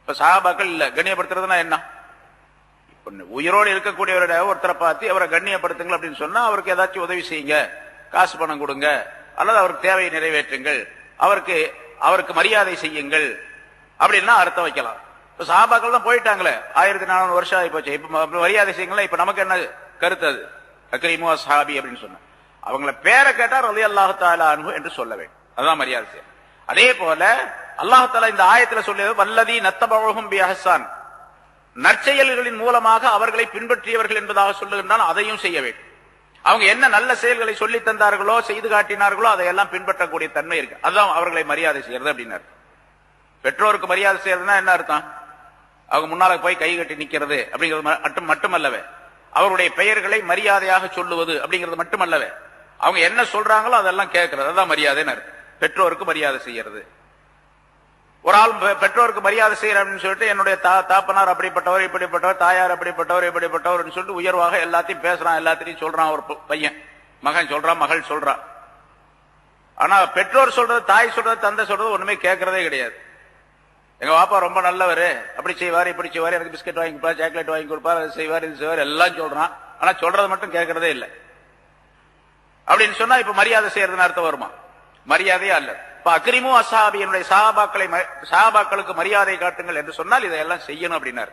இப்ப சஹாபாக்கள் இல்ல. கண்ணியப்படுத்துறதுனா என்ன? உயிரோடு இருக்கக்கூடியவருடைய ஒருத்தரை பார்த்து அவரை கண்ணியப்படுத்துங்கள் அப்படின்னு சொன்னா அவருக்கு ஏதாச்சும் உதவி செய்யுங்க, காசு பணம் கொடுங்க, அல்லது அவருக்கு தேவையை நிறைவேற்றுங்கள், அவருக்கு மரியாதை செய்யுங்கள் அப்படின்னா அர்த்தம் வைக்கலாம். இப்ப சஹாபாக்கள் தான் போயிட்டாங்களே, 1400 வருஷம் ஆகி போச்சு. இப்ப மரியாதை செய்யுங்களா? இப்ப நமக்கு என்ன கருத்து? அது அக்ரிமு அஸ்ஹாபி அப்படின்னு சொன்ன அவங்கள பேரை கேட்டா ரலியல்லாஹு தஆலா அன்ஹு என்று சொல்ல வேண்டும். அதுதான் மரியாதை செய்யும். அதே போல அல்லாஹ் தஆலா இந்த ஆயத்துல சொல்லியது வல்லதி நத்தபஹும் பி அஹ்சான், நற்செயல்களின் மூலமாக அவர்களை பின்பற்றியவர்கள் என்பதாக சொல்லுகின்றால் அதையும் செய்ய வேண்டும். அவங்க என்ன நல்ல செயல்களை சொல்லி தந்தார்களோ செய்து காட்டினார்களோ அதையெல்லாம் பின்பற்றக்கூடிய தன்மை இருக்கு. அதுதான் அவர்களை மரியாதை செய்யறது அப்படின்னு அர்த்தம். பெற்றோருக்கு மரியாதை செய்யறதுன்னா என்ன அர்த்தம்? அவங்க முன்னால போய் கை கட்டி நிக்கிறது அப்படிங்கிறது மட்டுமல்லவே, அவருடைய பெயர்களை மரியாதையாக சொல்லுவது அப்படிங்கிறது மட்டுமல்லவே, அவங்க என்ன சொல்றாங்களோ அதெல்லாம் கேட்கறது, அதான் மரியாதைன்னு அர்த்தம். பெற்றோருக்கு மரியாதை செய்யறது. ஒரு ஆள் பெற்றோருக்கு மரியாதை செய்யற அப்படின்னு சொல்லிட்டு என்னுடைய தாப்பனார் அப்படிப்பட்டவர் இப்படிப்பட்டவர், தாயார் அப்படிப்பட்டவர் இப்படிப்பட்டவர் சொல்லிட்டு உயர்வாக எல்லாத்தையும் பேசுறான், எல்லாத்தையும் சொல்றான். ஒரு பையன் மகன் சொல்றான், மகள் சொல்றான். ஆனா பெற்றோர் சொல்றது, தாய் சொல்றது, தந்தை சொல்றது ஒண்ணுமே கேட்கறதே கிடையாது. எங்க பாப்பா ரொம்ப நல்லவர், அப்படி செய்வாரு இப்படி செய்வாரு, எனக்கு பிஸ்கட் வாங்கி கொடுப்பாரு, சாக்லேட் வாங்கி கொடுப்பாரு, அது செய்வாரு இது செய்வாரு எல்லாம் சொல்றான். ஆனா சொல்றது மட்டும் கேட்கறதே இல்லை அப்படின்னு சொன்னா இப்ப மரியாதை செய்யறதுன்னு அர்த்தம் வருமா? மரியாதையே அல்ல. இப்ப அக்ரிமு அஸ்ஹாபி, என்னுடைய சஹாபாக்களுக்கு மரியாதை காட்டுங்கள் என்று சொன்னால் இதையெல்லாம் செய்யணும் அப்படின்னாரு.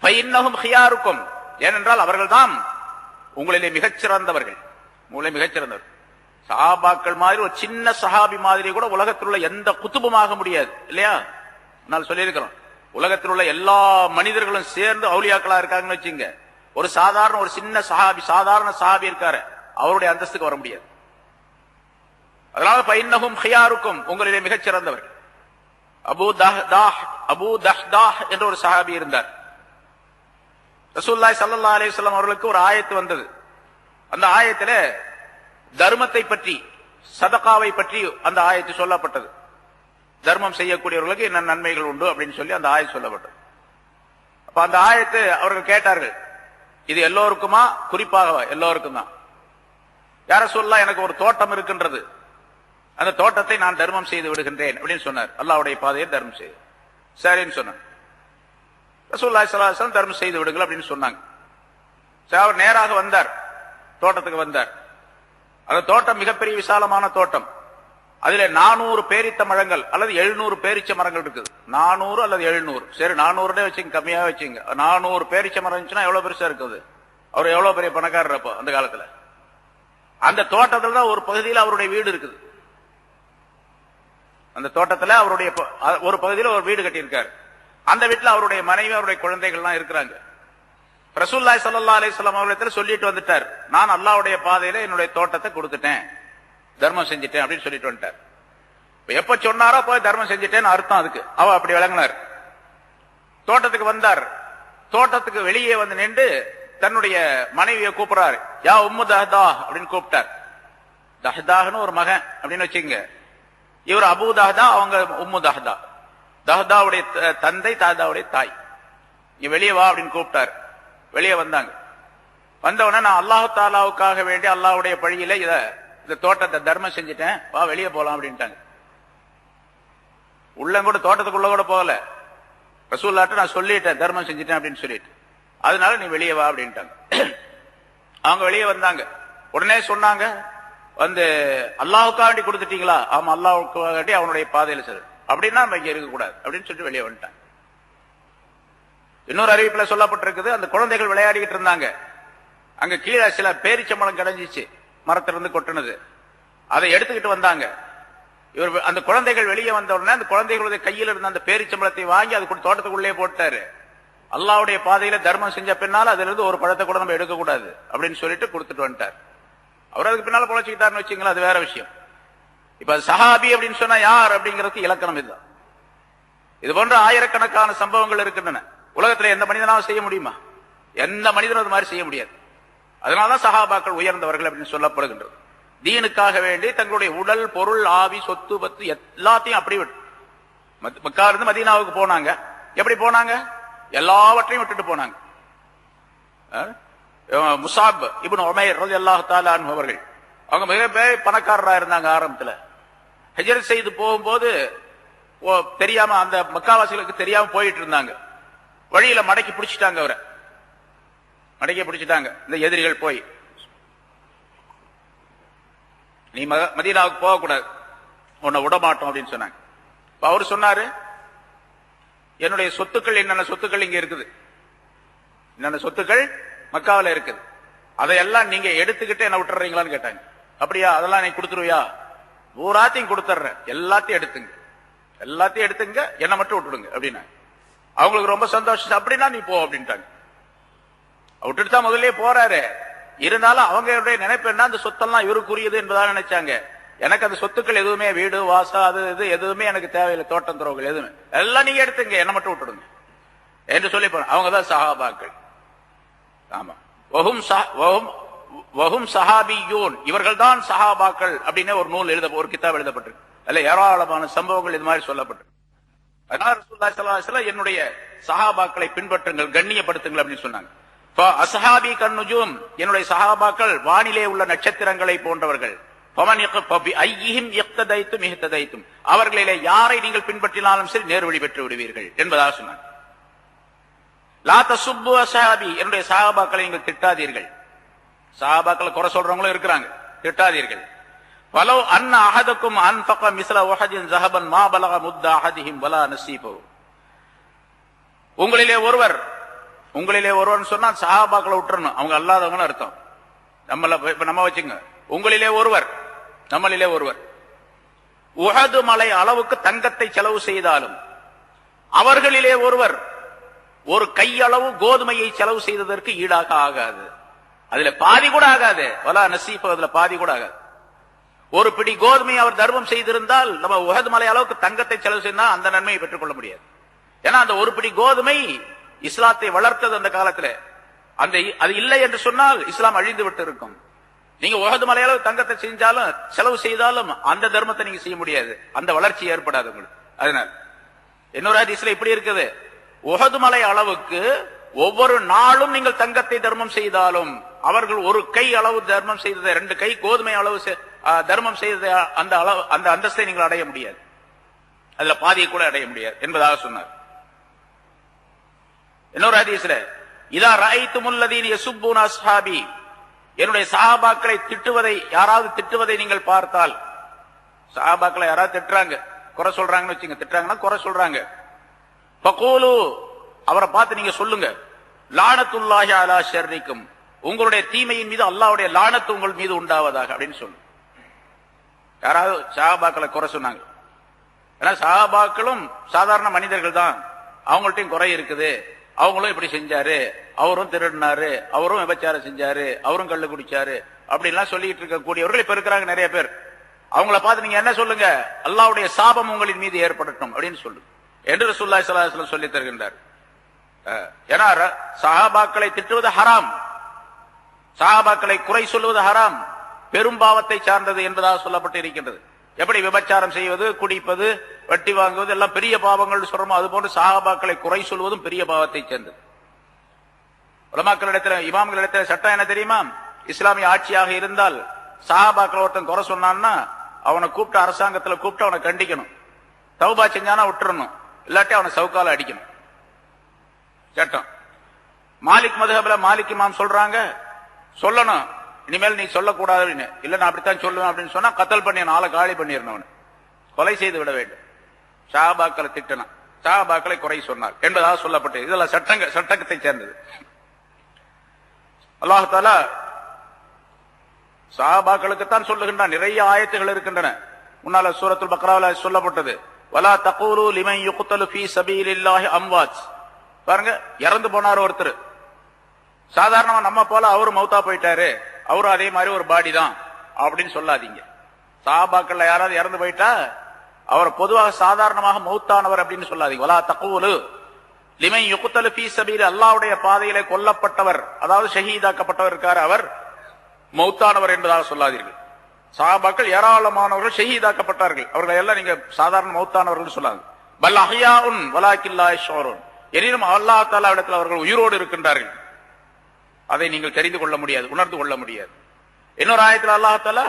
ஃபஇன்னஹும் ஹியாருக்கும், ஏனென்றால் அவர்கள் தான் உங்களிலே மிகச்சிறந்தவர்கள். உங்களிலே மிகச்சிறந்தவர்கள். சஹாபாக்கள் மாதிரி ஒரு சின்ன சஹாபி மாதிரி கூட உலகத்தில் உள்ள எந்த குத்துபுமாக முடியாது இல்லையா? நான் சொல்லியிருக்கிறோம், உலகத்தில் உள்ள எல்லா மனிதர்களும் சேர்ந்து அவுலியாக்களா இருக்காங்கன்னு வச்சுங்க, ஒரு சின்ன சாதாரண சஹாபி இருக்காரு, அவருடைய அந்தஸ்துக்கு வர முடியாது. அதனால ஃபஇன்னஹும் ஹியாருக்கும், உங்களிலே மிகச் சிறந்தவர்கள். அபூ தஹ்தாஹ் என்ற ஒரு சஹாபி இருந்தார். ரசூலுல்லாஹி ஸல்லல்லாஹு அலைஹி வஸல்லம் அவர்களுக்கு ஒரு ஆயத்து வந்தது. அந்த ஆயத்திலே தர்மத்தை பற்றி, சதகாவை பற்றி அந்த ஆயத்து சொல்லப்பட்டது. தர்மம் செய்யக்கூடியவர்களுக்கு என்ன நன்மைகள் உண்டு அப்படின்னு சொல்லி அந்த ஆயத்து சொல்லப்பட்டது. அப்ப அந்த ஆயத்து அவர்கள் கேட்டார்கள், இது எல்லோருக்குமா, குறிப்பாக எல்லோருக்கும் தான். யா ரசூலுல்லாஹ், எனக்கு ஒரு தோட்டம் இருக்கின்றது, அந்த தோட்டத்தை நான் தர்மம் செய்து விடுகின்றேன் அப்படின்னு சொன்னார். அல்லாஹ்வுடைய பாதையில் தர்மம் செய்து. சரின்னு சொன்னார். ரசூலுல்லாஹி ஸல்லல்லாஹு அலைஹி வஸல்லம் தர்மம் செய்து விடுங்கள் அப்படின்னு சொன்னாங்க. அவர் நேராக வந்தார், தோட்டத்துக்கு வந்தார். அந்த தோட்டம் மிகப்பெரிய விசாலமான தோட்டம். அதுல 400 பேரித்த மரங்கள் அல்லது 700 பேரிச்ச மரங்கள் இருக்குது. 400 அல்லது 700, சரி 400 வச்சுங்க, கம்மியாக வச்சுங்க. 400 பேரிச்ச மரம் இருந்துச்சுன்னா எவ்வளவு பெருசா இருக்குது? அவர் எவ்வளவு பெரிய பணக்காரர் அப்போ அந்த காலத்துல. அந்த தோட்டத்துல தான் ஒரு பகுதியில் அவருடைய வீடு இருக்குது. அந்த தோட்டத்துல அவருடைய ஒரு பகுதியில் ஒரு வீடு கட்டியிருக்காரு. அந்த வீட்டுல அவருடைய மனைவி, அவருடைய குழந்தைகள்லாம் இருக்கிறாங்க. ரசூலுல்லாஹி ஸல்லல்லாஹு அலைஹி வஸல்லம் அவர்களிடத்தில் சொல்லிட்டு வந்துட்டார், நான் அல்லாஹ்வுடைய பாதையில என்னுடைய தோட்டத்தை கொடுத்துட்டேன், தர்மம் செஞ்சுட்டேன் அப்படின்னு சொல்லிட்டு வந்துட்டார். எப்ப சொன்னாரோ போய் தர்மம் செஞ்சுட்டேன்னு அர்த்தம். அதுக்கு அவ அப்படி விளங்கினார். தோட்டத்துக்கு வந்தார். தோட்டத்துக்கு வெளியே வந்து நின்று தன்னுடைய மனைவியை கூப்பிடுறாரு. யா உம்மு தஹ்தா அப்படின்னு கூப்பிட்டார். தஹ்தான்னு ஒரு மகன் அப்படின்னு வச்சுங்க. இவர் அபூ தஹ்தா, அவங்க உம்மு தஹ்தா. தஹ்தாவுடைய தந்தை, தஹ்தாவுடைய தாய். இங்க வெளியே வா அப்படின்னு கூப்பிட்டார். வெளியே வந்தாங்க. வந்தவொடனே நான் அல்லாஹு தாலாவுக்காக வேண்டி அல்லாஹ்வுடைய பழியில இந்த தோட்டத்தை தர்மம் செஞ்சுட்டேன், வா வெளியே போலாம் அப்படின்ட்டாங்க. உள்ள கூட தோட்டத்துக்குள்ள கூட போகல. ரசூலுல்லாஹ்ட்ட நான் சொல்லிட்டேன் தர்மம் செஞ்சுட்டேன் அப்படின்னு சொல்லிட்டு, அதனால நீ வெளியே வா அப்படின்ட்டாங்க. அவங்க வெளியே வந்தாங்க. உடனே சொன்னாங்க, வந்து அல்லாஹுக்காக வேண்டி கொடுத்துட்டீங்களா? ஆமா, அல்லாஹுக்காக வேண்டி அவனுடைய பாதையில சரி, அப்படின்னா நம்ம இங்க இருக்கக்கூடாது அப்படின்னு சொல்லிட்டு வெளியே வந்துட்டாங்க. இன்னொரு அறிவிப்புல சொல்லப்பட்டிருக்குது, அந்த குழந்தைகள் விளையாடிக்கிட்டு இருந்தாங்க. அங்க கீழே சில பேரிச்சம்பழம் கிடைஞ்சிச்சு, மரத்திலிருந்து கொட்டுனது. அதை எடுத்துக்கிட்டு வந்தாங்க. இவர் அந்த குழந்தைகள் வெளியே வந்த உடனே அந்த குழந்தைகளுடைய கையில் இருந்த அந்த பேரிச்சம்பழத்தை வாங்கி அது தோட்டத்துக்குள்ளே போட்டாரு. அல்லாஹ்வுடைய பாதையில தர்மம் செஞ்ச பின்னால் அதுல இருந்து ஒரு பழத்தை கூட நம்ம எடுக்க கூடாது அப்படின்னு சொல்லிட்டு கொடுத்துட்டு வந்துட்டார். அவர் அதுக்கு பின்னால பொழைச்சுக்கிட்டாருன்னு வச்சுங்களா, அது வேற விஷயம். இப்ப சஹாபி அப்படின்னு சொன்னா யார் அப்படிங்கிறதுக்கு இலக்கணம் இதுதான். இது போன்ற ஆயிரக்கணக்கான சம்பவங்கள் இருக்கின்றன. உலகத்துல எந்த மனிதனாலும் செய்ய முடியுமா? எந்த மனிதனும் அது மாதிரி செய்ய முடியாது. அதனாலதான் சஹாபாக்கள் உயர்ந்தவர்கள் அப்படின்னு சொல்லப்படுகின்றது. தீனுக்காக வேண்டி தங்களுடைய உடல், பொருள், ஆவி, சொத்து, பத்து எல்லாத்தையும் அப்படி விட்டு மக்காவிலிருந்து மதீனாவுக்கு போனாங்க. எப்படி போனாங்க? எல்லாவற்றையும் விட்டுட்டு போனாங்க. முஸாப் இப்னு உமைர் ரலியல்லாஹு தஆலா அன்ஹு அவர்கள், அவங்க மிகப்பெரிய பணக்காரராக இருந்தாங்க. ஆரம்பத்துல ஹிஜ்ரத் செய்து போகும்போது தெரியாம அந்த மக்காவாசிகளுக்கு தெரியாம போயிட்டு இருந்தாங்க. வழியில மடக்கி பிடிச்சிட்டாங்க, அவரை மடக்கி பிடிச்சிட்டாங்க இந்த எதிரிகள். போய் நீ மதீனாவுக்கு போகக்கூடாது, உன்னை விடமாட்டோம் அப்படின்னு சொன்னாங்க. அவரு சொன்னாரு, என்னுடைய சொத்துக்கள் என்னென்ன சொத்துக்கள் இங்க இருக்குது, என்னென்ன சொத்துக்கள் மக்காவில் இருக்குது, அதையெல்லாம் நீங்க எடுத்துக்கிட்டு என்ன விட்டுறீங்களான்னு கேட்டாங்க. அப்படியா, அதெல்லாம் நீ கொடுத்துருவியா? ஊராத்தையும் கொடுத்துட்ற, எல்லாத்தையும் எடுத்துங்க, எல்லாத்தையும் எடுத்துங்க, என்ன மட்டும் விட்டுடுங்க அப்படின்னா. அவங்களுக்கு ரொம்ப சந்தோஷம். அப்படின்னா நீ போ அப்படின்ட்டாங்க. விட்டுட்டு தான் முதல்ல போறாரு. இருந்தாலும் அவங்களுடைய நினைப்பு என்ன, அந்த சொத்தெல்லாம் இவருக்குரியது என்பதாக நினைச்சாங்க. எனக்கு அந்த சொத்துக்கள் எதுவுமே, வீடு வாசம் அது இது எதுவுமே எனக்கு தேவையில்லை, தோட்டம் துறவுகள் எதுவுமே, எல்லாம் நீங்க எடுத்துங்க, என்ன மட்டும் விட்டுடுங்க என்று சொல்லி அவங்கதான் சஹாபாக்கள். ஆமா, வஹும் சஹாபியூன், இவர்கள் தான் சஹாபாக்கள் அப்படின்னு ஒரு நூல் ஒரு கிதாப் எழுதப்பட்டிருக்கு. அதுல ஏராளமான சம்பவங்கள் இது மாதிரி சொல்லப்பட்டிருக்கு. அதனால ரசூலுல்லாஹி ஸல்லல்லாஹு அலைஹி வஸல்லம் என்னுடைய சஹாபாக்களை பின்பற்றுங்கள், கண்ணியப்படுத்துங்கள் அப்படின்னு சொன்னாங்க. அஸ்ஹாபி கன்னுஜூம், என்னுடைய சஹாபாக்கள் வானிலே உள்ள நட்சத்திரங்களை போன்றவர்கள். அவர்களிலே யாரை நீங்கள் பின்பற்றினாலும் சரி நேர்வழி பெற்று விடுவீர்கள் என்பதாக சொன்னாங்க. லா தசுப்பு அஸ்ஹாபி, என்னுடைய சஹாபாக்களை நீங்கள் திட்டாதீர்கள். சஹாபாக்களை குறை சொல்றவங்களும் இருக்கிறாங்க, திட்டாதீர்கள். வலோ அன்ன அஹதக்கும் அன்ஃபக மிஸ்ல உஹதின் ஸஹபன் மா பலக முத்த அஹதிஹிம் வலா நஸீபு. உங்களிலே ஒருவர் சொன்னா சஹாபாக்களை விட்டுறணும், அவங்க அல்லாதவங்கன்னு அர்த்தம். நம்ம வச்சுங்க, உங்களிலே ஒருவர், நம்மளிலே ஒருவர் உஹது மலை அளவுக்கு தங்கத்தை செலவு செய்தாலும், அவர்களிலே ஒருவர் ஒரு கையளவு கோதுமையை செலவு செய்ததற்கு ஈடாக ஆகாது. அதுல பாதி கூட ஆகாது. வலா நஸீபு, அதுல பாதி கூட ஆகாது. ஒரு பிடி கோதுமை அவர் தர்மம் செய்திருந்தால், நம்ம உஹது மலை அளவுக்கு தங்கத்தை செலவு செய்தா அந்த நன்மையை பெற்றுக் கொள்ள முடியாது. ஏன்னா அந்த ஒரு பிடி கோதுமை இஸ்லாத்தை வளர்த்தது அந்த காலத்துல. அது இல்லை என்று சொன்னால் இஸ்லாம் அழிந்து விட்டு இருக்கும். நீங்க உஹது மலை அளவு தங்கத்தை செஞ்சாலும் செலவு செய்தாலும் அந்த தர்மத்தை நீங்க செய்ய முடியாது, அந்த வளர்ச்சி ஏற்படாது உங்களுக்கு. அதனால இன்னொரு ஹதீஸ்ல இப்படி இருக்குது, உஹது மலை அளவுக்கு ஒவ்வொரு நாளும் நீங்கள் தங்கத்தை தர்மம் செய்தாலும், அவர்கள் ஒரு கை அளவு தர்மம் செய்ததை, 2 கை கோதுமை அளவு தர்மம் செய்த அந்த அளவு, அந்த அந்தஸ்தை நீங்கள் அடைய முடியாது, அதுல பாதியை கூட அடைய முடியாது என்பதாக சொன்னார். இன்னொரு ஹதீஸ்ல, இதா ரஅய்துமுல்லதீன யசுப்பூன அஸ்ஹாபி, என்னுடைய சஹாபாக்களை திட்டுவதை, யாராவது திட்டுவதை நீங்கள் பார்த்தால், சஹாபாக்களை யாராவது திட்டுறாங்க, குறை சொல்றாங்கன்னு வச்சுங்க, திட்டுறாங்கன்னா குறை சொல்றாங்க, ஃபகூலு, அவரை பார்த்து நீங்க சொல்லுங்க, லானத்துல்லாஹி அலா ஷர்ரிக்கும், உங்களுடைய தீமையின் மீது அல்லாஹ்வுடைய லானத்து உங்கள் மீது உண்டாவதாக அப்படின்னு சொல்லு. யாராவது சஹாபாக்களை குறை சொன்னாங்க, ஏன்னா சஹாபாக்களும் சாதாரண மனிதர்கள் தான், அவங்கள்ட்டையும் குறை இருக்குது, அவங்களும் இப்படி செஞ்சாரு, அவரும் திருடினாரு, அவரும் விபச்சாரம் செஞ்சாரு, அவரும் கள்ளு குடிச்சாரு அப்படின்லாம் சொல்லிட்டு இருக்கக்கூடியவர்கள் இப்ப இருக்கிறாங்க நிறைய பேர். அவங்கள பார்த்து நீங்க என்ன சொல்லுங்க, அல்லாஹ்வுடைய சாபம் உங்களின் மீது ஏற்படட்டும் அப்படின்னு சொல்லு என்று ரசூலுல்லாஹி ஸல்லல்லாஹு அலைஹி வஸல்லம் சொல்லி தருகின்றார். ஏன்னா சஹாபாக்களை திட்டுவது ஹராம், சஹாபாக்களை குறை சொல்வது ஹராம், பெரும்பாவத்தை சார்ந்தது என்பதாக சொல்லப்பட்டு இருக்கின்றது. எப்படி விபச்சாரம் செய்வது, குடிப்பது, வட்டி வாங்குவது எல்லாம் பெரிய பாவங்கள் சொல்றோமோ, அது போன்று சஹாபாக்களை குறை சொல்வதும் பெரிய பாவத்தை சேர்ந்தது. உலமாக்களிடத்தில், இமாம்களிடத்தில் சட்டம் என்ன தெரியுமா, இஸ்லாமிய ஆட்சியாக இருந்தால் சஹாபாக்கள் ஒருத்தன் குறை சொன்னான்னா அவனை கூப்பிட்டு, அரசாங்கத்தில் கூப்பிட்டு அவனை கண்டிக்கணும், தௌபா செஞ்சானா விட்டுறணும், இல்லாட்டி அவனை சவுக்கால அடிக்கணும் சட்டம். மாலிக் மதுஹப்ல மாலிக் இமாம் சொல்றாங்க, சொல்லணும், இனிமேல் நீ சொல்லக்கூடாது அப்படின்னு. இல்ல நான் அப்படித்தான் சொல்லுவேன் அப்படின்னு சொன்னா கத்தல் பண்ணி நாளை காலி பண்ணிருந்தவன், கொலை செய்து விட வேண்டும். சஹாபாக்களை திட்டினான், சஹாபாக்களை குறை சொன்னார் என்பதாக சொல்லப்பட்டது. இதெல்லாம் சட்டத்தை சேர்ந்தது. அல்லாஹ் தஆலா சஹாபாக்களுக்குத்தான் சொல்லுகின்றான். நிறைய ஆயத்துகள் இருக்கின்றன. முன்னால சூரத்துல் பக்ரால சொல்லப்பட்டது, வலா தகூலு லிமன் யுக்தலு ஃபீ சபீலில்லாஹி அம்வாத். பாருங்க, இறந்து போனார் ஒருத்தர், சாதாரணமா நம்ம போல அவரு மௌத்தா போயிட்டாரு, அவரும் அதே மாதிரி ஒரு பாடி தான் அப்படின்னு சொல்லாதீங்க. சஹாபாக்கள்ல யாராவது இறந்து போயிட்டா அவர் பொதுவாக சாதாரணமாக மௌத்தானவர் அப்படின்னு சொல்லாதீங்க. வலா தகூலு லிமன் யுக்தலு ஃபீ சபீல், அல்லாஹ்வுடைய பாதையிலே கொல்லப்பட்டவர், அதாவது ஷஹீதாக்கப்பட்டவர் இருக்கார், அவர் மௌத்தானவர் என்பதாக சொல்லாதீர்கள். சஹாபாக்கள் ஏராளமானவர்கள் ஷஹீதாக்கப்பட்டார்கள், அவர்கள் எல்லாம் நீங்க சாதாரண மௌத்தானவர்கள் சொல்லாது. பல் அஹ்யாஉன் வலாக்கின் லா யஷ்ஊரூன், எனினும் அல்லாஹ் தஆலா இடத்தில் அவர்கள் உயிரோடு இருக்கின்றார்கள், அதை நீங்கள் தெரிந்து கொள்ள முடியாது, உணர்ந்து கொள்ள முடியாது. இன்னொரு ஆயத்தில் அல்லாஹ் தஆலா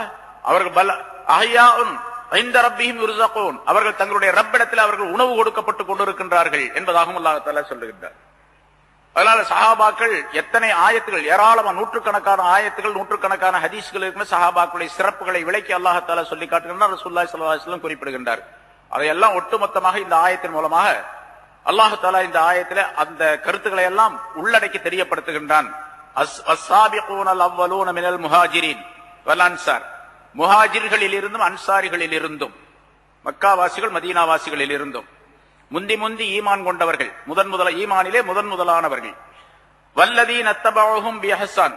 அவர்கள் பல் அஹ்யாஉன் இந்த ரப்பிஹிம் யுர்ஸகூன், அவர்கள் தங்களுடைய ரப்பிடத்தில் அவர்கள் உணவு கொடுக்கப்பட்டுக் கொண்டிருக்கின்றார்கள் என்பதாகவும் அல்லாஹ் தஆலா சொல்லுகின்றார். அதனால சஹாபாக்கள் எத்தனை ஆயத்துகள், ஏராளமான நூற்றுக்கணக்கான ஆயத்துகள், நூற்றுக்கணக்கான ஹதீஸ்கள் இருக்கிற சஹாபாக்களுடைய சிறப்புகளை விளக்கி அல்லாஹ் தஆலா சொல்லி காட்டுகின்றார். ரசூலுல்லாஹி ஸல்லல்லாஹு அலைஹி வஸல்லம் குறிப்பிடுகின்றார். அதையெல்லாம் ஒட்டுமொத்தமாக இந்த ஆயத்தின் மூலமாக அல்லாஹ் தஆலா இந்த ஆயத்திலே அந்த கருத்துக்களை எல்லாம் உள்ளடக்கி தெரியப்படுத்துகின்றான். அஸ்ஸாபிகூனல் அவ்வலூன மினல் முஹாஜிரின் வல் அன்சார், முஹாஜிர்களில் இருந்தும் அன்சாரிகளில் இருந்தும், மக்காவாசிகள் மதீனாவாசிகளில் இருந்தும் முந்தி முந்தி ஈமான் கொண்டவர்கள், ஈமானிலே முதலானவர்கள், வல்லதீன தபஊஹும் பிஹஸான்,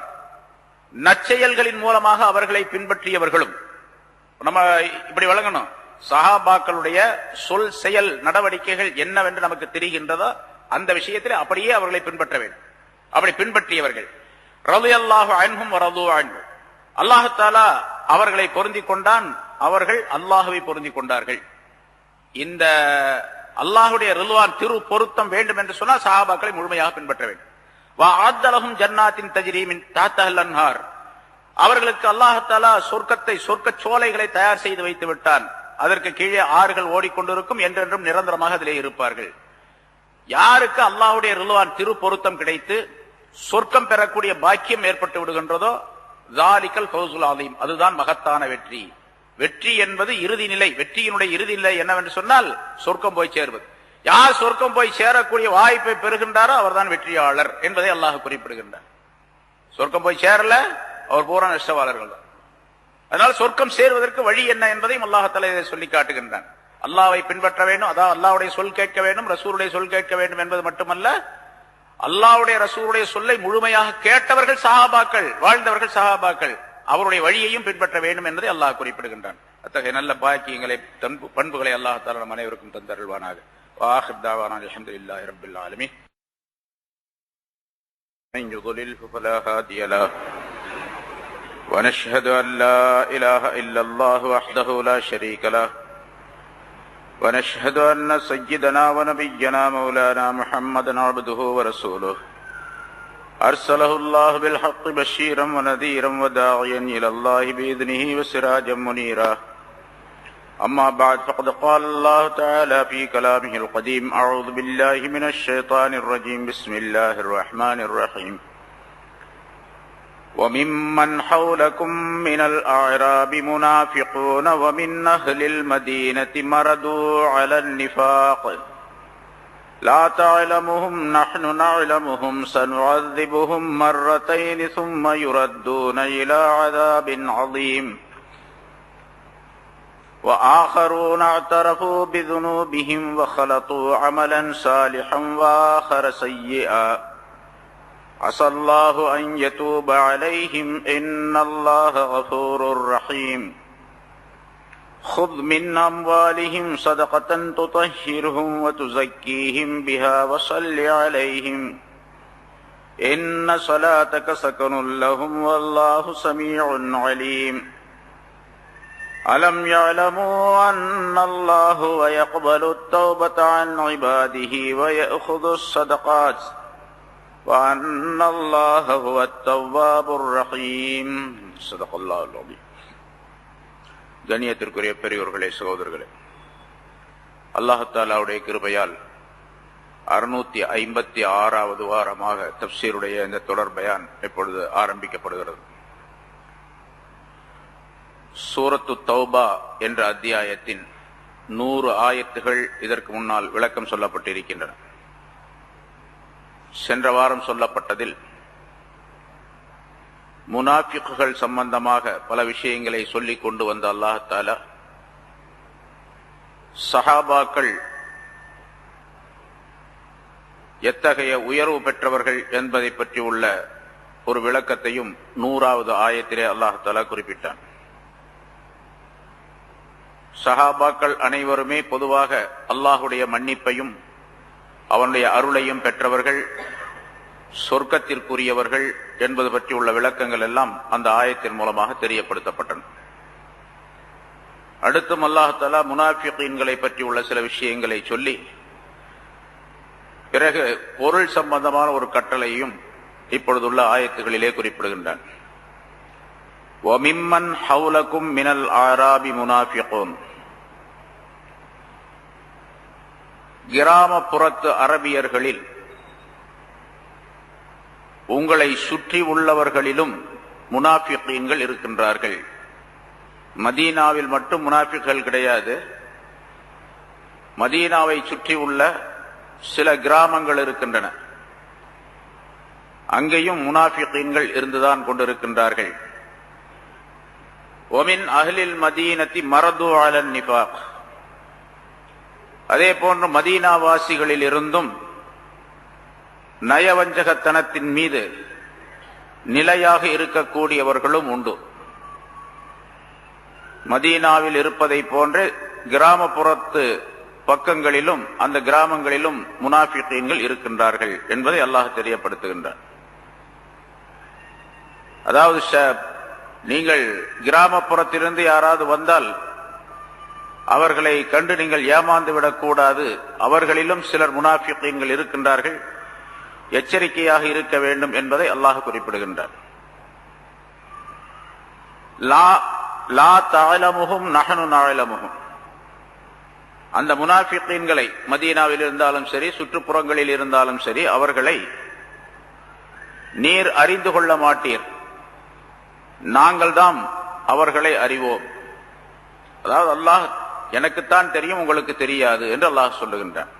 நற்செயல்களின் மூலமாக அவர்களை பின்பற்றியவர்களும். நம்ம இப்படி வழங்கணும், சஹாபாக்களுடைய சொல் செயல் நடவடிக்கைகள் என்னவென்று நமக்கு தெரிகின்றதோ அந்த விஷயத்தில் அப்படியே அவர்களை பின்பற்ற வேண்டும். அப்படி பின்பற்றியவர்கள் ரலியல்லாஹு அன்ஹும் வ ரது அன்ஹு, அல்லாஹ் தஆலா அவர்களை பொருந்திக் கொண்டான், அவர்கள் அல்லாஹ்வை பொருந்திக் கொண்டார்கள். இந்த அல்லாஹ்வுடைய ரில்வான் திரு பொருத்தம் வேண்டும் என்று சொன்னால் சஹாபாக்களை முழுமையாக பின்பற்ற வேண்டும். வா அத்தலஹும் ஜன்னாத்தின் தஜ்ரீ மின் தஹ்திஹல் அன்ஹார், அவர்களுக்கு அல்லாஹ் தஆலா சொர்க்க சோலைகளை தயார் செய்து வைத்து விட்டான். அதற்கு கீழே ஆறுகள் ஓடிக்கொண்டிருக்கும், என்றென்றும் நிரந்தரமாக அதிலே இருப்பார்கள். யாருக்கு அல்லாஹ்வுடைய ரில்வான் திரு பொருத்தம் கிடைத்து சொர்க்கம் பெறக்கூடிய பாக்கியம் ஏற்பட்டு விடுகின்றதோ ஸாலிகல் ஃபௌஸுல் அஸீம், அதுதான் மகத்தான வெற்றி. வெற்றி என்பது இறுதி நிலை. வெற்றியினுடைய இறுதி நிலை என்னவென்று சொன்னால் சொர்க்கம் போய் சேர்வது. யார் சொர்க்கம் போய் சேரக்கூடிய வாய்ப்பை பெறுகின்றாரோ அவர்தான் வெற்றியாளர் என்பதை அல்லாஹ் குறிப்பிடுகின்றார். சொர்க்கம் போய் சேரல அவர் பூரா நஷ்டவாளர்கள் தான். அதனால சொர்க்கம் சேருவதற்கு வழி என்ன என்பதையும் அல்லாஹ் தஆலா இதை சொல்லி காட்டுகின்றான். அல்லாஹ்வை பின்பற்ற வேண்டும், அதாவது அல்லாஹ்வுடைய சொல் கேட்க வேண்டும், ரசூலுடைய சொல் கேட்க வேண்டும் என்பது மட்டுமல்ல, அல்லாஹ்வுடைய ரசூலுடைய சொல்லை முழுமையாக கேட்டவர்கள் சஹாபாக்கள், வாழ்ந்தவர்கள் சஹாபாக்கள், அவருடைய வழியையும் பின்பற்ற வேண்டும் என்பதை அல்லாஹ் குறிப்பிடுகின்றான். அத்தகைய நல்ல பாக்கியங்களை, பண்புகளை அல்லாஹ் தஆலா நம் அனைவருக்கும் தந்தருள்வானாக. வாஹிர் தாவானா அல்ஹம்துலில்லாஹி ரப்பில் ஆலமீன். மன் யுضلله فلا هادي له ونشهد أن لا إله إلا الله وحده لا شريك له ونشهد أن سيدنا ونبينا مولانا محمدا عبده ورسوله أرسله الله بالحق بشيرا ونذيرا وداعيا إلى الله بإذنه وسراجا منيرا. أما بعد، فقد قال الله تعالى في كلامه القديم: أعوذ بالله من الشيطان الرجيم، بسم الله الرحمن الرحيم. وممن حولكم من الأعراب منافقون ومن أهل المدينة مردوا على النفاق لا تعلمهم نحن نعلمهم سنعذبهم مرتين ثم يردون إلى عذاب عظيم وآخرون اعترفوا بذنوبهم وخلطوا عملا صالحا وآخر سيئا عسى الله أن يتوب عليهم إن الله غفور رحيم. خذ من أموالهم صدقة تطهرهم وتزكيهم بها وصل عليهم إن صلاتك سكن لهم والله سميع عليم. ألم يعلموا أن الله يقبل التوبة عن عباده ويأخذ الصدقات وأن الله هو التواب الرحيم. صدق الله العظيم. கண்ணியத்திற்குரிய பெரியோர்களே, சகோதரர்களே, அல்லாஹ் தஆலாவுடைய கிருபையால் 656வது வாரமாக தஃப்சீருடைய இந்த தொடர் பயான் இப்பொழுது ஆரம்பிக்கப்படுகிறது. சூரத்து தௌபா என்ற அத்தியாயத்தின் 100 ஆயத்துகள் இதற்கு முன்னால் விளக்கம் சொல்லப்பட்டிருக்கின்றன. சென்ற வாரம் சொல்லப்பட்டதில் முனாஃபிக்குகள் சம்பந்தமாக பல விஷயங்களை சொல்லிக் கொண்டு வந்த அல்லாஹ் தஆலா சஹாபாக்கள் எத்தகைய உயர்வு பெற்றவர்கள் என்பதை பற்றி உள்ள ஒரு விளக்கத்தையும் 100வது ஆயத்திலே அல்லாஹ் தஆலா குறிப்பிட்டான். சஹாபாக்கள் அனைவருமே பொதுவாக அல்லாஹுடைய மன்னிப்பையும் அவனுடைய அருளையும் பெற்றவர்கள், சொர்க்கத்திற்குரியவர்கள் என்பது பற்றி உள்ள விளக்கங்கள் எல்லாம் அந்த ஆயத்தின் மூலமாக தெரியப்படுத்தப்பட்டன. அடுத்தும் அல்லாஹ் தஆலா முனாஃபிகீன்களை பற்றி உள்ள சில விஷயங்களை சொல்லி பிறகு பொருள் சம்பந்தமான ஒரு கட்டளையும் இப்பொழுதுள்ள ஆயத்துகளிலே குறிப்பிடுகின்றான். وَمِمَّنْ حَوْلَكُمْ مِنَ الْأَعْرَابِ مُنَافِقُونَ. கிராமப்புறத்து அரபியர்களில் உங்களை சுற்றி உள்ளவர்களிலும் முனாஃபிகீன்கள் இருக்கின்றார்கள். மதீனாவில் மட்டும் முனாஃபிக்கள் கிடையாது, மதீனாவை சுற்றி உள்ள சில கிராமங்கள் இருக்கின்றன, அங்கேயும் முனாஃபிகீன்கள் இருந்துதான் கொண்டிருக்கின்றார்கள். ஒமின் அஹ்லில் மதீனத்தி மரது அலன் நிஃபாக், அதே போன்று மதீனாவாசிகளில் இருந்தும் நயவஞ்சகத்தனத்தின் மீது நிலையாக இருக்கக்கூடியவர்களும் உண்டு. மதீனாவில் இருப்பதை போன்று கிராமப்புறத்து பக்கங்களிலும் அந்த கிராமங்களிலும் முனாஃபிகீன்கள் இருக்கின்றார்கள் என்பதை அல்லாஹ் தெரியப்படுத்துகின்றார். அதாவது நீங்கள் கிராமப்புறத்திலிருந்து யாராவது வந்தால் அவர்களை கண்டு நீங்கள் ஏமாந்து விடக்கூடாது, அவர்களிலும் சிலர் முனாஃபிகீன்கள் இருக்கின்றார்கள், எச்சரிக்கையாக இருக்க வேண்டும் என்பதை அல்லாஹ் குறிப்பிடுகின்றார். லா தஅலமுஹும் நஹ்னு நஅலமுஹும், அந்த முனாஃபிகீன்களை மதீனாவில் இருந்தாலும் சரி சுற்றுப்புறங்களில் இருந்தாலும் சரி அவர்களை நீர் அறிந்து கொள்ள மாட்டீர், நாங்கள் தான் அவர்களை அறிவோம். அதாவது அல்லாஹ் எனக்குத்தான் தெரியும் உங்களுக்கு தெரியாது என்று அல்லாஹ் சொல்லுகின்றான்.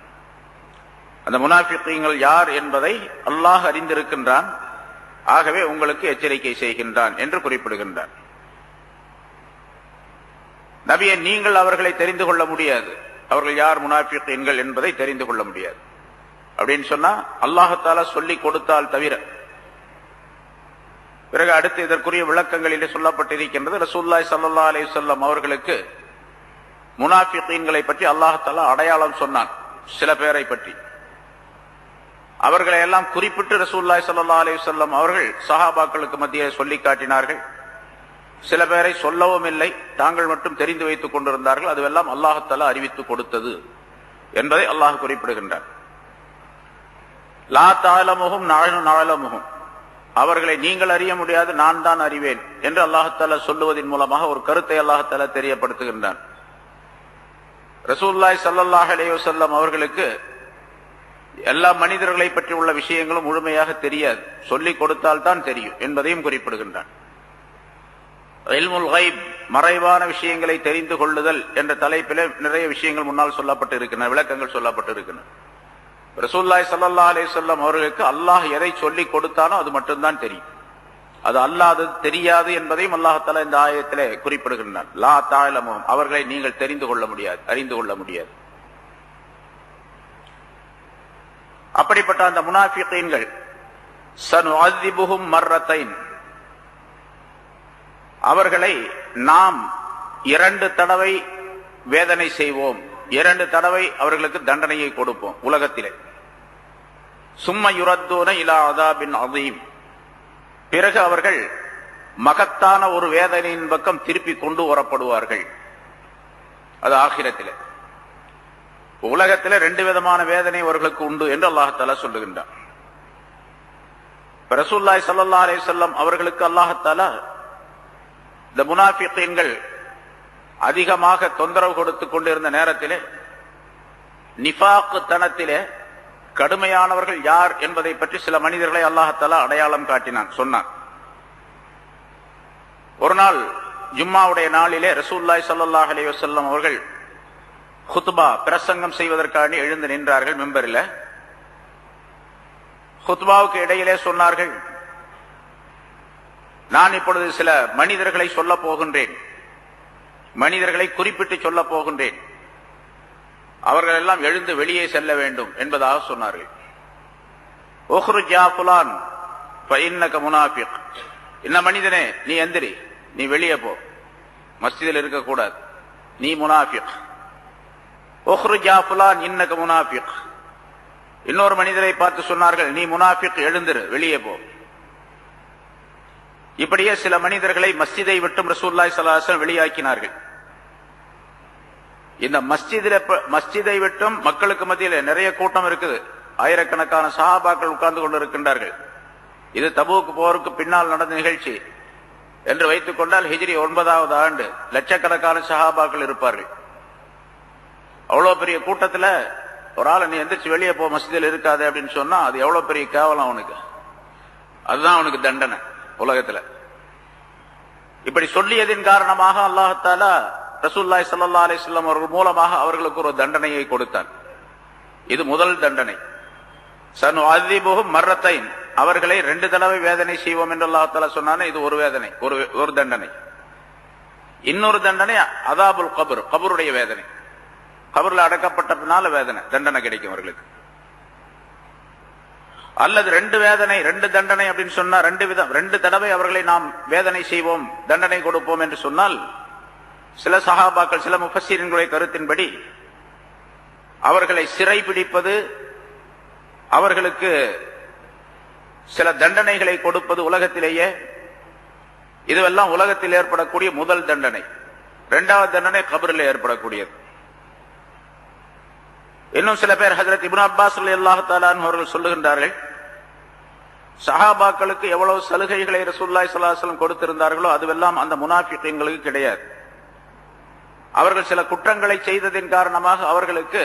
அந்த முனாஃபிகீன்கள் யார் என்பதை அல்லாஹ் அறிந்திருக்கின்றான், ஆகவே உங்களுக்கு எச்சரிக்கை செய்கின்றான் என்று குறிப்பிடுகின்றான். நபியே, நீங்கள் அவர்களை தெரிந்து கொள்ள முடியாது, அவர்கள் யார் முனாஃபிகீன்கள் என்பதை தெரிந்து கொள்ள முடியாது அப்படின்னு சொன்னா அல்லாஹ் சொல்லி கொடுத்தால் தவிர. பிறகு அடுத்து இதற்குரிய விளக்கங்களிலே சொல்லப்பட்டிருக்கின்றது. ரசூலுல்லாஹி ஸல்லல்லாஹு அலைஹி வஸல்லம் அவர்களுக்கு முனாஃபிகீன்களை பற்றி அல்லாஹ் அடையாளம் சொன்னான். சில பேரை பற்றி அவர்களை எல்லாம் குறிப்பிட்டு ரசூலுல்லாஹி ஸல்லல்லாஹு அலைஹி வஸல்லம் அவர்கள் சஹாபாக்களுக்கு மத்தியே சொல்லி காட்டினார்கள். சில பேரை சொல்லவும் இல்லை, தாங்கள் மட்டும் தெரிந்து வைத்துக் கொண்டிருந்தார்கள். அதுவெல்லாம் அல்லாஹ் அறிவித்துக் கொடுத்தது என்பதை அல்லாஹ் குறிப்பிடுகின்றார். லா தஅலமுஹும் நஹ்னு நஅலமுஹும், அவர்களை நீங்கள் அறிய முடியாது, நான் தான் அறிவேன் என்று அல்லாஹ் சொல்லுவதன் மூலமாக ஒரு கருத்தை அல்லாஹ் தெரியப்படுத்துகின்றான். ரசூலுல்லாஹி ஸல்லல்லாஹு அலைஹி வஸல்லம் அவர்களுக்கு எல்லா மனிதர்களை பற்றி உள்ள விஷயங்களும் முழுமையாக தெரியாது, சொல்லிக் கொடுத்தால் தான் தெரியும் என்பதையும் குறிப்பிடுகின்றான். இல்முல் கைப், மறைவான விஷயங்களை தெரிந்து கொள்ளுதல் என்ற தலைப்பிலே நிறைய விஷயங்கள் முன்னால் சொல்லப்பட்டு இருக்கின்றன, விளக்கங்கள் சொல்லப்பட்டு இருக்கின்றன. ரசூலுல்லாஹி ஸல்லல்லாஹு அலைஹி வஸல்லம் அவர்களுக்கு அல்லாஹ் எதை சொல்லிக் கொடுத்தானோ அது மட்டும்தான் தெரியும், அது அல்லாது தெரியாது என்பதையும் அல்லாஹ் இந்த ஆயத்திலே குறிப்பிடுகின்றான். லா தஅலமுஹும், அவர்களை நீங்கள் தெரிந்து கொள்ள முடியாது, அறிந்து கொள்ள முடியாது. அப்படிப்பட்ட அந்த முனாஃபிகீன்கள் சனுஅذிபுஹும் மர்ரத்தைன், அவர்களை நாம் 2 தடவை வேதனை செய்வோம், 2 தடவை அவர்களுக்கு தண்டனையை கொடுப்போம் உலகத்திலே. சும்ம யுரத்தூன இலா அஸாபின் அதீம், பிறகு அவர்கள் மகத்தான ஒரு வேதனையின் பக்கம் திருப்பி கொண்டு வரப்படுவார்கள். அது ஆகிரத்திலே. உலகத்திலே 2 விதமான வேதனை அவர்களுக்கு உண்டு என்று அல்லாஹ் சொல்லுகின்றார். ரசூலுல்லாஹி ஸல்லல்லாஹு அலைஹி வஸல்லம் அவர்களுக்கு அல்லாஹ் இந்த முனாஃபிகீன்கள் அதிகமாக தொந்தரவு கொடுத்துக் கொண்டிருந்த நேரத்திலே நிஃபாக் தனத்திலே கடுமையானவர்கள் யார் என்பதை பற்றி சில மனிதர்களை அல்லாஹ் அடையாளம் காட்டினான், சொன்னான். ஒரு நாள் ஜும்மாவுடைய நாளிலே ரசூலுல்லாஹி ஸல்லல்லாஹு அலைஹி வஸல்லம் அவர்கள் குத்பா பிரசங்கம் செய்வதற்காக எழுந்து நின்றார்கள் மிம்பரில். குத்பாவுக்கு இடையிலே சொன்னார்கள், நான் இப்பொழுது சில மனிதர்களை சொல்ல போகின்றேன், மனிதர்களை குறிப்பிட்டு சொல்ல போகின்றேன், அவர்கள் எல்லாம் எழுந்து வெளியே செல்ல வேண்டும் என்பதாக சொன்னார்கள். உஹ்ருஜ் யா ஃபுலான் ஃபஇன்னக முனாஃபிக், என்ன மனிதனே நீ எந்திரி, நீ வெளியே போ, மஸ்ஜிதில் இருக்கக்கூடாது, நீ முனாஃபிக். உஹ்ருஜ் யா ஃபுலான் இன்னக முனாஃபிக், இன்னொரு மனிதரை பார்த்து சொன்னார்கள், நீ முனாஃபிக், எழுந்திரு, வெளியே போ. இப்படியே சில மனிதர்களை மஸ்ஜிதை விட்டும் ரசூலுல்லாஹி ஸல்லல்லாஹு அலைஹி வஸல்லம் வெளியாக்கினார்கள். இந்த மஸ்ஜிதை விட்டும் மக்களுக்கு மத்தியில் நிறைய கூட்டம் இருக்குது, ஆயிரக்கணக்கான சஹாபாக்கள் உட்கார்ந்து கொண்டிருக்கின்றார்கள். இது தபூக் போருக்கு பின்னால் நடந்த நிகழ்ச்சி என்று வைத்துக் கொண்டால் ஹிஜ்ரி 9வது ஆண்டு லட்சக்கணக்கான சஹாபாக்கள் இருப்பார்கள். அவ்வளவு பெரிய கூட்டத்தில் ஒரு ஆள் நீ எந்திரிச்சு வெளியே போ, மஸ்ஜிதில் இருக்காது அப்படின்னு சொன்னா அது எவ்வளவு பெரிய கேவலம் அவனுக்கு. அதுதான் அவனுக்கு தண்டனை உலகத்துல. இப்படி சொல்லியதின் காரணமாக அல்லாஹ் தஆலா ரசூலுல்லாஹி ஸல்லல்லாஹு அலைஹி வஸல்லம் அவர்கள் மூலமாக அவர்களுக்கு ஒரு தண்டனையை கொடுத்தான். இது முதல் தண்டனை. சனுஅذிபுஹும் மர்ரத்தைன், அவர்களை 2 தடவை வேதனை செய்வோம் என்று அல்லாஹ் தஆலா சொன்னானே, இது ஒரு வேதனை, ஒரு தண்டனை. இன்னொரு தண்டனை அதாபுல் கபர், கபருடைய வேதனை. கபர்ல அடக்கப்பட்ட பின்னால வேதனை, தண்டனை கிடைக்கும் அவர்களுக்கு. அல்லது 2 வேதனை 2 தண்டனை அப்படின்னு சொன்னா 2 விதம், 2 தடவை அவர்களை நாம் வேதனை செய்வோம், தண்டனை கொடுப்போம் என்று சொன்னால், சில சஹாபாக்கள் சில முஃபஸ்ஸிரீன்களுடைய கருத்தின்படி அவர்களை சிறை பிடிப்பது, அவர்களுக்கு சில தண்டனைகளை கொடுப்பது உலகத்திலேயே, இதுவெல்லாம் உலகத்தில் ஏற்படக்கூடிய முதல் தண்டனை. 2வது தண்டனை கபரில் ஏற்படக்கூடியது. இன்னும் சில பேர் ஹஜ்ரத் இப்னு அப்பாஸ் ரலியல்லாஹு தஆலா அன்ஹு அவர்கள் சொல்லுகின்றார்கள், சஹாபாக்களுக்கு எவ்வளவு சலுகைகளை ரசூலுல்லாஹி ஸல்லல்லாஹு அலைஹி வஸல்லம் கொடுத்திருந்தார்களோ அதுவெல்லாம் அந்த முனாஃபிகீன்களுக்கு கிடையாது. அவர்கள் சில குற்றங்களை செய்ததின் காரணமாக அவர்களுக்கு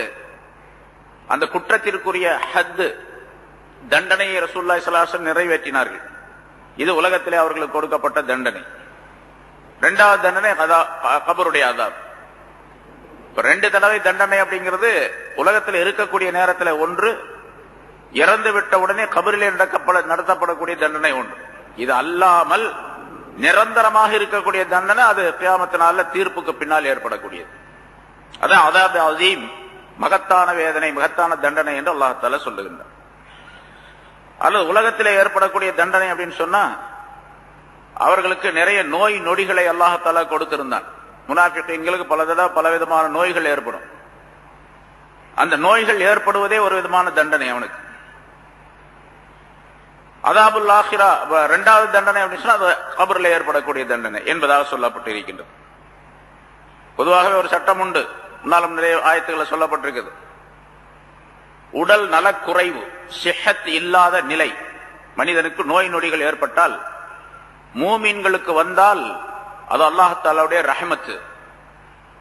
அந்த குற்றத்திற்குரிய ஹத்து தண்டனையை ரசூலுல்லாஹி ஸல்லல்லாஹு அலைஹி வஸல்லம் நிறைவேற்றினார்கள். இது உலகத்திலே அவர்களுக்கு கொடுக்கப்பட்ட தண்டனை. 2வது தண்டனை கபருடைய அதாப். 2 தடவை தண்டனை அப்படிங்கிறது உலகத்தில் இருக்கக்கூடிய நேரத்தில் ஒன்று, இறந்து விட்ட உடனே கபரிலே நடத்தப்படக்கூடிய தண்டனை ஒன்று. இது அல்லாமல் நிரந்தரமாக இருக்கக்கூடிய தண்டனை, அது கியாமத்தினால தீர்ப்புக்கு பின்னால் ஏற்படக்கூடியது. அதான் அதாப் அஸீம், மகத்தான வேதனை, மகத்தான தண்டனை என்று அல்லாஹ் தஆலா சொல்லுகின்றார். அல்லது உலகத்திலே ஏற்படக்கூடிய தண்டனை அப்படின்னு சொன்னா, அவர்களுக்கு நிறைய நோய் நொடிகளை அல்லாஹ் தஆலா கொடுத்திருந்தான். முனாஃபிகீன்களுக்கு பல தடவை பலவிதமான நோய்கள் ஏற்படும். அந்த நோய்கள் ஏற்படுவதே ஒரு விதமான தண்டனை அவனுக்கு. அதாபுல் ஆஹிரா 2வது தண்டனை அப்படின்னு சொன்னா அது கபரில் ஏற்படக்கூடிய தண்டனை என்பதாக சொல்லப்பட்டு இருக்கின்றது. பொதுவாகவே ஒரு சட்டம் உண்டு, முன்னாலும் நிறைய ஆயத்துக்களை சொல்லப்பட்டிருக்கிறது. உடல் நலக்குறைவு, சிஹத் இல்லாத நிலை, மனிதனுக்கு நோய் நொடிகள் ஏற்பட்டால், மூமின்களுக்கு வந்தால் அது அல்லாஹ் தஆலாவுடைய ரஹ்மத்து,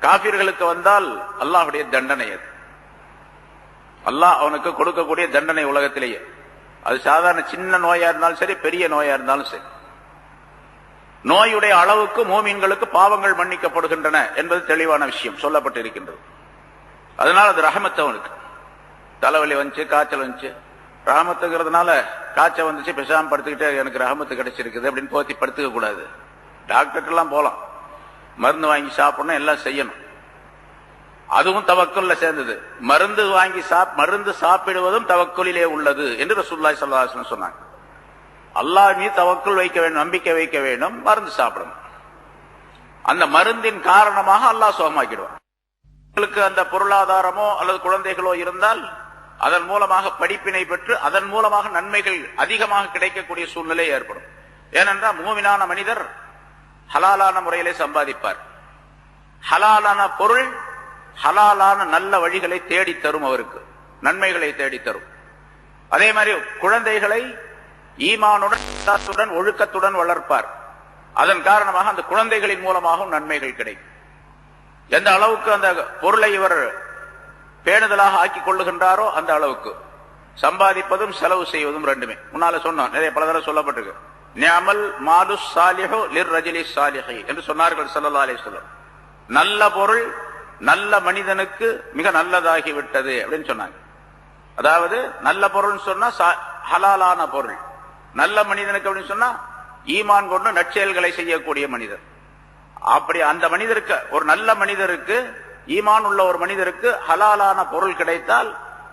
காஃபிர்களுக்கு வந்தால் அல்லாஹ்வுடைய தண்டனை. அது அல்லாஹ் அவனுக்கு கொடுக்கக்கூடிய தண்டனை உலகத்திலேயே. அது சாதாரண சின்ன நோயா இருந்தாலும் சரி, பெரிய நோயா இருந்தாலும் சரி. நோயுடைய அளவுக்கு மூமின்களுக்கு பாவங்கள் மன்னிக்கப்படுகின்றன என்பது தெளிவான விஷயம் சொல்லப்பட்டு இருக்கின்றது. அதனால அது ரஹமத்து. அவனுக்கு தலைவலி வந்துச்சு, காய்ச்சல் வந்துச்சு, ரஹமத்துங்கிறதுனால காய்ச்சல் வந்துச்சு பேசாம படுத்துக்கிட்டே எனக்கு ரஹமத்து கிடைச்சிருக்குது அப்படின்னு போத்தி படுத்துக்க கூடாது. டாக்டர் எல்லாம் போலாம், மருந்து வாங்கி சாப்பிடணும், எல்லாம் செய்யணும். அதுவும் தவக்குல்ல சேர்ந்தது. மருந்து சாப்பிடுவதும் தவக்குலிலே உள்ளது என்று ரசூலுல்லாஹி ஸல்லல்லாஹு அலைஹி வஸல்லம் சொன்னாங்க. அல்லாஹ் மீது தவக்குல் வைக்க வேண்டும், நம்பிக்கை வைக்க வேண்டும், மருந்து சாப்பிடணும். அந்த மருந்தின் காரணமாக அல்லாஹ் சுகமாக்கிடுவான். உங்களுக்கு அந்த பொருளாதாரமோ அல்லது குழந்தைகளோ இருந்தால் அதன் மூலமாக படிப்பினை பெற்று அதன் மூலமாக நன்மைகள் அதிகமாக கிடைக்கக்கூடிய சூழ்நிலை ஏற்படும். ஏனென்றால் மூமினான மனிதர் ஹலாலான முறையிலே சம்பாதிப்பார். ஹலாலான பொருள் ஹலாலான நல்ல வழிகளை தேடி தரும், அவருக்கு நன்மைகளை தேடி தரும். அதே மாதிரி குழந்தைகளை ஈமானுடன் ஒழுக்கத்துடன் வளர்ப்பார். அதன் காரணமாக அந்த குழந்தைகளின் மூலமாகவும் நன்மைகள் கிடைக்கும். எந்த அளவுக்கு அந்த பொருளை இவர் பேணுதலாக ஆக்கிக் கொள்ளுகின்றாரோ அந்த அளவுக்கு சம்பாதிப்பதும் செலவு செய்வதும் ரெண்டுமே. முன்னால சொன்னோம், நிறைய பல தடவை சொல்லப்பட்டிருக்கு. நிஅமல் மாலு ஸாலிஹு லிர்ரஜுலி ஸாலிஹி என்று சொன்னார்கள் ஸல்லல்லாஹு அலைஹி வஸல்லம். நல்ல பொருள் நல்ல மனிதனுக்கு மிக நல்லதாகி விட்டது அப்படின்னு சொன்னாங்க. அதாவது நல்ல பொருள் சொன்னா ஹலாலான பொருள், நல்ல மனிதனுக்கு அப்படின்னு சொன்னா ஈமான் கொண்டு நற்செயல்களை செய்யக்கூடிய மனிதர். அப்படி அந்த மனிதருக்கு, ஒரு நல்ல மனிதருக்கு, ஈமான் உள்ள ஒரு மனிதருக்கு ஹலாலான பொருள் கிடைத்தால்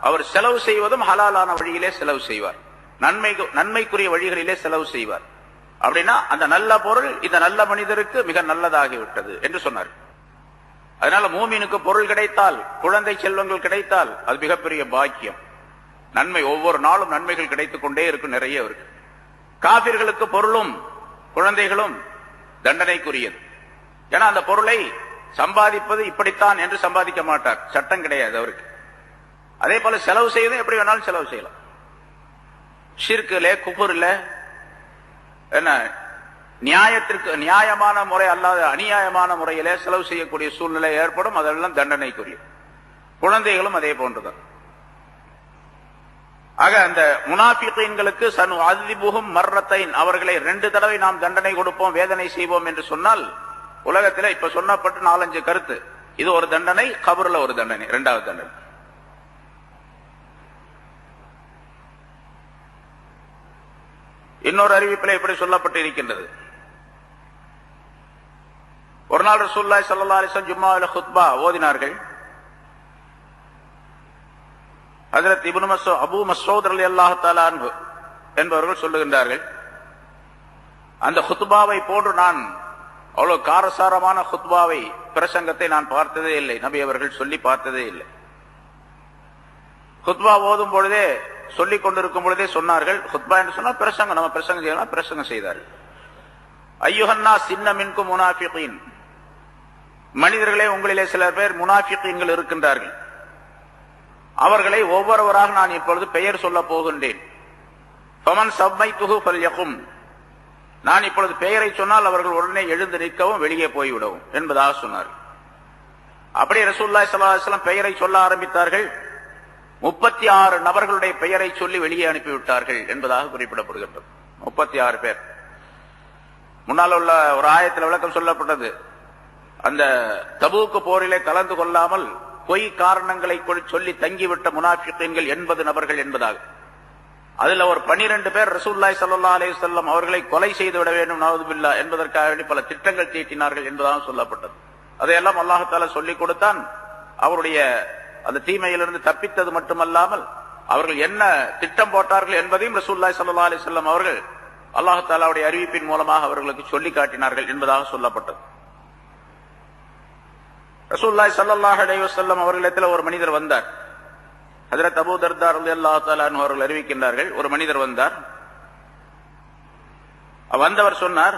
அவர் செலவு செய்வதும் ஹலாலான வழியிலே செலவு செய்வார், நன்மைக்குரிய வழிகளிலே செலவு செய்வார். அப்படின்னா அந்த நல்ல பொருள் இந்த நல்ல மனிதருக்கு மிக நல்லதாகிவிட்டது என்று சொன்னார். அதனால மூமினுக்கு பொருள் கிடைத்தால், குழந்தை செல்வங்கள் கிடைத்தால் அது மிகப்பெரிய பாக்கியம், நன்மை. ஒவ்வொரு நாளும் நன்மைகள் கிடைத்துக் கொண்டே இருக்கும், நிறைய இருக்கு. காபிர்களுக்கு பொருளும் குழந்தைகளும் தண்டனைக்குரியது. ஏன்னா அந்த பொருளை சம்பாதிப்பது இப்படித்தான் என்று சம்பாதிக்க மாட்டார், சட்டம் கிடையாது அவருக்கு. அதே போல செலவு செய்வதும் எப்படி வேணாலும் செலவு செய்யலாம். ஷிர்க்ல, குஃப்ர்ல, என்ன நியாயத்திற்கு நியாயமான முறை அல்லாத அநியாயமான முறையிலே செலவு செய்யக்கூடிய சூழ்நிலை ஏற்படும், அதெல்லாம் தண்டனைக்குரிய. குழந்தைகளும் அதே போன்றுதான். ஆக அந்த முனாஃபிகீன்களுக்கு சனு அஸிபுஹும் மர்ரத்தைன், அவர்களை 2 தடவை நாம் தண்டனை கொடுப்போம், வேதனை செய்வோம் என்று சொன்னால், உலகத்தில் இப்ப சொன்னப்பட்டு 4-5 கருத்து. இது ஒரு தண்டனை, கபர்ல ஒரு தண்டனை, 2வது தண்டனை. இன்னொரு அறிவிப்பில் இப்படி சொல்லப்பட்டு இருக்கின்றது. ஒரு நாள் ரசூலுல்லாஹி ஸல்லல்லாஹு அலைஹி வஸல்லம் ஜும்மாவில் குத்பா ஓதினார்கள். ஹஜ்ரத் இப்னு மஸ்ஊத் அபூ மஸ்ஊத் ரலியல்லாஹு தஆலா அன்ஹு என்பவர்கள் சொல்லுகின்றார்கள், அந்த குத்பாவை போன்று நான் அவ்வளவு காரசாரமான குத்பாவை, பிரசங்கத்தை நான் பார்த்ததே இல்லை, நபி அவர்கள் சொல்லி பார்த்ததே இல்லை. குத்பா ஓதும் பொழுதே, சொல்லிக் கொண்டிருக்கும் பொழுதே சொன்னார்கள், குத்பா என்று சொன்னா பிரசங்கம், நம்ம பிரசங்கம் செய்யலாம், பிரசங்கம் செய்தார்கள். ஐயுஹன்னா சின்ன மின்கும் முனாஃபிகீன், மனிதர்களே உங்களிலே சில பேர் முனாஃபிகீன்கள் இருக்கின்றார்கள், அவர்களை ஒவ்வொருவராக நான் இப்பொழுது பெயர் சொல்ல போகின்றேன். ஃபமன் சம்மைத்துஹு ஃபல்யகும், நான் இப்பொழுது பெயரை சொன்னால் அவர்கள் உடனே எழுந்து நிற்கவும் வெளியே போய்விடவும் என்பதாக சொன்னார். அப்படியே ரசூலுல்லாஹி ஸல்லல்லாஹு அலைஹி வஸல்லம் பெயரை சொல்ல ஆரம்பித்தார்கள். 36 நபர்களுடைய பெயரை சொல்லி வெளியே அனுப்பிவிட்டார்கள் என்பதாக குறிப்பிடப்படுகின்றது. 36 பேர். முன்னால் உள்ள ஒரு ஆயத்தில் விளக்கம் சொல்லப்பட்டது, அந்த தபூக்கு போரிலே கலந்து கொள்ளாமல் பொய் காரணங்களை சொல்லி தங்கிவிட்ட முனாஃபிகீன்கள் 80 நபர்கள் என்பதாக. அதுல ஒரு 12 பேர் ரசூலுல்லாஹி ஸல்லல்லாஹு அலைஹி வஸல்லம் அவர்களை கொலை செய்து விட வேண்டும் நவுதுபில்லா என்பதற்காக பல திட்டங்கள் தீட்டினார்கள் என்பதாக சொல்லப்பட்டது. அதையெல்லாம் அல்லாஹ் தஆலா சொல்லிக் கொடுத்தான். அவருடைய அந்த தீமையிலிருந்து தப்பித்தது மட்டுமல்லாமல் அவர்கள் என்ன திட்டம் போட்டார்கள் என்பதையும் ரசூலுல்லாஹி ஸல்லல்லாஹு அலைஹி வஸல்லம் அவர்கள் அல்லாஹ் தஆலாவுடைய அறிவிப்பின் மூலமாக அவர்களுக்கு சொல்லி காட்டினார்கள் என்பதாக சொல்லப்பட்டது. ரசூலுல்லாஹி ஸல்லல்லாஹு அலைஹி வஸல்லம் அவர்களிடத்தில் ஒரு மனிதர் வந்தார். ஹஜ்ரத் அபூ தர்தா ரலியல்லாஹு தஆலா அன்ஹு அவர்கள் அறிவிக்கின்றார்கள், ஒரு மனிதர் வந்தார். வந்தவர் சொன்னார்,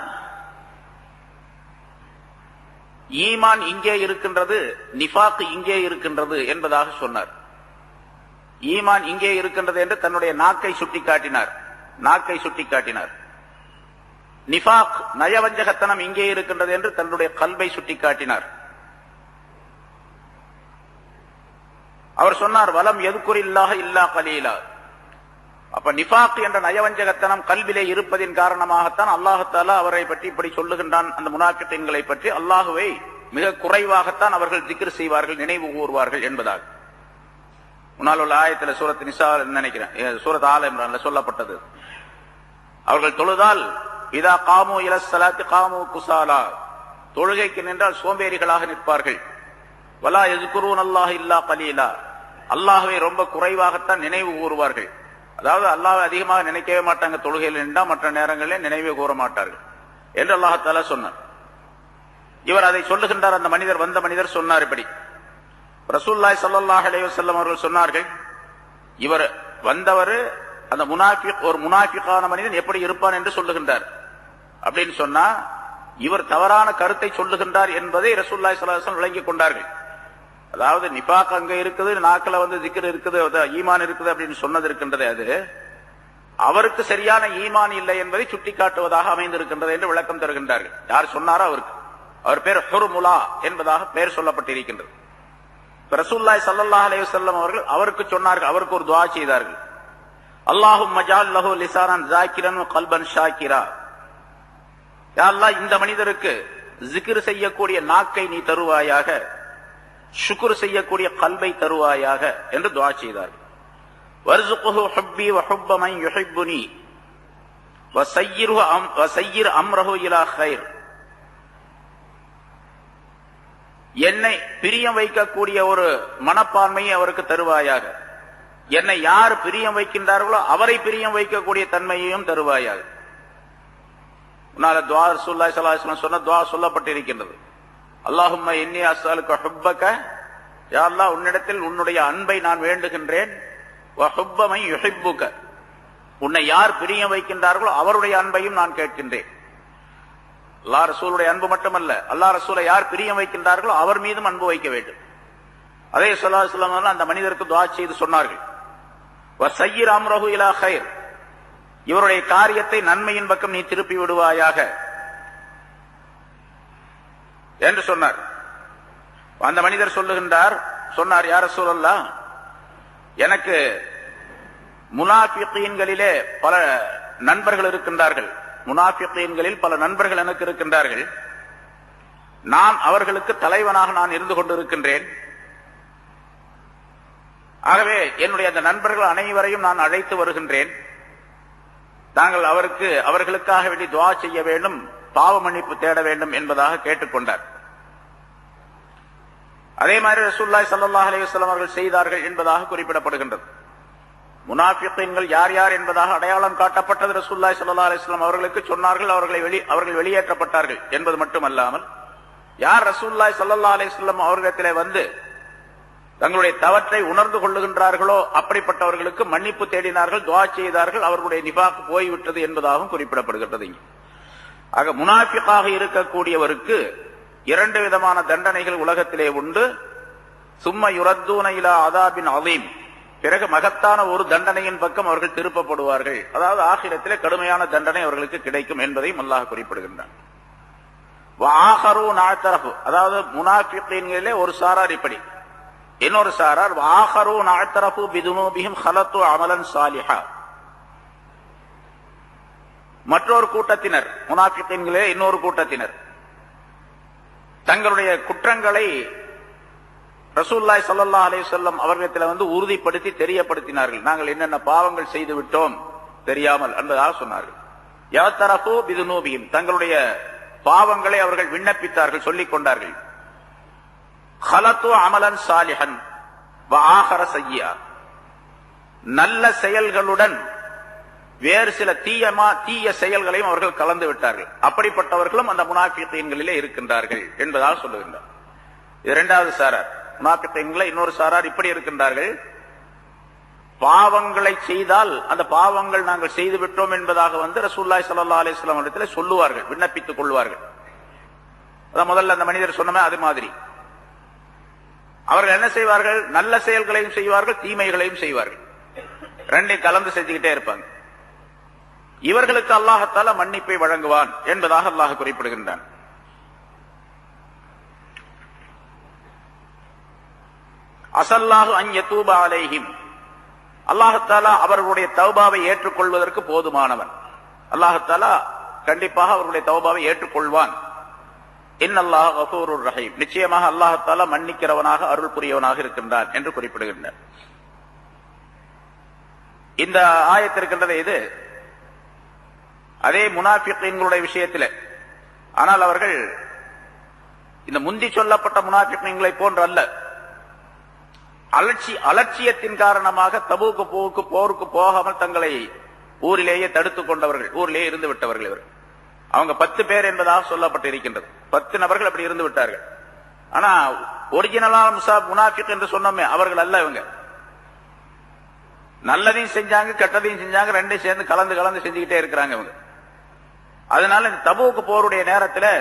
ஈமான் இங்கே இருக்கின்றது, நிஃபாக் இங்கே இருக்கின்றது என்பதாக சொன்னார். ஈமான் இங்கே இருக்கின்றது என்று தன்னுடைய நாக்கை சுட்டிக்காட்டினார். நாக்கை சுட்டிக்காட்டினார். நிஃபாக் நயவஞ்சகத்தனம் இங்கே இருக்கின்றது என்று தன்னுடைய கல்வை சுட்டிக்காட்டினார். அவர் சொன்னார், வலம் யذ்குரில்லாஹ இல்லா கலீலா. அப்ப நிஃபாக் என்ற நயவஞ்சகத்தனம் கல்விலே இருப்பதின் காரணமாகத்தான் அல்லாஹ் தஆலா அவரை பற்றி இப்படி சொல்லுகின்றான். அந்த முனாஃபிகீன்களை பற்றி அல்லாஹுவை மிக குறைவாகத்தான் அவர்கள் திக்ர் செய்வார்கள், நினைவு கூறுவார்கள் என்பதாக. முன்னால் உள்ள ஆயத்தில் சூரத் நிசா நினைக்கிறேன், சூரத் ஆல இம்ரான்ல சொல்லப்பட்டது. அவர்கள் தொழுதால் இதா காமு இலஸ் ஸலாத்தி காமு குஸாலா, தொழுகைக்கு நின்றால் சோம்பேறிகளாக நிற்பார்கள். வலா யذ்குரூனல்லாஹ இல்லா கலீலா, அல்லாஹ்வை ரொம்ப குறைவாகத்தான் நினைவு கூறுவார்கள். அதாவது அல்லாஹ்வை அதிகமாக நினைக்கவே மாட்டாங்க, தொழுகையில் நின்றா மற்ற நேரங்களில் நினைவு கூற மாட்டார்கள் என்று அல்லாஹ் தஆலா சொன்னார். இவர் அதை சொல்லுகின்றார். அந்த மனிதர், வந்த மனிதர் சொன்னார் இப்படி. ரசூலுல்லாஹி ஸல்லல்லாஹு அலைஹி வஸல்லம் அவர்கள் சொன்னார்கள், இவர் வந்தவர் அந்த முனாஃபிக், ஒரு முனாஃபிகான மனிதன் எப்படி இருப்பான் என்று சொல்லுகின்றார். அப்படின்னு சொன்னா இவர் தவறான கருத்தை சொல்லுகின்றார் என்பதை ரசூலுல்லாஹி ஸல்லல்லாஹு அலைஹி வஸல்லம் விளங்கிக் கொண்டார்கள். அதாவது நிஃபாக் அங்க இருக்குது, நாக்குல திக்ர் இருக்குது, ஈமான் இருக்குது அப்படின்னு சொன்னது இருக்கின்றது, அது அவருக்கு சரியான ஈமான் இல்லை என்பதை சுட்டிக்காட்டுவதாக அமைந்திருக்கின்றது என்று விளக்கம் தருகின்றார்கள். யார் சொன்னாரோ அவருக்கு, அவர் பேர் ஹுர்முலா என்பதாக பெயர் சொல்லப்பட்டிருக்கின்றது. ரசூலுல்லாஹி ஸல்லல்லாஹு அலைஹி வஸல்லம் அவர்கள் அவருக்கு சொன்னார்கள், அவருக்கு ஒரு துஆ செய்தார்கள். அல்லாஹும்ம ஜஅல் லஹு லிசானன் ஸாக்கிரன் வ கல்பன் ஷாக்கிரா. யா அல்லாஹ், இந்த மனிதருக்கு ஜிக்ர் செய்யக்கூடிய நாக்கை நீ தருவாயாக, ஷுக்ர் செய்யக்கூடிய கல்பை தருவாயாக என்று துஆ செய்தார்கள். வர்ஸுக்ஹு ஹுப்பி வ ஹுப்ப மன் யுஹிப்புனி வஸய்யிர் அம்ரஹு இலா கைர். என்னை பிரியம் வைக்கக்கூடிய ஒரு மனப்பான்மையை அவருக்கு தருவாயாக, என்னை யார் பிரியம் வைக்கின்றார்களோ அவரை பிரியம் வைக்கக்கூடிய தன்மையையும் தருவாயாக. துஆ ரசூலுல்லாஹி ஸல்லல்லாஹு அலைஹி வஸல்லம் சொன்ன துஆ சொல்லப்பட்டிருக்கின்றது. அல்லாஹும்ம இன்னி அஸ்அலுக ஹுப்பக, யா அல்லாஹ் உன்னிடத்தில் உன்னுடைய அன்பை நான் வேண்டுகின்றேன். வ ஹுப்ப மன் யுஹிப்புக, உன்னை யார் பிரியம் வைக்கின்றார்களோ அவருடைய அன்பையும் நான் கேட்கின்றேன். அல்லாஹ் ரசூலுடைய அன்பு மட்டுமல்ல, அல்லாஹ் ரசூலை யார் பிரியம் வைக்கின்றார்களோ அவர் மீதும் அன்பு வைக்க வேண்டும். அதே ஸல்லல்லாஹு அலைஹி வஸல்லம் அந்த மனிதருக்கு துஆ செய்து சொன்னார்கள், வஸய்யிர் அம்ரஹு இலா கைர், இவருடைய காரியத்தை நன்மையின் பக்கம் நீ திருப்பி விடுவாயாக என்று சொன்னார். அந்த மனிதர் சொன்னார், யா ரசூலல்லாஹ், எனக்கு முனாஃபிகீன்களிலே பல நண்பர்கள் இருக்கின்றார்கள். முனாஃபிகீன்களில் பல நண்பர்கள் எனக்கு இருக்கின்றார்கள். நான் அவர்களுக்கு தலைவனாக நான் இருந்து கொண்டிருக்கின்றேன். ஆகவே என்னுடைய அந்த நண்பர்கள் அனைவரையும் நான் அழைத்து வருகின்றேன். தாங்கள் அவர்களுக்காக வேண்டி துஆ செய்ய வேண்டும், பாவ மன்னிப்பு தேட வேண்டும் என்பதாக கேட்டுக்கொண்டார். அதே மாதிரி ரசூலுல்லாஹி ஸல்லல்லாஹு அலைஹி வஸல்லம் அவர்கள் செய்தார்கள் என்பதாக குறிப்பிடப்படுகின்றது. முனாஃபிகீன்கள் யார் யார் என்பதாக அடையாளம் காட்டப்பட்டது ரசூலுல்லாஹி ஸல்லல்லாஹு அலைஹி வஸல்லம் அவர்களுக்கு சொன்னார்கள். அவர்கள் வெளியேற்றப்பட்டார்கள் என்பது மட்டுமல்லாமல், யார் ரசூலுல்லாஹி ஸல்லல்லாஹு அலைஹி வஸல்லம் அவர்களிடத்திலே வந்து தங்களுடைய தவற்றை உணர்ந்து கொள்ளுகின்றார்களோ அப்படிப்பட்டவர்களுக்கு மன்னிப்பு தேடினார்கள், துஆ செய்தார்கள், அவர்களுடைய நிஃபாக் போய்விட்டது என்பதாகவும் குறிப்பிடப்படுகின்றது. ஆக முனாஃபிகாக இருக்கக்கூடியவருக்கு இரண்டு விதமான தண்டனைகள் உலகத்திலே உண்டு. சும்ம யுரத்தூன இலா அஸாபின் அஸீம், பிறகு மகத்தான ஒரு தண்டனையின் பக்கம் அவர்கள் திருப்பப்படுவார்கள். அதாவது ஆகிரத்திலே கடுமையான தண்டனை அவர்களுக்கு கிடைக்கும் என்பதையும் அல்லாஹ் குறிப்பிடுகின்றான். வஆஹரூன அஅ்தரஃபு, அதாவது முனாஃபிகீன்களிலே ஒரு சாரார் இப்படி, இன்னொரு சாரார் வஆஹரூன அஅ்தரஃபு பிதுனூபிஹிம் ஹலத்து அமலன் சாலிஹா, மற்றொரு கூட்டத்தினர், முனாஃபிகீன்களே இன்னொரு கூட்டத்தினர் தங்களுடைய குற்றங்களை ரசூலுல்லாஹி ஸல்லல்லாஹு அலைஹி வஸல்லம் அவர்களிடத்தில் வந்து உறுதிப்படுத்தி தெரியப்படுத்தினார்கள். நாங்கள் என்னென்ன பாவங்கள் செய்து விட்டோம் தெரியாமல் என்பதாக சொன்னார்கள். யஅ்தரஃபு பிதுனூபிஹிம், தங்களுடைய பாவங்களை அவர்கள் விண்ணப்பித்தார்கள், சொல்லிக் கொண்டார்கள். ஹலத்து அமலன் சாலிஹன் வஆஹர சய்யிஆ, நல்ல செயல்களுடன் வேறு சில தீய செயல்களையும் அவர்கள் கலந்து விட்டார்கள். அப்படிப்பட்டவர்களும் அந்த முனாஃபிகீன்களிலே இருக்கின்றார்கள் என்பதாக சொல்லுகின்றார். இரண்டாவது சாரார் முனாஃபிகீன்களே இன்னொரு சாரார் இப்படி இருக்கின்றார்கள். பாவங்களை செய்தால் அந்த பாவங்கள் நாங்கள் செய்து விட்டோம் என்பதாக வந்து ரசூலுல்லாஹி ஸல்லல்லாஹு அலைஹி வஸல்லம் இடத்திலே சொல்லுவார்கள், விண்ணப்பித்துக் கொள்வார்கள். அதான் முதல்ல அந்த மனிதர் சொன்னமே அது மாதிரி அவர்கள் என்ன செய்வார்கள், நல்ல செயல்களையும் செய்வார்கள், தீமைகளையும் செய்வார்கள், ரெண்டையும் கலந்து செஞ்சுக்கிட்டே இருப்பாங்க. இவர்களுக்கு அல்லாஹ் தஆலா மன்னிப்பை வழங்குவான் என்பதாக அல்லாஹ் குறிப்பிடுகின்றான். அஸல்லாஹு அன் யதூப அலைஹிம், அல்லாஹ் தஆலா அவர்களுடைய தௌபாவை ஏற்றுக்கொள்வதற்கு போதுமானவன். அல்லாஹ் தஆலா கண்டிப்பாக அவர்களுடைய தௌபாவை ஏற்றுக்கொள்வான். இன்னல்லாஹ கஃபூருர் ரஹீம், நிச்சயமாக அல்லாஹ் தஆலா மன்னிக்கிறவனாக அருள் புரியவனாக இருக்கின்றான் என்று குறிப்பிடுகின்றார். இந்த ஆயத்து இருக்கின்றது இது அதே முனாஃபிகீன்களுடைய விஷயத்தில். ஆனால் அவர்கள் இந்த முந்தி சொல்லப்பட்ட முனாஃபிகீன்களை போன்று அல்ல. அலட்சியத்தின் காரணமாக தபூக்கு போருக்கு போகாமல் தங்களை ஊரிலேயே தடுத்துக் கொண்டவர்கள், ஊரிலேயே இருந்து விட்டவர்கள். இவர் அவங்க 10 பேர் என்பதாக சொல்லப்பட்டிருக்கின்றது. 10 நபர்கள் அப்படி இருந்து விட்டார்கள். ஆனா ஒரிஜினலான முனாஃபிக் என்று சொன்னோமே அவர்கள் அல்ல. இவங்க நல்லதையும் செஞ்சாங்க, கெட்டதையும் செஞ்சாங்க, ரெண்டையும் சேர்ந்து கலந்து செஞ்சுக்கிட்டே இருக்கிறாங்க இவங்க. அதனால இந்த தபூக்கு போருடைய நேரத்தில்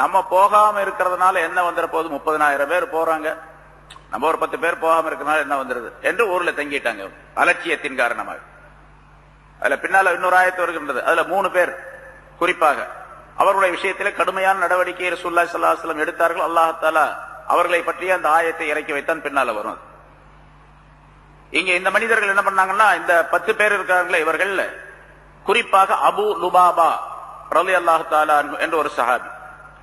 நம்ம போகாம இருக்கிறதுனால என்ன வந்துட போது, 30,000 பேர் போறாங்க, நம்ம ஒரு 10 பேர் போகாம இருக்கிறதுனால என்ன வந்துருது என்று ஊர்ல தங்கிட்டாங்க அலட்சியத்தின் காரணமாக. அதுல பின்னால இன்னொரு ஆயத்து வருகின்றது. அதுல 3 பேர் குறிப்பாக அவர்களுடைய விஷயத்திலே கடுமையான நடவடிக்கை ரசூலுல்லாஹி ஸல்லல்லாஹு அலைஹி வஸல்லம் எடுத்தார்கள். அல்லாஹ் தஆலா அவர்களை பற்றிய அந்த ஆயத்தை இறக்கி வைத்தான். பின்னால வரும். இங்க இந்த மனிதர்கள் என்ன பண்ணாங்கன்னா, இந்த 10 பேர் இருக்கிறார்களே இவர்கள் குறிப்பாக அபு லுபாபா ரலியல்லாஹு தஆலா என்ற ஒரு சஹாபி,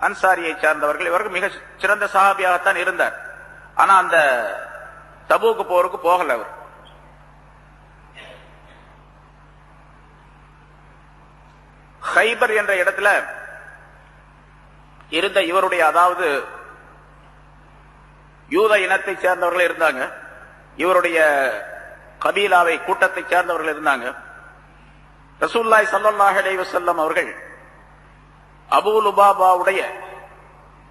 அன்சாரியை சார்ந்தவர்கள். இவர்கள் மிக சிறந்த சஹாபியாகத்தான் இருந்தார். ஆனா அந்த தபூக்கு போருக்கு போகல. அவர் ஹைபர் என்ற இடத்துல இருந்த இவருடைய, அதாவது யூத இனத்தை சேர்ந்தவர்கள் இருந்தாங்க, இவருடைய கபீலாவை கூட்டத்தை சேர்ந்தவர்கள் இருந்தாங்க. ரசூலுல்லாஹி ஸல்லல்லாஹு அலைஹி வஸல்லம் அவர்கள் அபூ லுபாபாவுடைய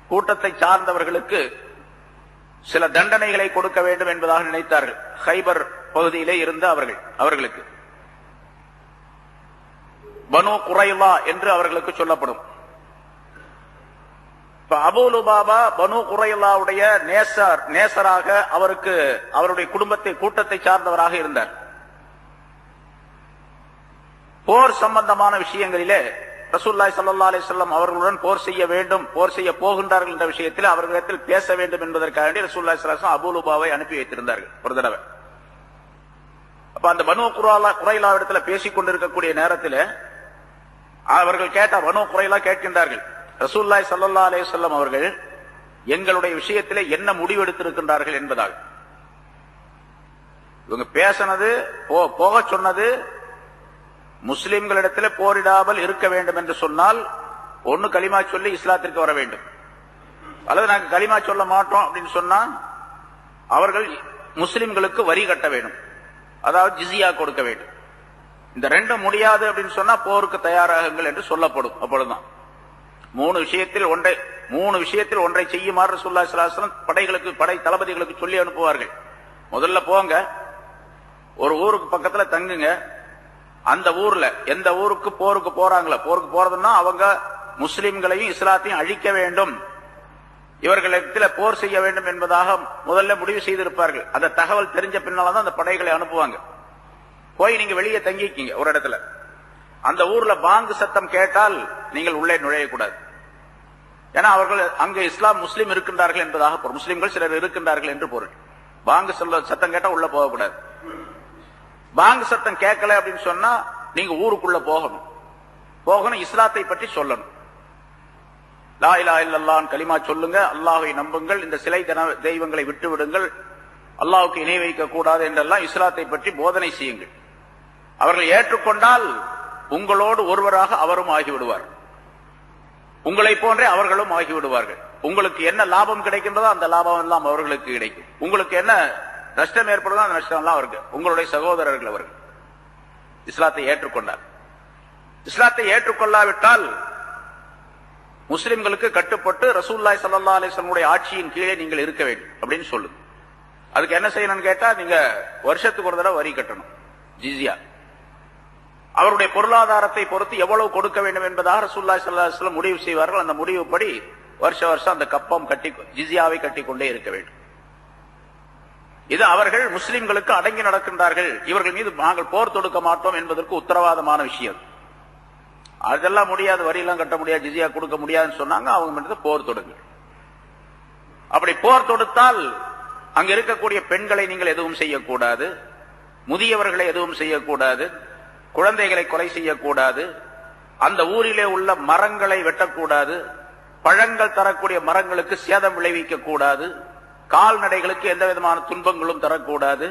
கூட்டத்தை சார்ந்தவர்களுக்கு சில தண்டனைகளை கொடுக்க வேண்டும் என்பதாக நினைத்தார்கள். ஹைபர் பகுதியிலே இருந்த அவர்களுக்கு பனு குரைலா என்று அவர்களுக்கு சொல்லப்படும். அபூ லுபாபா பனு குரைலாவுடைய நேசராக அவருக்கு அவருடைய கூட்டத்தை சார்ந்தவராக இருந்தார். போர் சம்பந்தமான விஷயங்களிலே ரசூலுல்லாஹி ஸல்லல்லாஹு அலைஹி வஸல்லம் அவர்களுடன் போர் செய்ய வேண்டும், போர் செய்ய போகின்றார்கள் என்ற விஷயத்தில் அவர்களிடத்தில் பேச வேண்டும் என்பதற்காக ரசூலுல்லாஹி ஸல்லல்லாஹு அலைஹி வஸல்லம் அபூ லுபாவை அனுப்பி வைத்திருந்தார்கள் ஒரு தடவை. அப்ப அந்த பனு குறைலா இடத்துல பேசிக் கொண்டிருக்கக்கூடிய நேரத்தில் அவர்கள் கேட்டார், பனு குறைலா கேட்கின்றார்கள், ரசூலுல்லாஹி ஸல்லல்லாஹு அலைஹி வஸல்லம் அவர்கள் எங்களுடைய விஷயத்திலே என்ன முடிவெடுத்திருக்கின்றார்கள் என்பதாக. இவங்க பேசினது போக சொன்னது முஸ்லிம்களிடத்தில் போரிடாமல் இருக்க வேண்டும் என்று சொன்னால் ஒன்னு கலிமா சொல்லி இஸ்லாத்திற்கு வர வேண்டும், அல்லது நாங்கள் கலிமா சொல்ல மாட்டோம் அப்படின்னு சொன்னா அவர்கள் முஸ்லிம்களுக்கு வரி கட்ட வேண்டும், அதாவது ஜிஸியா கொடுக்க வேண்டும். இந்த ரெண்டும் முடியாது அப்படின்னு சொன்னா போருக்கு தயாராகுங்கள் என்று சொல்லப்படும். அப்பொழுதுதான் மூணு விஷயத்தில் ஒன்றை செய்யுமாறு ரசூலுல்லாஹி ஸல்லல்லாஹு அலைஹி வஸல்லம் படைகளுக்கு, படை தளபதிகளுக்கு சொல்லி அனுப்புவார்கள். முதல்ல போங்க, ஒரு ஊருக்கு பக்கத்துல தங்குங்க, அந்த ஊர்ல எந்த ஊருக்கு போருக்கு போறாங்களோ, போருக்கு போறதுன்னா அவங்க முஸ்லிம்களையும் இஸ்லாத்தையும் அழிக்க வேண்டும், இவர்களிடத்தில் போர் செய்ய வேண்டும் என்பதாக முதல்ல முடிவு செய்திருப்பார்கள். அந்த தகவல் தெரிஞ்ச பின்னால்தான் அந்த படைகளை அனுப்புவாங்க. போய் நீங்க வெளியே தங்கிக்கிங்க ஒரு இடத்துல, அந்த ஊர்ல பாங்கு சத்தம் கேட்டால் நீங்கள் உள்ளே நுழையக்கூடாது. ஏன்னா அவர்கள் அங்கு இஸ்லாம் முஸ்லீம் இருக்கின்றார்கள் என்பதாக, முஸ்லிம்கள் சிலர் இருக்கின்றார்கள் என்று பொருள். பாங்கு சத்தம் கேட்டா உள்ள போகக்கூடாது. பாங்கு சத்தம் கேட்கல அப்படின்னு சொன்னா நீங்க ஊருக்குள்ள போகணும், இஸ்லாத்தை பற்றி சொல்லணும். லா இலாஹ இல்லல்லாஹ் கலிமா சொல்லுங்க, அல்லாஹ்வை நம்புங்கள், இந்த சிலை தெய்வங்களை விட்டு விடுங்கள், அல்லாஹ்வுக்கு இணை வைக்க கூடாது என்றெல்லாம் இஸ்லாத்தை பற்றி போதனை செய்யுங்கள். அவர்கள் ஏற்றுக்கொண்டால் உங்களோடு ஒருவராக அவரும் ஆகிவிடுவார், உங்களை போன்றே அவர்களும் ஆகிவிடுவார்கள். உங்களுக்கு என்ன லாபம் கிடைக்கின்றதோ அந்த லாபம் எல்லாம் அவர்களுக்கு கிடைக்கும். உங்களுக்கு என்ன நஷ்டம் ஏற்படுதோ அந்த நஷ்டம் எல்லாம் அவருக்கு, உங்களுடைய சகோதரர்கள் அவர்கள். இஸ்லாத்தை ஏற்றுக்கொண்டார். இஸ்லாத்தை ஏற்றுக்கொள்ளாவிட்டால் முஸ்லிம்களுக்கு கட்டுப்பட்டு ரசூலுல்லாஹி ஸல்லல்லாஹு அலைஹி வஸல்லம் ஆட்சியின் கீழே நீங்கள் இருக்க வேண்டும் அப்படின்னு சொல்லுங்க. அதுக்கு என்ன செய்யணும்னு கேட்டா, நீங்க வருஷத்துக்கு ஒரு தடவை வரி கட்டணும், ஜிஸியா. அவருடைய பொருளாதாரத்தை பொறுத்து எவ்வளவு கொடுக்க வேண்டும் என்பதாக ரசூலுல்லாஹி ஸல்லல்லாஹு அலைஹி வஸல்லம் முடிவு செய்வார்கள். அந்த முடிவுப்படி வருஷம் அந்த கப்பம் கட்டி ஜிஸியாவை கட்டிக்கொண்டே இருக்க வேண்டும். இது அவர்கள் முஸ்லிம்களுக்கு அடங்கி நடக்கின்றார்கள், இவர்கள் மீது நாங்கள் போர் தொடுக்க மாட்டோம் என்பதற்கு உத்தரவாதமான விஷயம். அதெல்லாம் முடியாது, வரியெல்லாம் கட்ட முடியாது, ஜிஸியா கொடுக்க முடியாதுன்னு சொன்னாங்க. அவங்க மட்டும் போர் தொடுங்க. அப்படி போர் தொடுத்தால் அங்க இருக்கக்கூடிய பெண்களை நீங்கள் எதுவும் செய்யக்கூடாது, முதியவர்களை எதுவும் செய்யக்கூடாது, குழந்தைகளை கொலை செய்யக்கூடாது, அந்த ஊரிலே உள்ள மரங்களை வெட்டக்கூடாது, பழங்கள் தரக்கூடிய மரங்களுக்கு சேதம் விளைவிக்க கூடாது, கால்நடைகளுக்கு எந்த விதமான துன்பங்களும் தரக்கூடாது.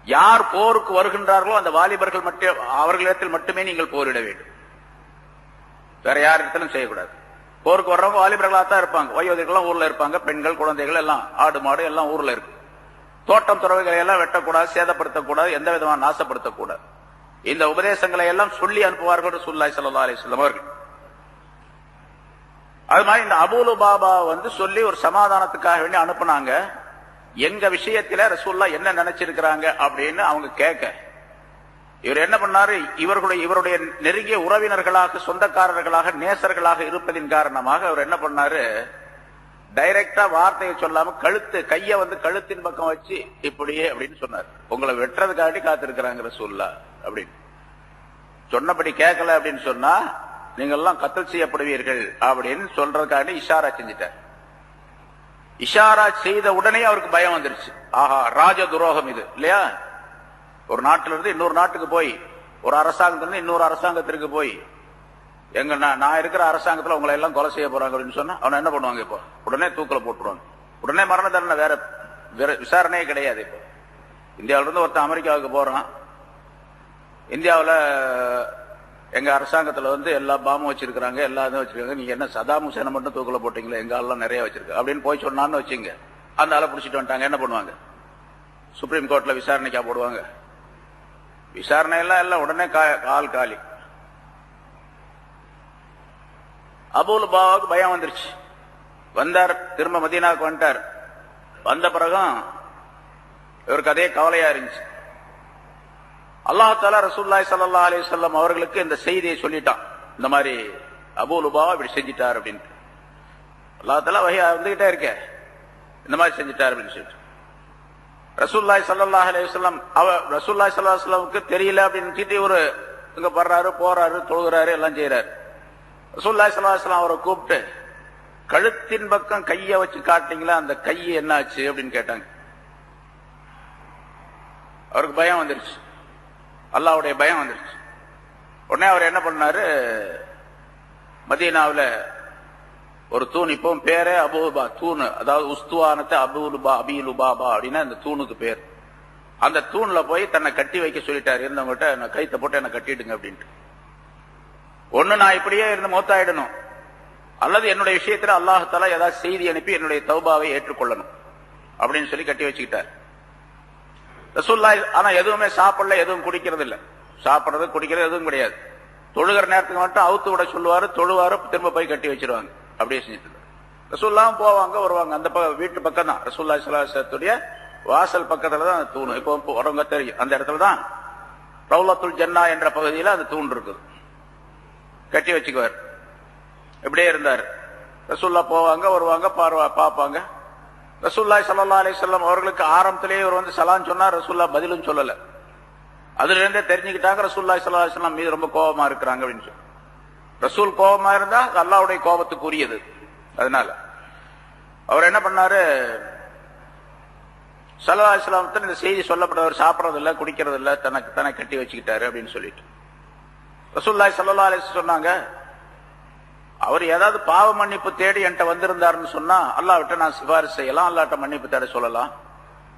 யார் போருக்கு வருகின்றார்களோ அந்த வாலிபர்கள் மட்டும், அவர்களிடத்தில் மட்டுமே நீங்கள் போரிட வேண்டும், வேற யாரிடத்திலும் செய்யக்கூடாது. போருக்கு வர்றவங்க வாலிபர்களா தான் இருப்பாங்க, வயோதிகள்லாம் ஊர்ல இருப்பாங்க, பெண்கள் குழந்தைகள் எல்லாம், ஆடு மாடு எல்லாம் ஊர்ல இருக்கு. தோட்டம் துறவுகளை எல்லாம் வெட்டக்கூடாது, சேதப்படுத்தக்கூடாது, எந்த விதமான நாசப்படுத்தக்கூடாது. இந்த உபதேசங்களை எல்லாம் சொல்லி அனுப்புவார்கள் ரசூலுல்லாஹி ஸல்லல்லாஹு அலைஹி வஸல்லம் அவர்கள். அது மாதிரி இந்த அபூ லுபாபா சொல்லி ஒரு சமாதானத்துக்காக வேண்டி அனுப்புனாங்க. எங்க விஷயத்துல ரசூலுல்லாஹ் என்ன நினைச்சிருக்கிறாங்க அப்படின்னு அவங்க கேட்க, இவர் என்ன பண்ணாரு, இவருடைய நெருங்கிய உறவினர்களாக, சொந்தக்காரர்களாக, நேசர்களாக இருப்பதின் காரணமாக அவர் என்ன பண்ணாரு, டைரக்டா வார்த்தையை சொல்லாம கைய கழுத்தின் பக்கம் வச்சு இப்படியே அப்படின்னு சொன்னார். உங்களை வெட்டுறதுக்காண்டி காத்திருக்கிறாங்க ரசூலுல்லாஹ் அப்படின்னு சொன்னபடி கேட்கல அப்படின்னு சொன்னா நீங்க எல்லாம் கத்தல் செய்யப்படுவீர்கள் அப்படின்னு சொல்றதுக்காண்டி இஷாரா செஞ்சிட்டார். இஷாரா செய்த உடனே அவருக்கு பயம் வந்துருச்சு. ஆஹா, ராஜ துரோகம் இது இல்லையா? ஒரு நாட்டில இருந்து இன்னொரு நாட்டுக்கு போய், ஒரு அரசாங்கத்திலிருந்து இன்னொரு அரசாங்கத்திற்கு போய், எங்க நான் இருக்கிற அரசாங்கத்துல உங்களை எல்லாம் கொலை செய்ய போறாங்க அப்படின்னு சொன்னா அவனை என்ன பண்ணுவாங்க? இப்போ உடனே தூக்கில போட்டுருவாங்க, உடனே மரண தண்டனை, வேற விசாரணையே கிடையாது. இப்போ இந்தியாவில இருந்து ஒருத்தன் அமெரிக்காவுக்கு போறான், இந்தியாவில் எங்க அரசாங்கத்துல எல்லா பாமும் வச்சிருக்காங்க, எல்லா இதுவும் வச்சிருக்காங்க, நீங்க என்ன சதாம் ஹுசேனை மட்டும் தூக்கில போட்டீங்களா, எங்க ஆள்லாம் நிறைய வச்சிருக்கு அப்படின்னு போய் சொன்னான்னு வச்சுங்க, அந்த ஆளை பிடிச்சிட்டு வந்துட்டாங்க. என்ன பண்ணுவாங்க? சுப்ரீம் கோர்ட்ல விசாரணைக்கா போடுவாங்க? விசாரணை எல்லாம் உடனே கால் காலி. அபூ லுபாபாவுக்கு பயம் வந்துருச்சு. வந்தார், திரும்ப மதீனாவுக்கு வந்துட்டார். வந்த பிறகும் இவருக்கு அதே கவலையா இருந்துச்சு. அல்லாஹ் தஆலா ரசூலுல்லாஹி ஸல்லல்லாஹு அலைஹி வஸல்லம் அவர்களுக்கு இந்த செய்தியை சொல்லிட்டான், இந்த மாதிரி அபூ லுபாபா இப்படி செஞ்சிட்டார் அப்படின்னு. அல்லாஹ் தஆலா வஹி வந்துகிட்டே இருக்க, இந்த மாதிரி செஞ்சிட்டார் அப்படின்னு சொல்லிட்டு ரசூலுல்லாஹி ஸல்லல்லாஹு அலைஹி வஸல்லம் ரசூலுல்லாஹி ஸல்லல்லாஹு அலைஹி வஸல்லமுக்கு தெரியல அப்படின்னு ஒரு இங்க வர்றாரு, போறாரு, தொழுகிறாரு, எல்லாம் செய்யறாரு. ரசூலுல்லாஹி ஸல்லல்லாஹு அலைஹி வஸல்லம் அவரை கூப்பிட்டு, கழுத்தின் பக்கம் கைய வச்சு காட்டிங்களா, அந்த கையை என்ன ஆச்சு அப்படின்னு கேட்டாங்க. அவருக்கு பயம் வந்துருச்சு, அல்லாஹ்வுடைய பயம் வந்துருச்சு. உடனே அவர் என்ன பண்ணாரு, மதீனாவில் ஒரு தூண், இப்போ பேரே அபூலுபா தூண், அதாவது உஸ்துவானத்தை அபூலுபா அபீலுபாபா அப்படின்னா அந்த தூணுக்கு பேர். அந்த தூண்ல போய் தன்னை கட்டி வைக்க சொல்லிட்டாரு, இருந்தவங்ககிட்ட நான் கைத்தை போட்டு என்ன கட்டிடுங்க அப்படின்ட்டு. ஒண்ணு நான் இப்படியே இருந்து மௌத்தாயிடணும், அல்லது என்னுடைய விஷயத்துல அல்லாஹ் தஆலா ஏதாவது செய்தி அனுப்பி என்னுடைய தௌபாவை ஏற்றுக்கொள்ளணும் அப்படின்னு சொல்லி கட்டி வச்சுக்கிட்டார். ரசூலுல்லாஹ் ஆனா எதுவுமே சாப்பிடல, எதுவும் குடிக்கிறது இல்ல, சாப்பிடுறது குடிக்கிறது எதுவும் கிடையாது. தொழுகிற நேரத்துக்கு மட்டும் அவுத்து விட சொல்லுவாரு, தொழுவாரு, திரும்ப போய் கட்டி வச்சிருவாங்க, அப்படியே செஞ்சுட்டு. ரசூலுல்லாஹ் போவாங்க வருவாங்க, அந்த வீட்டு பக்கம் தான் ரசூலுல்லாஹி ஸல்லல்லாஹு அலைஹி வஸல்லத்துடைய வாசல் பக்கத்துல தான் அந்த தூண். இப்போ வரவங்க தெரியும், அந்த இடத்துல தான் ரௌலத்துல் ஜன்னா என்ற பகுதியில் அந்த தூண் இருக்குது, கட்டி வச்சுக்குவார். இப்படியே இருந்தார். ரசூலுல்லாஹ் போவாங்க வருவாங்க, பார்ப்பாங்க. ரசூலுல்லாஹி ஸல்லல்லாஹு அலைஹி வஸல்லம் அவர்களுக்கு ஆரம்பத்திலேயே இவர் வந்து சலாம் சொன்னார், ரசூலுல்லாஹ் பதிலும் சொல்லல. அதுல இருந்தே தெரிஞ்சுக்கிட்டாங்க ரசூலுல்லாஹி ஸல்லல்லாஹு அலைஹி வஸல்லம் மீது ரொம்ப கோபமா இருக்கிறாங்க அப்படின்னு சொல்லி. ரசூல் கோபமா இருந்தா அல்லாஹ்வுடைய கோபத்துக்கு உரியது. அதனால அவர் என்ன பண்ணாரு, ஸல்லல்லாஹு அலைஹி வஸல்லம் இந்த செய்தி சொல்லப்பட்டவர் சாப்பிடறது இல்ல, குடிக்கிறது இல்ல, தன்னை கட்டி வச்சுக்கிட்டாரு அப்படின்னு சொல்லிட்டு ரசூலுல்லாஹி ஸல்லல்லாஹு அலைஹி வஸல்லம் சொன்னாங்க, அவர் ஏதாவது பாவ மன்னிப்பு தேடி என்கிட்ட வந்திருந்தாருன்னு சொன்னா அல்லாஹ்விட்ட நான் சிபாரிசு செய்யலாம், அல்லாஹ்ட்ட மன்னிப்பு தேட சொல்லலாம்.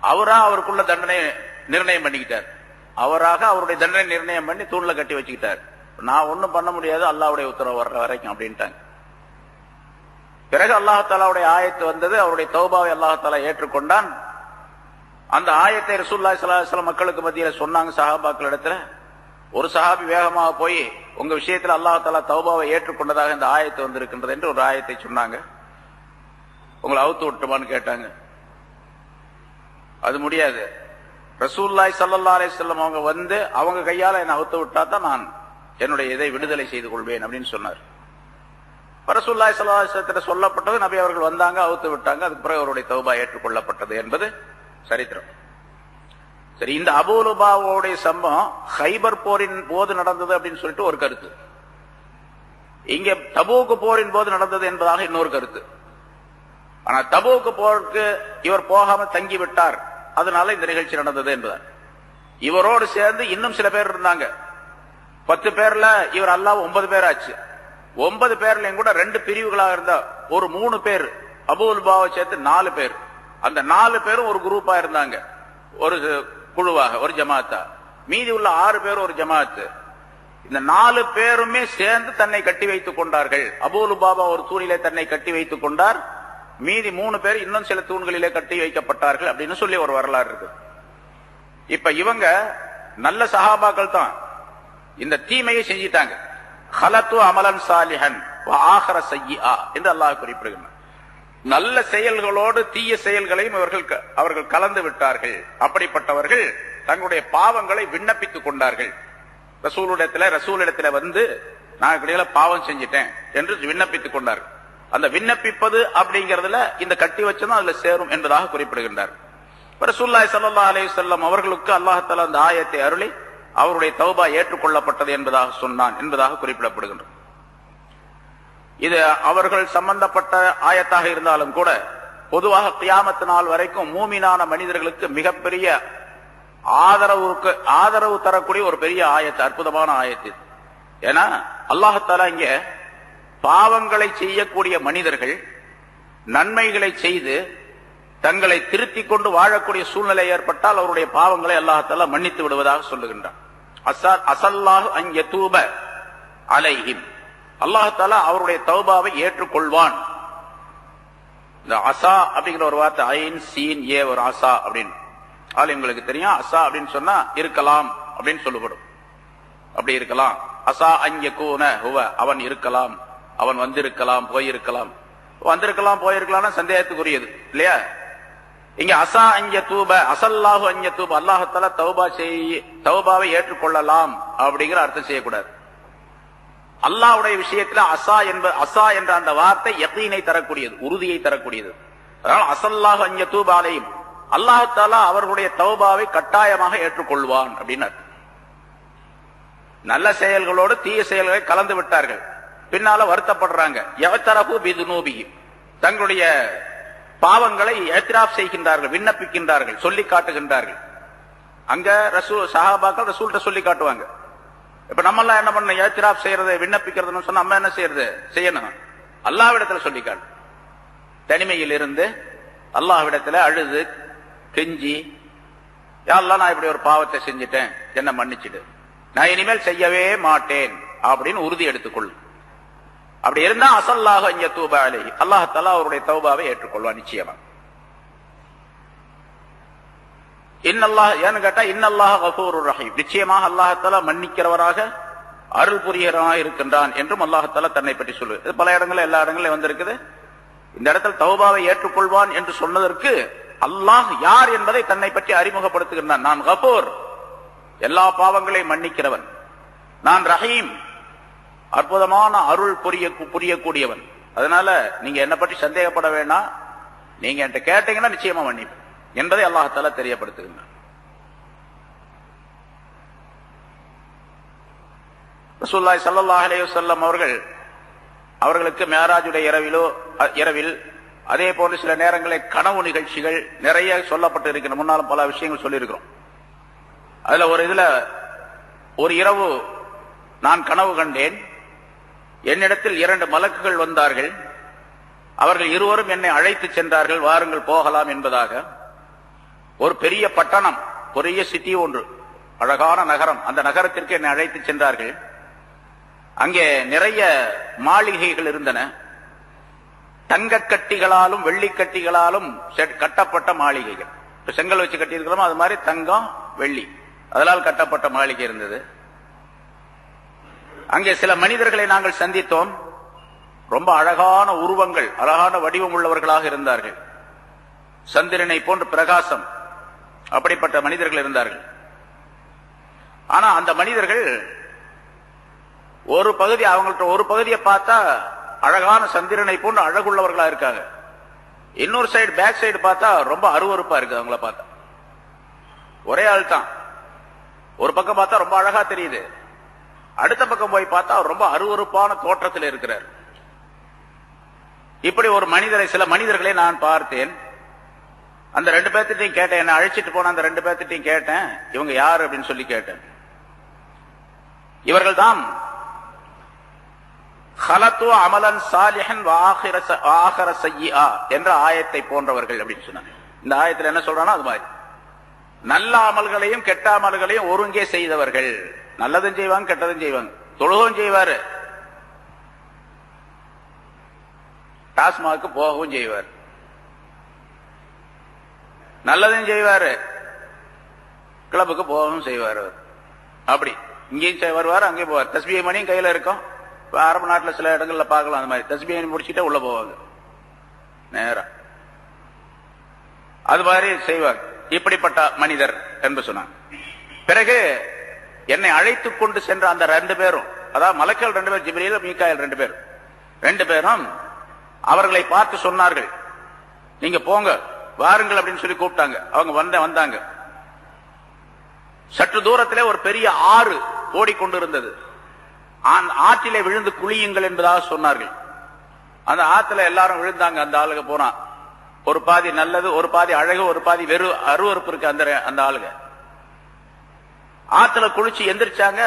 அவரா அவருக்குள்ள தண்டனை நிர்ணயம் பண்ணிக்கிட்டார், அவராக அவருடைய தண்டனை நிர்ணயம் பண்ணி தூண்ல கட்டி வச்சுக்கிட்டார். நான் ஒன்னும் பண்ண முடியாது, அல்லாஹ்வுடைய உத்தரவு வர்ற வரைக்கும் அப்படின்ட்டாங்க. பிறகு அல்லாஹ் தஆலாவுடைய ஆயத்து வந்தது, அவருடைய தௌபாவை அல்லாஹ் தஆலா ஏற்றுக்கொண்டான். அந்த ஆயத்தை ரசூலுல்லாஹி ஸல்லல்லாஹு அலைஹி வஸல்லம் மக்களுக்கு மத்தியில சொன்னாங்க சஹாபாக்கள் இடத்துல. ஒரு சஹாபி வேகமாக போய் உங்க விஷயத்தில் அல்லாஹ் தஆலா தௌபாவை ஏற்றுக்கொண்டதாக இந்த ஆயத்து வந்திருக்கின்றது என்று ஒரு ஆயத்தை சொன்னாங்க. உங்களை அவுத்து விட்டுமான்னு கேட்டாங்க. அது முடியாது, ரசூலுல்லாஹி ஸல்லல்லாஹு அலைஹி வஸல்லம் அவங்க வந்து அவங்க கையால என்ன அவுத்து விட்டா தான் நான் என்னுடைய இதை விடுதலை செய்து கொள்வேன் அப்படின்னு சொன்னார். ரசூலுல்லாஹி ஸல்லல்லாஹு அலைஹி வஸல்லம் சொல்லப்பட்டது, நபி அவர்கள் வந்தாங்க, அவுத்து விட்டாங்க. அதுக்கு பிறகு அவருடைய தௌபா ஏற்றுக்கொள்ளப்பட்டது என்பது சரித்திரம். சரி, இந்த அபூலுபாவுடைய சம்பவம் ஹைபர் போரின் போது நடந்தது அப்படின்னு சொல்லிட்டு ஒரு கருத்து, இங்க தபூக் போரின் போது நடந்தது என்பதாக இன்னொரு கருத்து. ஆனா தபூக் போருக்கு இவர் போகாம தங்கி விட்டார், அதனால இந்த நிகழ்ச்சி நடந்தது என்பதால். இவரோடு சேர்ந்து இன்னும் சில பேர் இருந்தாங்க. 10 பேர்ல இவர் அல்லாஹ் 9 பேர் ஆச்சு. 9 பேர்லயும் கூட 2 பிரிவுகளாக இருந்தா, ஒரு 3 பேர் அபூலுபாவை சேர்த்து 4 பேர். அந்த 4 பேரும் ஒரு குரூப்பா இருந்தாங்க, ஒரு குழுவாக, ஒரு ஜமாத்தா. மீதி உள்ள 6 பேர் ஒரு ஜமாத்து. இந்த 4 பேருமே சேர்ந்து தன்னை கட்டி வைத்துக் கொண்டார்கள். அபூலுபாபா ஒரு தூணிலே தன்னை கட்டி வைத்துக் கொண்டார், மீதி 3 பேர் இன்னும் சில தூண்களிலே கட்டி வைக்கப்பட்டார்கள் அப்படின்னு சொல்லி ஒரு வரலாறு இருக்கு. இப்ப இவங்க நல்ல சஹாபாக்கள் தான், இந்த தீமையை செஞ்சிட்டாங்க. ஹலத்து அமலன் சாலிஹன் வ ஆஹர சய்யிஆ என்று அல்லாஹ் குறிப்பிடுகிறார். நல்ல செயல்களோடு தீய செயல்களையும் அவர்கள் கலந்து விட்டார்கள். அப்படிப்பட்டவர்கள் தங்களுடைய பாவங்களை விண்ணப்பித்துக் கொண்டார்கள். ரசூலிடத்துல வந்து நான் இடையில பாவம் செஞ்சிட்டேன் என்று விண்ணப்பித்துக் கொண்டார்கள். அந்த விண்ணப்பிப்பது அப்படிங்கறதுல இந்த கட்டி வச்சதும் அதுல சேரும் என்பதாக குறிப்பிடுகின்றார். ரசூலுல்லாஹி ஸல்லல்லாஹு அலைஹி வஸல்லம் அவர்களுக்கு அல்லாஹ் தஆலா அந்த ஆயத்தை அருளி அவருடைய தௌபா ஏற்றுக்கொள்ளப்பட்டது என்பதாக சொன்னான் என்பதாக குறிப்பிடப்படுகின்றது. இது அவர்கள் சம்பந்தப்பட்ட ஆயத்தாக இருந்தாலும் கூட பொதுவாக கியாமத் நாள் வரைக்கும் மூமினான மனிதர்களுக்கு மிகப்பெரிய ஆதரவு தரக்கூடிய ஒரு பெரிய ஆயத்து, அற்புதமான ஆயத்து. ஏன்னா அல்லாஹ் தஆலா இங்க பாவங்களை செய்யக்கூடிய மனிதர்கள் நன்மைகளை செய்து தங்களை திருத்திக் கொண்டு வாழக்கூடிய சூழ்நிலை ஏற்பட்டால் அவருடைய பாவங்களை அல்லாஹ் தஆலா மன்னித்து விடுவதாக சொல்லுகின்றார். அஸல்லாஹு அன் யதூப அலைஹிம், அல்லாஹ் தஆலா அவருடைய தௌபாவை ஏற்றுக்கொள்வான். இந்த அசா அப்படிங்கிற ஒரு வார்த்தை, ஐன் சீன் ஏ ஒரு அசா அப்படின்னு ஆலிம்களுக்கு தெரியும். அசா அப்படின்னு சொன்னா இருக்கலாம் அப்படின்னு சொல்லப்படும். அப்படி இருக்கலாம். அசா அன் யகூன ஹுவ, அவன் இருக்கலாம், அவன் வந்திருக்கலாம், போயிருக்கலாம். வந்திருக்கலாம் போயிருக்கலாம் சந்தேகத்துக்குரியது இல்லையா? இங்க அசா அன் யதூப, அஸல்லாஹு அன் யதூப, அல்லாஹ் தஆலா தௌபாவை ஏற்றுக்கொள்ளலாம் அப்படிங்கிற அர்த்தம் செய்யக்கூடாது. அல்லாஹ்வுடைய விஷயத்துல அசா என்ற அந்த வார்த்தை யகீனை தரக்கூடியது, உறுதியை தரக்கூடியது. அதனால அஸல்லாஹு அன் யதூப அலைஹிம், அல்லாஹ் தஆலா அவர்களுடைய தௌபாவை கட்டாயமாக ஏற்றுக்கொள்வான் அப்படின்னு அர்த்தம். நல்ல செயல்களோடு தீய செயல்களை கலந்து விட்டார்கள், பின்னால வருத்தப்படுறாங்க. யஅ்தரஃபு பிதுனூபிஹிம், தங்களுடைய பாவங்களை இஅ்திராஃப் செய்கின்றார்கள், விண்ணப்பிக்கின்றார்கள், சொல்லி காட்டுகின்றார்கள். அங்க சஹாபாக்கள் ரசூல்கிட்ட சொல்லி காட்டுவாங்க. இப்ப நம்ம எல்லாம் என்ன பண்ண, ஏத்திராப் செய்யறது விண்ணப்பிக்கிறதுன்னு சொன்னா நம்ம என்ன செய்யறது செய்யணும், அல்லாஹ்விடத்துல சொல்லி காட்டு. தனிமையில் இருந்து அல்லாஹ்விடத்துல அழுது கெஞ்சி, யா அல்லாஹ் நான் இப்படி ஒரு பாவத்தை செஞ்சுட்டேன், என்ன மன்னிச்சிடு, நான் இனிமேல் செய்யவே மாட்டேன் அப்படின்னு உறுதி எடுத்துக்கொள்ளு. அப்படி இருந்தா அஸல்லாஹு அன் யதூப அலைஹி, அல்லாஹ் தஆலா அவருடைய தௌபாவை ஏற்றுக்கொள்வான் நிச்சயமா. இன்னல்லாஹ் ஏன்னு கேட்டா இன்னல்லாஹ் கஃபூருர் ரஹீம், நிச்சயமாக அல்லாஹ் தஆலா மன்னிக்கிறவராக அருள் புரியவராக இருக்கின்றான் என்றும் அல்லாஹ் தஆலா தன்னை பற்றி சொல்லுது. பல இடங்கள்ல எல்லா இடங்களிலும் வந்திருக்குது. இந்த இடத்துல தௌபாவை ஏற்றுக்கொள்வான் என்று சொன்னதற்கு அல்லாஹ் யார் என்பதை தன்னை பற்றி அறிமுகப்படுத்துகின்றான். நான் கஃபூர், எல்லா பாவங்களையும் மன்னிக்கிறவன். நான் ரஹீம், அற்புதமான அருள் புரியக்கூடியவன். அதனால நீங்க என்ன பற்றி சந்தேகப்பட வேண்டாம், நீங்க என்கிட்ட கேட்டீங்கன்னா நிச்சயமா மன்னிப்பேன் என்பதை அல்லாஹ் தஆலா தெரியப்படுத்துகின்றான். ரசூலுல்லாஹி ஸல்லல்லாஹு அலைஹி வஸல்லம் அவர்களுக்கு மேராஜுடைய இரவில் அதே போன்று சில நேரங்களில் கனவு நிகழ்ச்சிகள் நிறைய சொல்லப்பட்டு இருக்கிற, முன்னாலும் பல விஷயங்கள் சொல்லியிருக்கிறோம். அதுல ஒரு இரவு நான் கனவு கண்டேன். என்னிடத்தில் 2 மலக்குகள் வந்தார்கள். அவர்கள் இருவரும் என்னை அழைத்து சென்றார்கள், வாருங்கள் போகலாம் என்பதாக. ஒரு பெரிய பட்டணம், பெரிய சிட்டி ஒன்று, அழகான நகரம், அந்த நகரத்திற்கு என்னை அழைத்து சென்றார்கள். அங்கே நிறைய மாளிகைகள் இருந்தன. தங்க கட்டிகளாலும் வெள்ளிக்கட்டிகளாலும் கட்டப்பட்ட மாளிகைகள். இப்ப செங்கல் வச்சு கட்டி இருக்கிறோமோ அது மாதிரி தங்கம் வெள்ளி அதனால் கட்டப்பட்ட மாளிகை இருந்தது. அங்கே சில மனிதர்களை நாங்கள் சந்தித்தோம். ரொம்ப அழகான உருவங்கள், அழகான வடிவம் உள்ளவர்களாக இருந்தார்கள். சந்திரனை போன்ற பிரகாசம், அப்படிப்பட்ட மனிதர்கள் இருந்தார்கள். ஆனா அந்த மனிதர்கள் அவங்கள்ட்ட ஒரு பகுதியை பார்த்தா அழகான சந்திரனை போன்ற அழகுள்ளவர்களா இருக்காங்க. இன்னொரு சைடு, பேக் சைடு பார்த்தா ரொம்ப அருவருப்பா இருக்கு. அவங்கள பார்த்தா ஒரே ஆள் தான். ஒரு பக்கம் பார்த்தா ரொம்ப அழகா தெரியுது, அடுத்த பக்கம் போய் பார்த்தா ரொம்ப அருவருப்பான தோற்றத்தில் இருக்கிறார். இப்படி சில மனிதர்களை நான் பார்த்தேன். அந்த 2 பேர்த்திட்டையும் கேட்டேன், என்ன அழைச்சிட்டு போன அந்த 2 பேர்த்திட்டையும் கேட்டேன், இவங்க யாரு அப்படின்னு சொல்லி கேட்டேன். இவர்கள் தான் ஹலத்து அமலன் சாலிஹன் வஆகிர ஸய்யிஆ என்ற ஆயத்தை போன்றவர்கள் அப்படின்னு சொன்னாங்க. இந்த ஆயத்தில் என்ன சொல்றானோ அது மாதிரி நல்ல அமல்களையும் கெட்ட அமல்களையும் ஒருங்கே செய்தவர்கள். நல்லதும் செய்வாங்க, கெட்டதும் செய்வாங்க. தொழுகவும் செய்வாரு, டாஸ்மாக்கு போகவும் செய்வார், நல்லதும் செய்வாரு, கிளப்புக்கு போகவும் செய்வார். அப்படி இங்கேயும் வருவார், அங்கேயும் போவார். தஸ்பீஹ் மணியும் கையில இருக்கும். அரபு நாட்டில் சில இடங்கள்ல பார்க்கலாம், அந்த மாதிரி தஸ்பீஹ் முடிச்சுட்டே உள்ள போவாங்க நேரம். அது மாதிரி செய்வார். இப்படிப்பட்ட மனிதர் என்று சொன்னாங்க. பிறகு என்னை அழைத்துக் கொண்டு சென்ற அந்த 2 பேரும், அதாவது மலக்குகள் 2 பேர், ஜிப்ரீல் மீகாயில் 2 பேரும் அவர்களை பார்த்து சொன்னார்கள், நீங்க போங்க, வாருங்கள் அப்படின்னு சொல்லி கூப்பிட்டாங்க. அவங்க வந்தாங்க. சற்று தூரத்திலே ஒரு பெரிய ஆறு ஓடிக்கொண்டிருந்தது. ஆற்றிலே விழுந்து குளியுங்கள் என்பதாக சொன்னார்கள். அந்த ஆத்துல எல்லாரும் விழுந்தாங்க. அந்த ஆளுங்க போனா ஒரு பாதி நல்லது, ஒரு பாதி அழகு, ஒரு பாதி வெறும் அருவறுப்பு இருக்கு. அந்த ஆளுங்க ஆத்துல குளிச்சு எந்திரிச்சாங்க.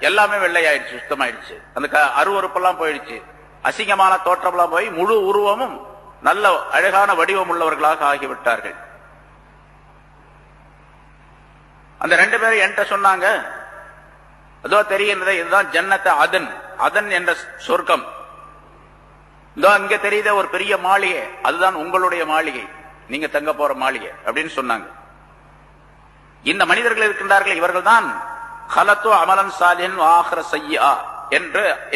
எல்லாமே வெள்ளையாயிடுச்சு, சுத்தமாயிடுச்சு. அந்த அருவறுப்பெல்லாம் போயிடுச்சு. அசிங்கமான தோற்றமெல்லாம் போய் முழு உருவமும் நல்ல அழகான வடிவம் உள்ளவர்களாக ஆகிவிட்டார்கள். அந்த 2 பேரும் என்கிட்ட சொன்னாங்க, அதோ தெரிகின்றதே, இதுதான் ஜன்னத் அதன் என்ற சொர்க்கம். இதோ இங்க தெரியுத ஒரு பெரிய மாளிகை, அதுதான் உங்களுடைய மாளிகை, நீங்க தங்க போற மாளிகை அப்படின்னு சொன்னாங்க. இந்த மனிதர்கள் இருக்கின்றார்கள், இவர்கள் தான் ஹலத்து அமலன் சாலிஹன் வஆகிர ஸய்யிஆ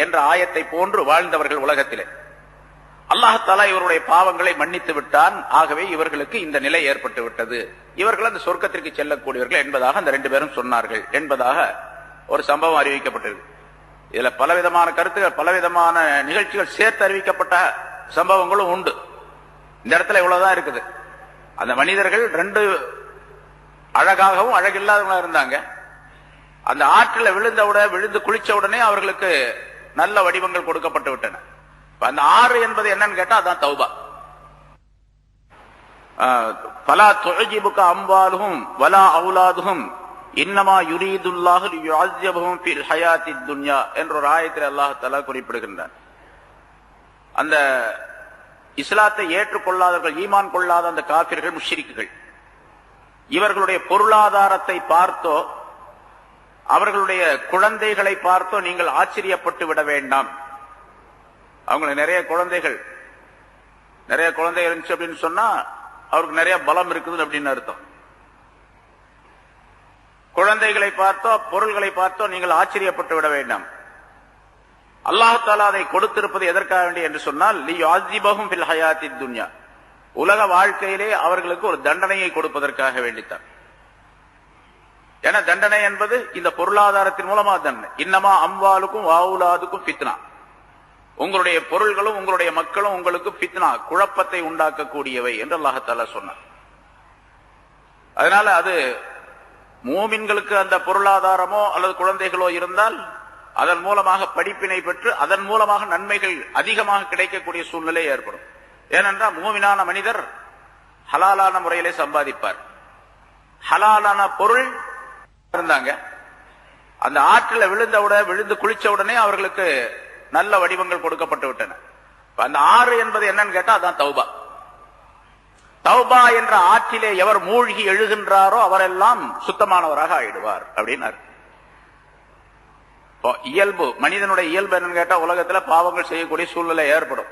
என்ற ஆயத்தை போன்று வாழ்ந்தவர்கள் உலகத்திலே. அல்லாஹ் தஆலா இவருடைய பாவங்களை மன்னித்து விட்டான். ஆகவே இவர்களுக்கு இந்த நிலை ஏற்பட்டு விட்டது, இவர்கள் அந்த சொர்க்கத்திற்கு செல்லக்கூடியவர்கள் என்பதாக அந்த 2 பேரும் சொன்னார்கள் என்பதாக ஒரு சம்பவம் அறிவிக்கப்பட்டிருக்கு. இதுல பலவிதமான கருத்துகள், பலவிதமான நிகழ்ச்சிகள் சேர்த்து அறிவிக்கப்பட்ட சம்பவங்களும் உண்டு. இந்த இடத்துல இவ்வளவுதான் இருக்குது. அந்த மனிதர்கள் 2 அழகாகவும் அழகில்லாதவங்களா இருந்தாங்க. அந்த ஆற்றில் விழுந்து குளிச்ச உடனே அவர்களுக்கு நல்ல வடிவங்கள் கொடுக்கப்பட்டு விட்டன. அந்த ஆறு என்பது என்னன்னு கேட்டா அதான் தௌபா. ஃபலா துஅஜிபுக அம்வாலுஹும் வலா அவுலாதுஹும் இன்னமா யுரீதுல்லாஹு லியுஅஸ்ஸிபஹும் ஃபில் ஹயாத்தித் துன்யா என்ற ஒரு ஆயத்தில் அல்லாஹ் தஆலா குறிப்பிடுகின்றார். அந்த இஸ்லாத்தை ஏற்றுக்கொள்ளாதவர்கள், ஈமான் கொள்ளாத அந்த காபிர்கள், முஷ்ரிக்குகள், இவர்களுடைய பொருளாதாரத்தை பார்த்தோ அவர்களுடைய குழந்தைகளை பார்த்தோ நீங்கள் ஆச்சரியப்பட்டு விட வேண்டாம். அவங்களுக்கு நிறைய குழந்தைகள் இருந்துச்சு அப்படின்னு சொன்னா அவருக்கு நிறைய பலம் இருக்குது அப்படின்னு அர்த்தம். குழந்தைகளை பார்த்தோ பொருள்களை பார்த்தோ நீங்கள் ஆச்சரியப்பட்டு விட வேண்டாம். அல்லாஹ் தஆலா அதை கொடுத்திருப்பது எதற்காக வேண்டி என்று சொன்னால் லியுஅஸ்ஸிபஹும் ஃபில் ஹயாத்தித் துன்யா, உலக வாழ்க்கையிலே அவர்களுக்கு ஒரு தண்டனையை கொடுப்பதற்காக வேண்டித்தான். ஏன்னா தண்டனை என்பது இந்த பொருளாதாரத்தின் மூலமா தண்டனை. இன்னமா அம்வாலுக்கும் வாவுலாதுக்கும் ஃபித்னா, உங்களுடைய பொருள்களும் உங்களுடைய மக்களும் உங்களுக்கு ஃபித்னா, குழப்பத்தை உண்டாக்கக்கூடியவை என்று அல்லாஹ் தஆலா சொன்னார். அதனால அது மூமின்களுக்கு அந்த பொருளாதாரமோ அல்லது குழந்தைகளோ இருந்தால் அதன் மூலமாக படிப்பினை பெற்று அதன் மூலமாக நன்மைகள் அதிகமாக கிடைக்கக்கூடிய சூழ்நிலை ஏற்படும். ஏனென்றால் மூமினான மனிதர் ஹலாலான முறையிலே சம்பாதிப்பார். ஹலாலான பொருள் இருந்தாங்க, அந்த ஆற்றில் விழுந்து குளிச்ச உடனே அவர்களுக்கு நல்ல வடிவங்கள் கொடுக்கப்பட்டு விட்டன. அந்த ஆறு என்பது என்னன்னு கேட்டா அதான் தௌபா. தௌபா என்ற ஆற்றிலே எவர் மூழ்கி எழுகின்றாரோ அவரெல்லாம் சுத்தமானவராக ஆயிடுவார் அப்படின்னாரு. இயல்பு, மனிதனுடைய இயல்பு என்னன்னு கேட்டா உலகத்துல பாவங்கள் செய்யக்கூடிய சூழ்நிலை ஏற்படும்.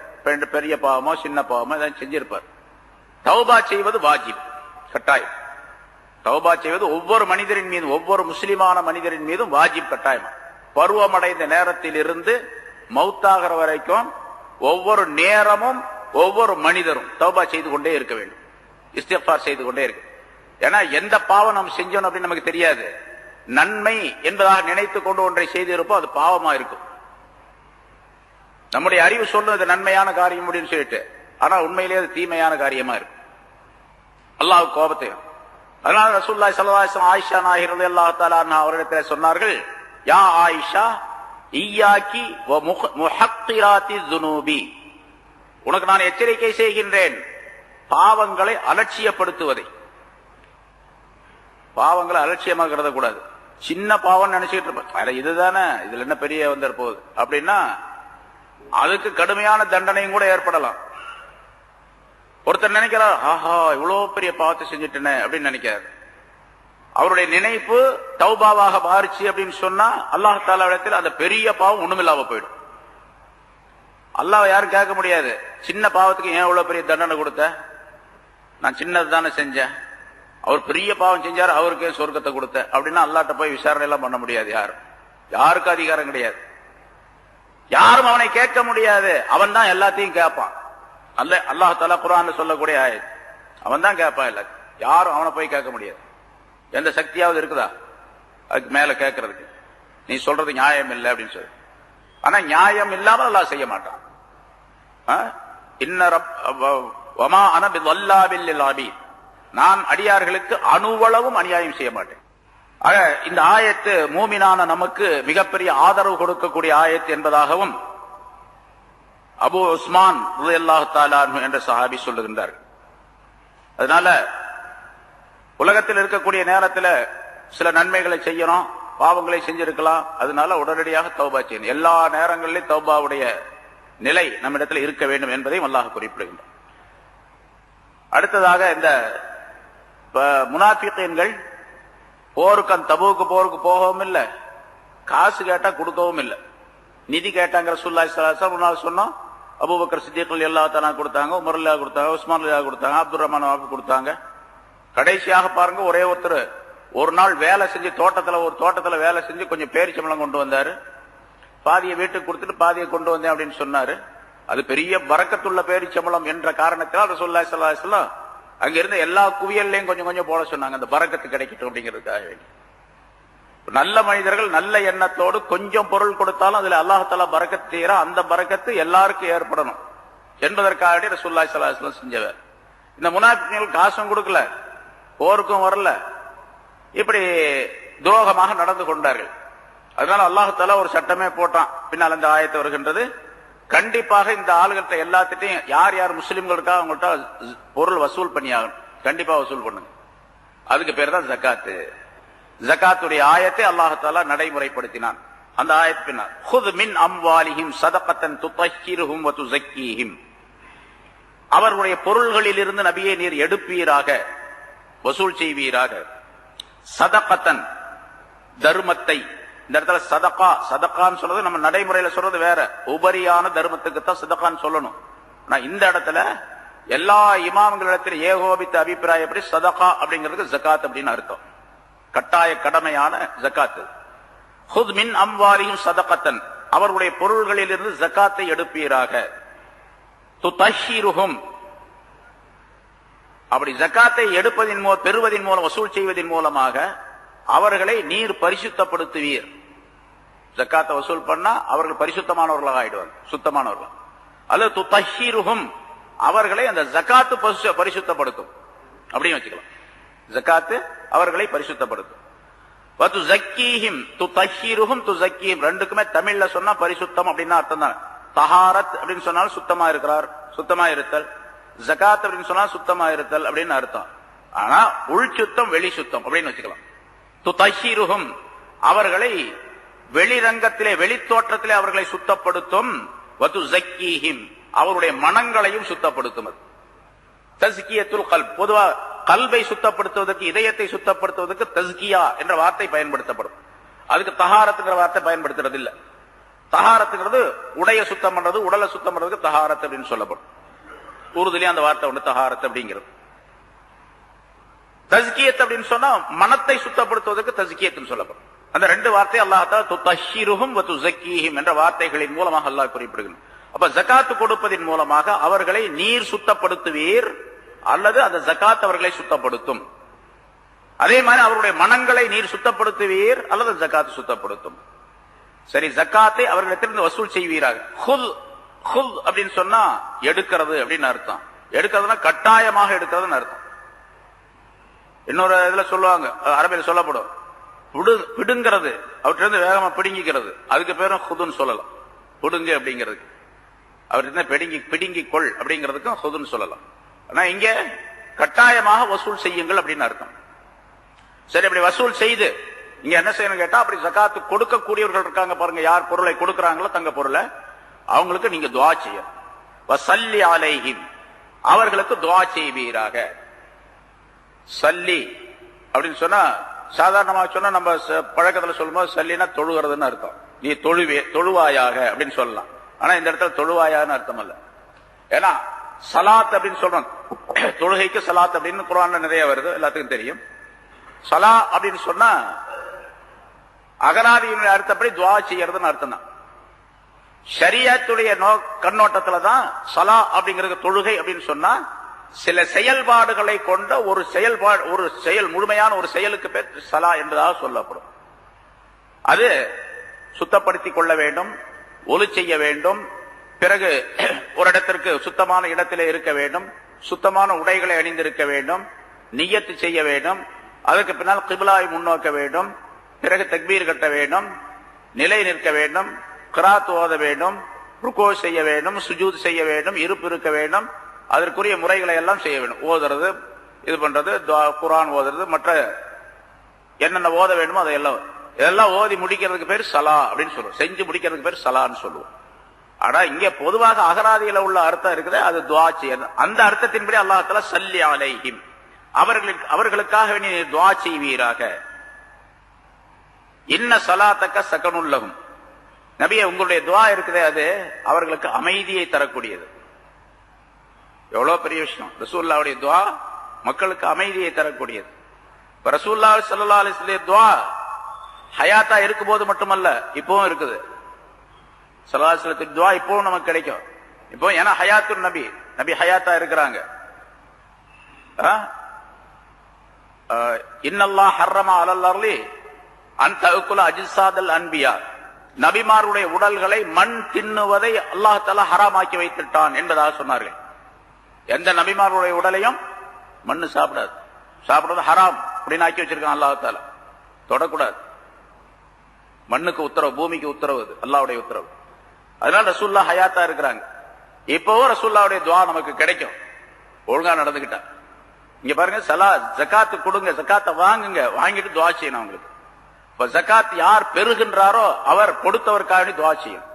பெரிய பாவமோ சின்ன பாவமோ ஏதாவது செஞ்சிருப்பார். தௌபா செய்வது வாஜிப், கட்டாயம். தௌபா செய்வது ஒவ்வொரு மனிதரின் மீதும், ஒவ்வொரு முஸ்லிமான மனிதரின் மீதும் வாஜிப், கட்டாயம். பருவமடைந்த நேரத்தில் இருந்து மௌத்தாகிற வரைக்கும் ஒவ்வொரு நேரமும் ஒவ்வொரு மனிதரும் தௌபா செய்து கொண்டே இருக்க வேண்டும், இஸ்திக்ஃபார் செய்து கொண்டே இருக்கு. ஏன்னா எந்த பாவம் நம்ம செஞ்சோம் அப்படின்னு நமக்கு தெரியாது. நன்மை என்பதாக நினைத்து கொண்டு ஒன்றை செய்திருப்போம், அது பாவமா இருக்கும். நம்முடைய அறிவு சொல்றது நன்மையான காரியம் அப்படின்னு சொல்லிட்டு, ஆனா உண்மையிலேயே அது தீமையான காரியமா இருக்கும். அல்லாஹ் கோபத்தை. அதனால ரசூலுல்லாஹி ஸல்லல்லாஹு அலைஹி வஸல்லம் ஆயிஷா நாயகி ரலியல்லாஹு தஆலா அன்ஹா அவரிடத்தில் சொன்னார்கள், யா ஆயிஷா இய்யாக்கி வ முஹக்கிராத்தி ஸுனூபி, உனக்கு நான் எச்சரிக்கை செய்கின்றேன் பாவங்களை அலட்சியப்படுத்துவதை. பாவங்களை அலட்சியமாக கருத கூடாது. சின்ன பாவம் நினைச்சிட்டு இருப்பேன், இதுதானே, இதுல என்ன பெரிய வந்துட போகுது அப்படின்னா அதுக்கு கடுமையான தண்டனையும் கூட ஏற்படலாம். ஒருத்தர் நினைக்கிறார், ஆஹா இவ்வளவு பெரிய பாவத்தை செஞ்சுட்டேனே அப்படின்னு நினைக்கிறார். அவருடைய நினைப்பு தௌபாவாக மாறிச்சு அப்படின்னு சொன்னா அல்லாஹ் தஆலா இடத்தில் அந்த பெரிய பாவம் ஒண்ணுமில்லாம போயிடும். அல்லாஹ் யாரும் கேட்க முடியாது, சின்ன பாவத்துக்கு ஏன் இவ்வளவு பெரிய தண்டனை கொடுத்த, நான் சின்னது தானே செஞ்சேன், அவர் பெரிய பாவம் செஞ்சாரு அவருக்கே சொர்க்கத்தை கொடுத்த அப்படின்னா அல்லாஹ்ட்ட போய் விசாரணை எல்லாம் பண்ண முடியாது. யாருக்கும் அதிகாரம் கிடையாது, யாரும் அவனை கேட்க முடியாது. அவன் தான் எல்லாத்தையும் கேட்பான். அல்லாஹ் தஆலா குர்ஆன்ல சொல்லக்கூடிய ஆயத், அவன் தான் கேட்பான் எல்லாத்தையும். யாரும் அவனை போய் கேட்க முடியாது. எந்த சக்தியாவது இருக்குதா அதுக்கு மேல கேட்கறதுக்கு? நீ சொல்றது நியாயம் இல்லை அப்படின்னு சொல்லி. ஆனா நியாயம் இல்லாமல் அல்லாஹ் செய்ய மாட்டான். நான் அடியார்களுக்கு அணுவளவும் அநியாயம் செய்ய மாட்டேன். ஆக இந்த ஆயத்து மூமினான நமக்கு மிகப்பெரிய ஆதரவு கொடுக்கக்கூடிய ஆயத்து என்பதாகவும் அபூ உஸ்மான் ரலியல்லாஹு தஆலா அன்ஹு என்ற சஹாபி சொல்லுகின்றார். அதனால உலகத்தில் இருக்கக்கூடிய நேரத்தில் சில நன்மைகளை செய்யணும், பாவங்களை செஞ்சிருக்கலாம், அதனால உடனடியாக தௌபா செய்யணும். எல்லா நேரங்களிலும் தௌபாவுடைய நிலை நம்மிடத்தில் இருக்க வேண்டும் என்பதையும் அல்லாஹ் குறிப்பிடுகின்றார். அடுத்ததாக இந்த முனாஃபிகீன்கள் தபூக்கு போருக்கு போகவும் இல்லை, காசு கேட்டா கொடுக்கவும் இல்லை. நிதி கேட்டாங்க ரசூலுல்லாஹி ஸல்லல்லாஹு அலைஹி வஸல்லம் சொன்னோம், அபூபக்கர் சித்திக் ரலியல்லாஹு தஆலா கொடுத்தாங்க, உமர் ரலியல்லாஹு கொடுத்தாங்க, உஸ்மான் ரலியல்லாஹு கொடுத்தாங்க, அப்துர் ரஹ்மான் வாஃப் கொடுத்தாங்க. கடைசியாக பாருங்க, ஒரே ஒருத்தர் ஒரு நாள் வேலை செஞ்சு தோட்டத்துல வேலை செஞ்சு கொஞ்சம் பேரிச்சம்பளம் கொண்டு வந்தாரு. பாதியை வீட்டுக்கு கொடுத்துட்டு பாதியை கொண்டு வந்தேன் அப்படின்னு சொன்னாரு. அது பெரிய பரக்கத்துள்ள பேரிச்சம்பளம் என்ற காரணத்தினால் ரசூலுல்லாஹி ஸல்லல்லாஹு அலைஹி வஸல்லம் அங்க இருந்த எல்லா குவியல்லையும் கொஞ்சம் கொஞ்சம் போட சொன்னாங்க, அந்த பரக்கத்து கிடைக்கட்டும் அப்படிங்கிறதுக்காக வேண்டி. நல்ல மனிதர்கள் நல்ல எண்ணத்தோடு கொஞ்சம் பொருள் கொடுத்தாலும் அதுல அல்லாஹ் தஆலா பரக்கத் செய்யற அந்த பரக்கத்து எல்லாருக்கும் ஏற்படணும் என்பதற்காக ரசூலுல்லாஹி ஸல்லல்லாஹு அலைஹி வஸல்லம் செஞ்சவர். இந்த முனாஃபிக்குகள் காசும் கொடுக்கல, போருக்கும் வரல, இப்படி துரோகமாக நடந்து கொண்டார்கள். அதனால அல்லாஹ் தஆலா ஒரு சட்டமே போட்டான். பின்னால் அந்த ஆயத்து வருகின்றது, கண்டிப்பாக இந்த ஆளுகிட்ட எல்லாத்திட்டையும் யார் யார் முஸ்லிம்கள் இருக்கா அவங்கள்ட்ட பொருள் வசூல் பண்ணியாகணும். கண்டிப்பா வசூல் பண்ணுங்க. அதுக்கு பேர் தான் ஜக்காத்து. ஜக்காத்துடைய ஆயத்தை அல்லாஹ் தஆலா நடைமுறைப்படுத்தினான். அந்த ஆயத்து பின்னால் ஹுத் மின் அம்வாலிஹிம் ஸதகத்தன் துதஹ்ஹிருஹும் வ துஸக்கீஹிம், அவர்களுடைய பொருள்களில் இருந்து நபியே நீர் எடுப்பீராக, வசூல் செய்வீராக. சதகத்தன் தர்மத்தை, இந்த இடத்துல சதகா சதகான்னு சொல்றது நம்ம நடைமுறையில சொல்றது வேற, உபரியான தர்மத்துக்கு தான் சதகான்னு சொல்லணும். ஆனா இந்த இடத்துல எல்லா இமாம்களிடத்தில் ஏகோபித்த அபிப்பிராயப்படி சதகா அப்படிங்கிறதுக்கு ஜகாத் அப்படின்னு அர்த்தம், கட்டாய கடமையான ஜகாத்து. ஹுத் மின் அம்வாலிஹிம் ஸதகத்தன், அவர்களுடைய பொருள்களில் இருந்து ஜகாத்தை எடுப்பீராக. துதஹ்ஹிருஹும், அப்படி ஜகாத்தை எடுப்பதின் மூலம், பெறுவதின் மூலம், வசூல் செய்வதன் மூலமாக அவர்களை நீர் பரிசுத்தப்படுத்துவீர். ஜக்காத்தை வசூல் பண்ணா அவர்கள் பரிசுத்தமானவர்களாக ஆயிடுவாங்க, சுத்தமானவர்கள். அல்லது துதஹ்ஹிருஹும், அவர்களை அந்த ஜகாத்து பரிசுத்தப்படுத்தும் அப்படின்னு வச்சுக்கலாம். ஜகாத்து அவர்களை பரிசுத்தப்படுத்தும். வதுஸக்கீஹிம், துதஹ்ஹிருஹும் துஸக்கீஹிம், ரெண்டுக்குமே தமிழ்ல சொன்னா பரிசுத்தம் அப்படின்னா அர்த்தம் தான். தஹாரத் அப்படின்னு சொன்னாலும் சுத்தமா இருக்கிறார், சுத்தமா இருத்தல். ஜகாத் அப்படின்னு சொன்னா சுத்தமா இருத்தல் அப்படின்னு அர்த்தம். ஆனா உள் சுத்தம் வெளி சுத்தம் அப்படின்னு வச்சுக்கலாம். துதஹ்ஹிருஹும், அவர்களை வெளிரங்கத்திலே வெளித்தோற்றத்திலே அவர்களை சுத்தப்படுத்தும். வதுஸக்கீஹிம், அவருடைய மனங்களையும் சுத்தப்படுத்தும். தஸ்கியத்துல் கல்ப், பொதுவா கல்பை சுத்தப்படுத்துவதற்கு, இதயத்தை சுத்தப்படுத்துவதற்கு தஸ்கியா என்ற வார்த்தை பயன்படுத்தப்படும். அதுக்கு தஹாரத்துங்கிற வார்த்தை பயன்படுத்துறது இல்ல. தஹாரத்துங்கிறது உடைய சுத்தம் பண்றது, உடலை சுத்தம் பண்றதுக்கு தஹாரத் அப்படின்னு சொல்லப்படும். உருதுலயே அந்த வார்த்தை உண்டு, தஹாரத் அப்படிங்கிறது. தஸ்கியத் அப்படின்னு சொன்னா மனத்தை சுத்தப்படுத்துவதற்கு தஸ்கியத்துன்னு சொல்லப்படும். அந்த ரெண்டு வார்த்தை அல்லாஹ் தஆலா துதஹ்ஹிருஹும் வ துஸக்கீஹிம் என்ற வார்த்தைகளின் மூலமாக அல்லாஹ் குறிப்பிடுகிறார். அப்ப ஜகாத் கொடுப்பதின் மூலமாக அவர்களை நீர் சுத்தப்படுத்துவீர், அல்லது அந்த ஜகாத் அவர்களை சுத்தப்படுத்தும். அதே மாதிரி அவருடைய மனங்களை நீர் சுத்தப்படுத்துவீர், அல்லது ஜகாத் சுத்தப்படுத்தும். சரி, ஜகாத்தை அவர்களிடத்திலிருந்து வசூல் செய்வீராக. ஹுல் ஹுல் அப்படின்னு சொன்னா எடுக்கிறது அப்படின்னு அர்த்தம். எடுக்கிறதுனா கட்டாயமாக எடுக்கிறதுன்னு அர்த்தம். இன்னொரு இதுல சொல்லுவாங்க, அரபியில் சொல்லப்படும், பிடுங்கிறது, அவற்றிலிருந்து வேகமா பிடுங்கிக்கிறது, அதுக்கு பேரும் ஹுதுன்னு சொல்லலாம். பிடுங்கு அப்படிங்கிறதுக்கு, அவர்கிட்ட பிடுங்கி கொள் அப்படிங்கிறதுக்கும் ஹுதுன்னு சொல்லலாம். ஆனா இங்க கட்டாயமாக வசூல் செய்யுங்கள் அப்படின்னு அர்த்தம். சரி, அப்படி வசூல் செய்து இங்க என்ன செய்யணும் கேட்டா, அப்படி ஜகாத்து கொடுக்கக்கூடியவர்கள் இருக்காங்க பாருங்க, யார் பொருளை கொடுக்கிறாங்களோ தங்க பொருளை, அவங்களுக்கு நீங்க துஆ செய்யணும். வஸல்லி அலைஹிம், அவர்களுக்கு துஆ செய்வீராக. சல்லி அப்படின்னு சொன்னா சாதாரணமாக சொன்னா நம்ம பழக்கத்துல சொல்லும்போது சல்லினா தொழுகிறதுன்னு அர்த்தம். நீ தொழுவாயாக அப்படின்னு சொல்லலாம். ஆனா இந்த இடத்துல தொழுவாயான்னு அர்த்தம் அல்ல. ஏன்னா சலாத் அப்படின்னு சொல்றோம், தொழுகைக்கு சலாத் அப்படின்னு குர்ஆன்ல நிறைய வருது, எல்லாத்துக்கும் தெரியும். சலா அப்படின்னு சொன்னா அகராதியினுடைய அர்த்தப்படி துஆ செய்யறதுன்னு அர்த்தம் தான். ஷரியத்துடைய கண்ணோட்டத்துல தான் சலா அப்படிங்கிறது தொழுகை அப்படின்னு சொன்னா சில செயல்பாடுகளை கொண்ட ஒரு செயல், முழுமையான ஒரு செயலுக்கு பேர் சலா என்பதாக சொல்லப்படும். அது சுத்தப்படுத்திக் கொள்ள வேண்டும், ஒலு செய்ய வேண்டும், பிறகு ஒரு இடத்திற்கு சுத்தமான இடத்திலே இருக்க வேண்டும், சுத்தமான உடைகளை அணிந்திருக்க வேண்டும், நிய்யத்து செய்ய வேண்டும், அதற்கு பின்னால் கிப்லாவை முன்னோக்க வேண்டும், பிறகு தக்பீர் கட்ட வேண்டும், நிலை நிற்க வேண்டும், கிராத் ஓத வேண்டும், ருகூ செய்ய வேண்டும், சுஜூத் செய்ய வேண்டும், இருப்பு இருக்க வேண்டும், அதற்குரிய முறைகளை எல்லாம் செய்ய வேண்டும். ஓதுறது, இது பண்றது, குர்ஆன் ஓதுறது, மற்ற என்னென்ன ஓத வேண்டுமோ அதையெல்லாம், இதெல்லாம் ஓதி முடிக்கிறதுக்கு பேர் சலா அப்படின்னு சொல்லுவோம். செஞ்சு முடிக்கிறதுக்கு பேர் சலான்னு சொல்லுவோம். ஆனா இங்க பொதுவாக அகராதியில உள்ள அர்த்தம் இருக்குது, அது துஆ செய்யறது. அந்த அர்த்தத்தின்படி அல்லாஹ் தஆலா ஸல்லி அலைஹிம், அவர்களுக்காக நீ துஆ செய்வீராக. இன்ன ஸலாத்தக ஸகனுல் லஹும், நபியே உங்களுடைய துஆ இருக்குதே அது அவர்களுக்கு அமைதியை தரக்கூடியது. எவ்வளவு பெரிய விஷயம்! ரசூலுல்லாஹ்வுடைய துஆ மக்களுக்கு அமைதியை தரக்கூடியது. ரசூலுல்லாஹி ஸல்லல்லாஹு அலைஹி வஸல்லம் துஆ ஹயாத்தா இருக்கும்போது மட்டுமல்ல, இப்பவும் இருக்குது. ஸல்லல்லாஹு அலைஹி வஸல்லம் துஆ இப்பவும் நமக்கு கிடைக்கும். இப்போ ஏன்னா ஹயாத்துன் நபி, நபி ஹயாத்தா இருக்கிறாங்க. இன்னல்லாஹ் ஹர்ரம அலல் அர்லி அன் தஅக்குல அஜ்சாதல் அன்பியா, நபிமாருடைய உடல்களை மண் தின்னுவதை அல்லாஹ் தஆலா ஹராமாக்கி வைத்துட்டான் என்பதாக சொன்னார்கள். எந்த நபிமாருடைய உடலையும் மண்ணு சாப்பிடாது, சாப்பிடுறது ஹராம் அப்படின்னு ஆக்கி வச்சிருக்கான் அல்லாஹ் தஆலா. தொடக்கூடாது. மண்ணுக்கு உத்தரவு, பூமிக்கு உத்தரவு, அல்லாஹ்வுடைய உத்தரவு. அதனால ரசூல்லா ஹயாத்தா இருக்கிறாங்க. இப்பவும் ரசூல்லாவுடைய துவா நமக்கு கிடைக்கும் ஒழுங்கா நடந்துகிட்டா. இங்க பாருங்க, ஜகாத்து கொடுங்க, ஜகாத்தை வாங்குங்க, வாங்கிட்டு துவா செய்யணும் அவங்களுக்கு. இப்ப ஜகாத் யார் பெறுகின்றாரோ அவர் கொடுத்தவருக்காக துவா செய்யணும்.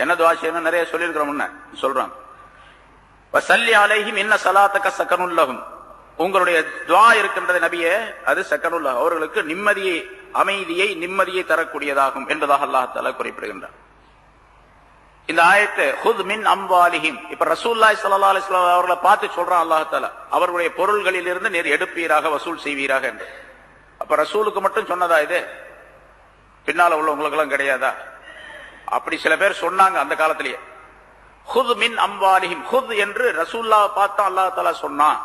என்ன துவா செய்யணும் நிறைய சொல்லியிருக்கிறோம், சொல்றாங்க. வஸல்லி அலைஹிம் இன்ன ஸலாத்தக ஸகனுல் லஹும். உங்களுடைய துஆ இருக்கின்றது நபியே, அது ஸகனுல் லஹும், அவர்களுக்கு நிம்மதியை, அமைதியை, நிம்மதியை தரக்கூடியதாகும் என்பதாக அல்லாஹ் தஆலா குறிப்பிடுகின்றார். இந்த ஆயத்து ஹுத் மின் அம்வாலிஹிம், இப்ப ரசூலுல்லாஹி ஸல்லல்லாஹு அலைஹி வஸல்லம் அவர்களை பார்த்து சொல்றான் அல்லாஹ் தஆலா, அவர்களுடைய பொருள்களில் இருந்து நீர் எடுப்பீராக, வசூல் செய்வீராக என்று. அப்ப ரசூலுக்கு மட்டும் சொன்னதா இது? பின்னால உள்ளவங்களுக்கு எல்லாம் கிடையாதா? அப்படி சில பேர் சொன்னாங்க அந்த காலத்திலேயே. ஹுத் மின் அம்வாலிஹிம், ஹுத் என்று ரசூல்லா பார்த்தா அல்லாஹ் தஆலா சொன்னான்.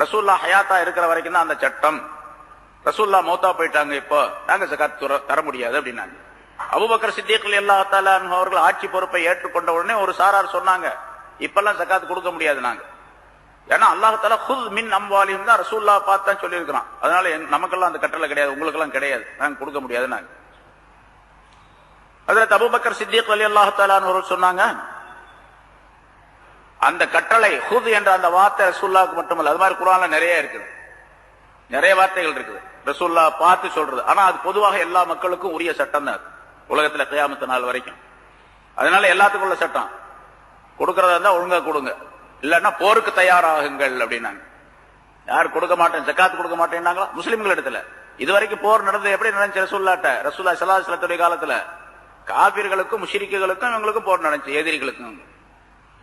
ரசூல்லா ஹயாத்தா இருக்கிற வரைக்கும் தான் அந்த சட்டம். ரசூல்லா மௌத்தா போயிட்டாங்க, இப்போ நாங்க ஜகாத் தர முடியாது அப்படின்னாங்க. அபூபக்கர் சித்திக் ரலியல்லாஹு தஆலா அன்ஹு அவர்கள் ஆட்சி பொறுப்பை ஏற்றுக்கொண்ட உடனே ஒரு சாரார் சொன்னாங்க, இப்பெல்லாம் ஜகாத் கொடுக்க முடியாது நாங்க. ஏன்னா அல்லாஹ் தஆலா ஹுத் மின் அம்வாலிஹிம் தான் ரசூல்லா பார்த்தா சொல்லி இருக்கிறான். அதனால நமக்கெல்லாம் அந்த கட்டளை கிடையாது, உங்களுக்கு எல்லாம் கிடையாது, நாங்க கொடுக்க முடியாது நாங்க. ஹஜ்ரத் அபூபக்கர் சித்திக் ரலியல்லாஹு தஆலா அன்ஹு அவர்கள் சொன்னாங்க, அந்த கட்டளை ஹுத் என்ற அந்த வார்த்தை ரசூலுல்லாஹ்க்கு மட்டுமல்ல, அது மாதிரி குர்ஆன்ல நிறைய இருக்குது, நிறைய வார்த்தைகள் இருக்குது ரசூலுல்லாஹ் பார்த்து சொல்றது. ஆனா அது பொதுவாக எல்லா மக்களுக்கும் உரிய சட்டம் தான், உலகத்துல கியாமத் நாள் வரைக்கும். அதனால எல்லாத்துக்கும் உள்ள சட்டம். கொடுக்கறதா இருந்தா ஒழுங்கா கொடுங்க, இல்லன்னா போருக்கு தயாராகுங்கள் அப்படின்னாங்க. யார் கொடுக்க மாட்டேன், ஜகாத் கொடுக்க மாட்டேன்னாங்களா? முஸ்லிம்கள் இடத்துல இதுவரைக்கும் போர் நடந்தது எப்படி நடந்துச்சு? ரசூலுல்லாஹ் ஸல்லல்லாஹு அலைஹி வஸல்லம் காலத்துல காபிர்களுக்கும் முஷ்ரிக்குகளுக்கும் இவங்களுக்கும் போர் நடந்துச்சு, எதிரிகளுக்கும்.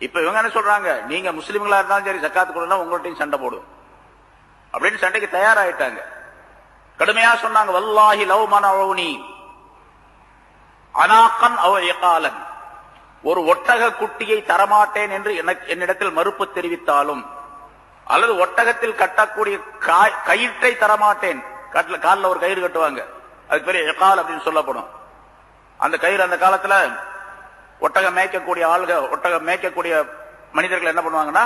இப்ப இவங்க என்ன சொல்றாங்க, நீங்க முஸ்லிம்களா இருந்தாலும் சரி ஜகாத் கொடுத்தா உங்கள்ட்டையும் சண்டை போடுவோம் அப்படின்னு சண்டைக்கு தயாராயிட்டாங்க. கடுமையா சொன்னாங்க, வல்லாஹி லவ் மனஊனி அனாகன் அவ இகாலன், ஒரு ஒட்டக குட்டியை தரமாட்டேன் என்று என்னிடத்தில் மறுப்பு தெரிவித்தாலும், அல்லது ஒட்டகத்தில் கட்டக்கூடிய கயிற்றை தரமாட்டேன், காலில் ஒரு கயிறு கட்டுவாங்க, அதுக்கு பேரு இகால் அப்படின்னு சொல்லப்படும். அந்த கயிறு அந்த காலத்துல ஒட்டகம் மேய்க்கக்கூடிய ஆள்கள், ஒட்டகம் மேய்க்கக்கூடிய மனிதர்கள் என்ன பண்ணுவாங்கன்னா,